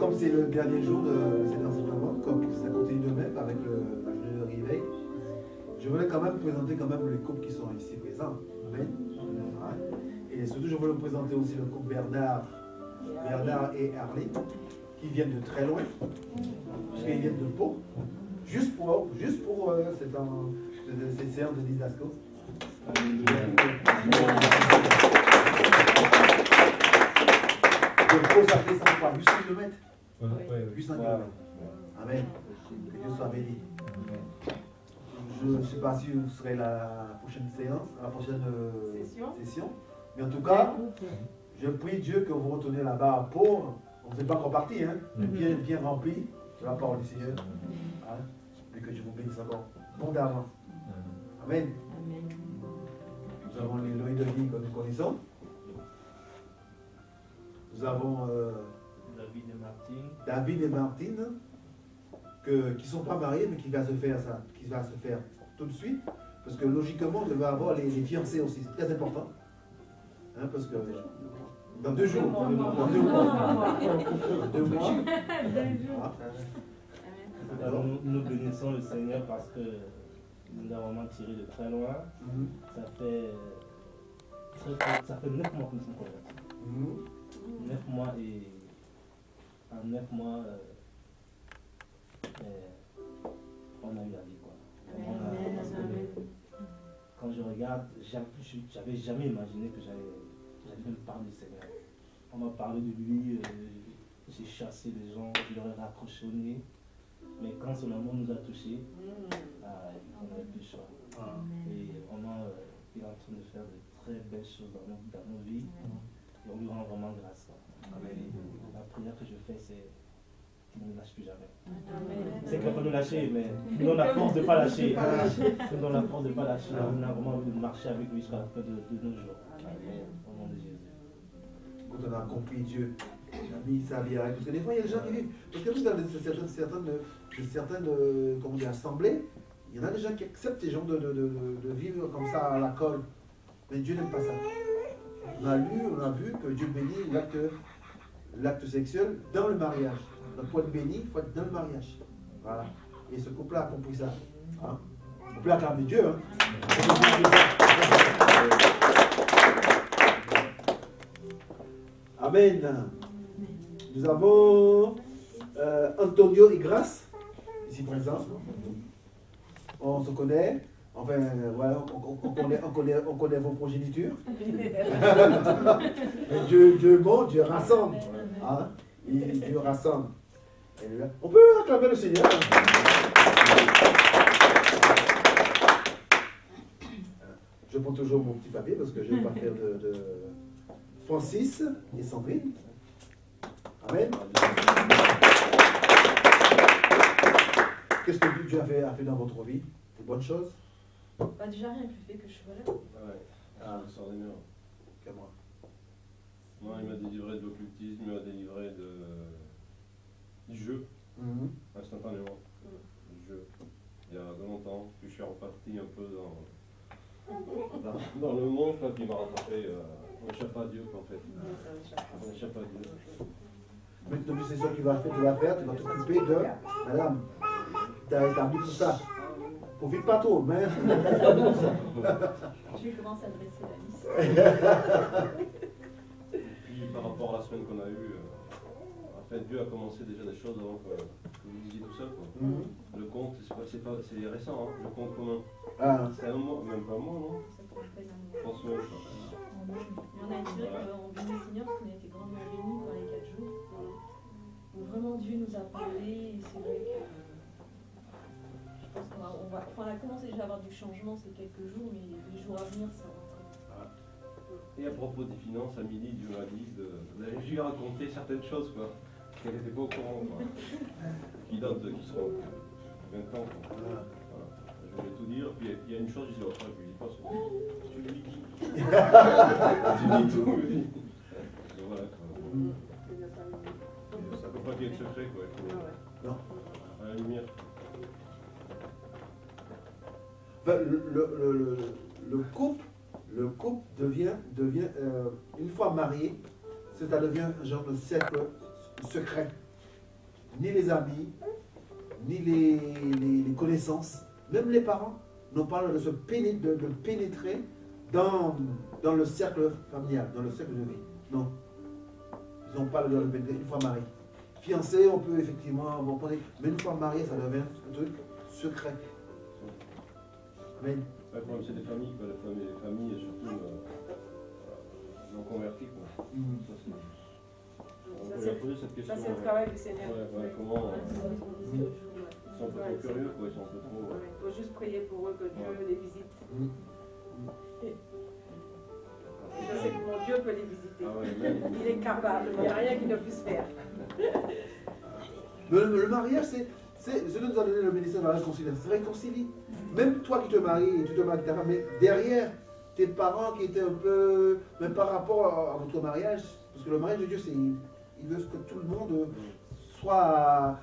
comme c'est le dernier jour de cet enseignement, comme ça continue de même avec la journée de réveil, je voulais quand même présenter quand même les couples qui sont ici présents. Amen. Ouais. Et surtout, je voulais vous présenter aussi le couple Bernard et Arlene, qui viennent de très loin, puisqu'ils viennent de Pau, juste pour cette séance de didasco. De Pau, ça fait 800 km. 800 km. Amen. Que Dieu soit béni. Je ne sais pas si vous serez la prochaine séance, la prochaine session. Mais en tout cas, je prie Dieu que vous retournez là-bas à Pau. On ne fait pas encore parti, hein, mais bien rempli de la parole du Seigneur. Hein, et que Dieu vous bénisse encore abondamment. Amen. Nous avons les Loïs de vie que nous connaissons. Nous avons David et Martine, qui ne sont pas mariés, mais qui va se faire tout de suite. Parce que logiquement, on devait avoir les fiancés aussi. C'est très important. Hein, parce que dans 2 jours. Dans 2 mois. Alors, nous bénissons le Seigneur parce que nous l'avons vraiment tiré de très loin. Ça fait 9 mois que nous sommes convertis. 9 mois et en 9 mois, on a eu la vie, quoi. Parce que quand je regarde, j'avais jamais imaginé que j'allais même parler du Seigneur. On m'a parlé de lui, j'ai chassé les gens, je leur ai raccroché au nez. Mais quand son amour nous a touchés, on n'avait plus le choix. Et vraiment, il est en train de faire de très belles choses dans nos vies. Et on lui rend vraiment grâce. La prière que je fais, c'est qu'il ne nous lâche plus jamais. C'est qu'il va pas nous lâcher, mais nous donne la force de ne pas lâcher. Nous donne la force de ne pas lâcher. On a vraiment envie de marcher avec lui jusqu'à la fin de nos jours. Au nom de Jésus. Quand on a compris Dieu, on a mis sa vie avec. Parce que des fois, il y a des gens qui vivent. Parce que dans certaines assemblées, il y en a des gens qui acceptent ces gens de vivre comme ça à la colle. Mais Dieu n'aime pas ça. On a vu que Dieu bénit l'acte sexuel dans le mariage. Donc pour être béni, il faut être dans le mariage. Voilà. Et ce couple-là a compris ça. Hein? On peut acclamer Dieu. Hein? Amen. Nous avons Antonio et Grace, ici présents. On se connaît. Enfin, voilà, on connaît vos progénitures. Dieu monte, Dieu rassemble. Hein? Dieu rassemble. On peut acclamer le Seigneur. Je prends toujours mon petit papier parce que je ne vais pas faire de Francis et Sandrine. Amen. Qu'est-ce que Dieu a fait dans votre vie? Des bonnes choses? Bah déjà rien qui fait que je sois là. Ouais. Je sors des murs. Que moi. Moi, il m'a délivré de l'occultisme, il m'a délivré du jeu, instantanément. Du jeu. Il y a longtemps, puis je suis reparti un peu dans le monde, quand il m'a rattrapé. On échappe à Dieu, en fait. On échappe à Dieu. Maintenant, c'est ça que tu vas faire, tu vas t'occuper de madame. Tu as établi tout ça. Profite pas trop, mais. Je vais commencer à dresser la liste. Et puis par rapport à la semaine qu'on a eue, en fait, Dieu a commencé déjà des choses avant que vous disiez tout ça. Quoi. Le compte, c'est récent, hein, le compte commun. C'est un mois, même pas un mois, non? Je pense même pas. On a dit qu'on venait Seigneur parce qu'on a été grandement bénis par les 4 jours. Où vraiment Dieu nous a parlé et c'est vrai que. Je pense qu'on a commencé déjà à avoir du changement ces quelques jours, mais les jours à venir, ça va. Et à propos des finances, Amélie, Dieu m'a dit je lui ai raconté certaines choses, quoi, qu'elle n'était pas au courant, quoi, qui seront 20 ans. Quoi. Voilà. Je vais tout dire, puis il y a une chose, je dis, je lui dis pas ça. Tu lui dis. Tu dis tout, lui. Et voilà, quoi. Ça ne peut pas être secret, quoi. Il faut, non. À la lumière. Le couple devient une fois marié, ça devient un genre de cercle secret. ni les amis, ni les connaissances, même les parents n'ont pas de pénétrer dans le cercle familial, dans le cercle de vie. Non. Ils n'ont pas le droit de pénétrer une fois mariés. Fiancé, on peut effectivement, mais une fois marié, ça devient un truc secret. Amen. Le problème, c'est des familles, quoi. Les familles et surtout non converties. Quoi. On peut leur poser cette question. Ça, c'est le travail du Seigneur. Comment ils sont un peu trop curieux, quoi. Ils sont un peu trop. Il faut juste prier pour eux que Dieu les visite. Je sais que mon Dieu peut les visiter. Il est capable, il n'y a rien qu'il ne puisse faire. Le mariage, c'est nous a donné le ministère de la réconciliation. C'est réconcilie. Même toi qui te maries, tu te maries, mais derrière tes parents qui étaient un peu, même par rapport à votre mariage, parce que le mariage de Dieu, il veut que tout le monde soit.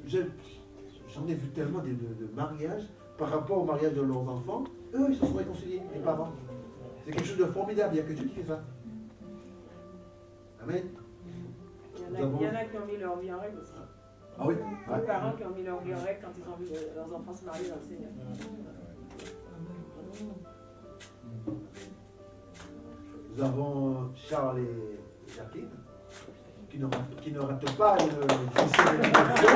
J'en ai vu tellement de mariages par rapport au mariage de leurs enfants. Eux, ils se sont réconciliés, les parents. C'est quelque chose de formidable. Il n'y a que Dieu qui fait ça. Amen. Il y en a qui ont mis leur vie en règle aussi. Ah oui. Les parents qui ont mis leur vie en règle quand ils ont vu leurs enfants se marier dans le Seigneur. Nous avons Charles et Jacqueline qui ne ratent pas une session d'éducation.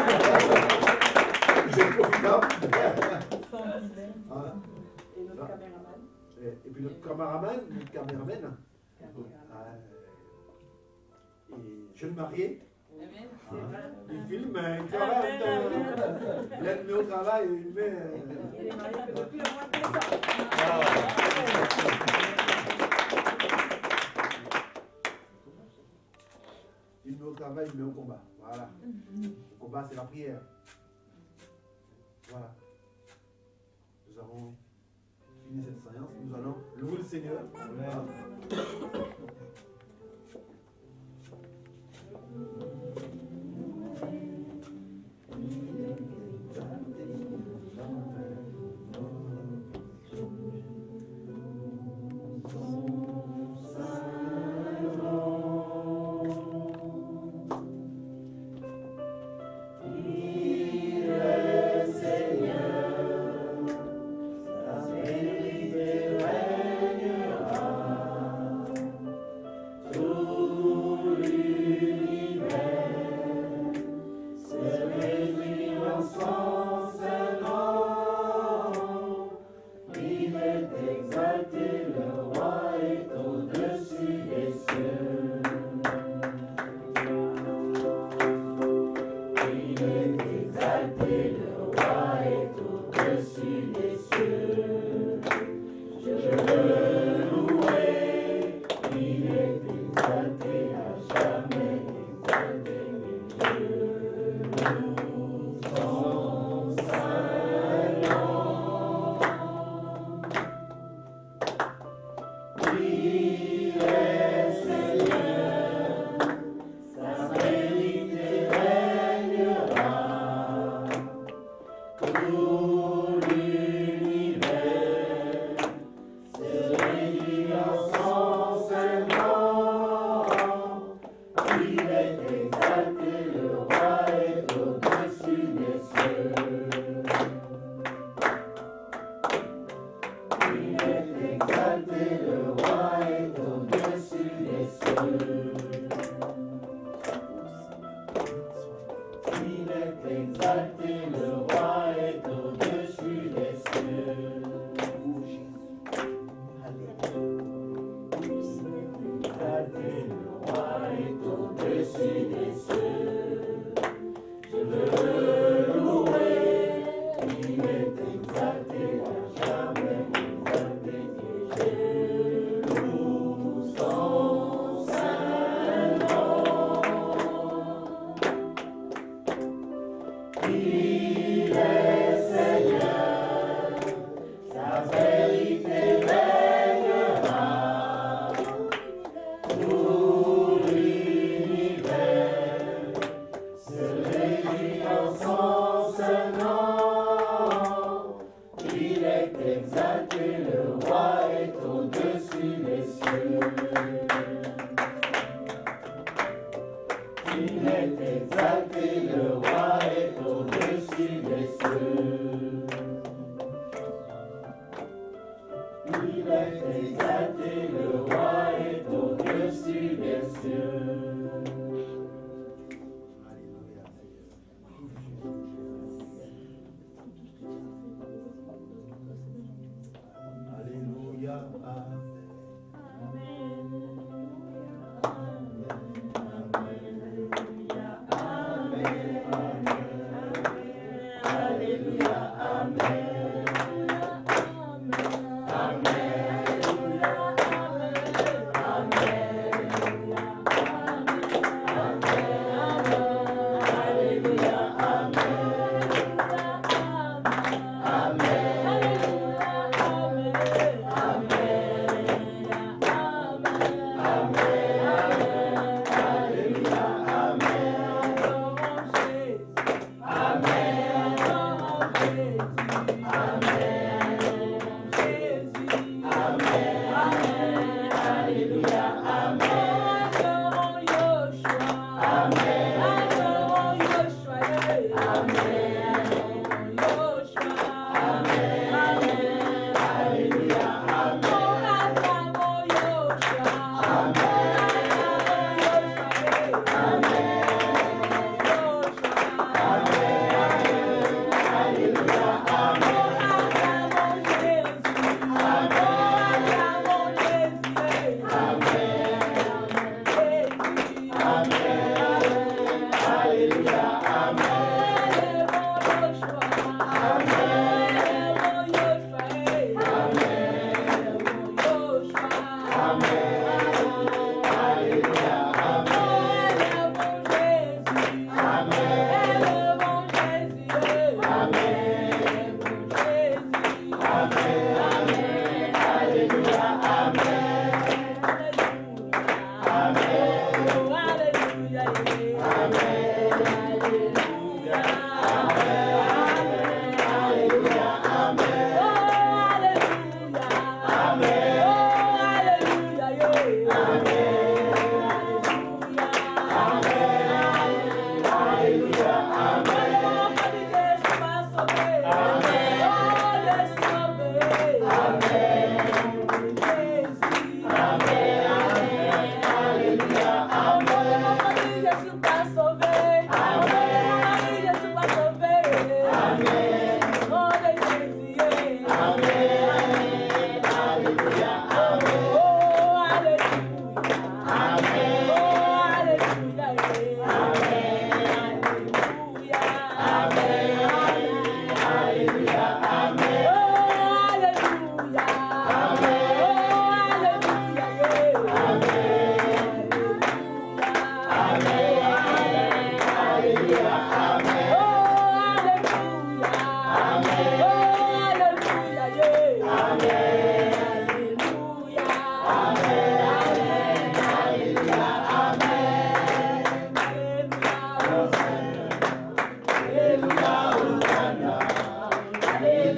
C'est profitable. Et notre caméraman. Et puis notre caméraman. Et jeune marié. Il filme, il travaille. Il aide au travail, il met. Il est marié depuis le mois de décembre. Il met au travail, il met au combat. Voilà. Le combat, c'est la prière. Voilà. Nous avons fini cette séance. Nous allons louer le Seigneur. Voilà. Il est exalté, le roi.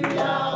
Alléluia.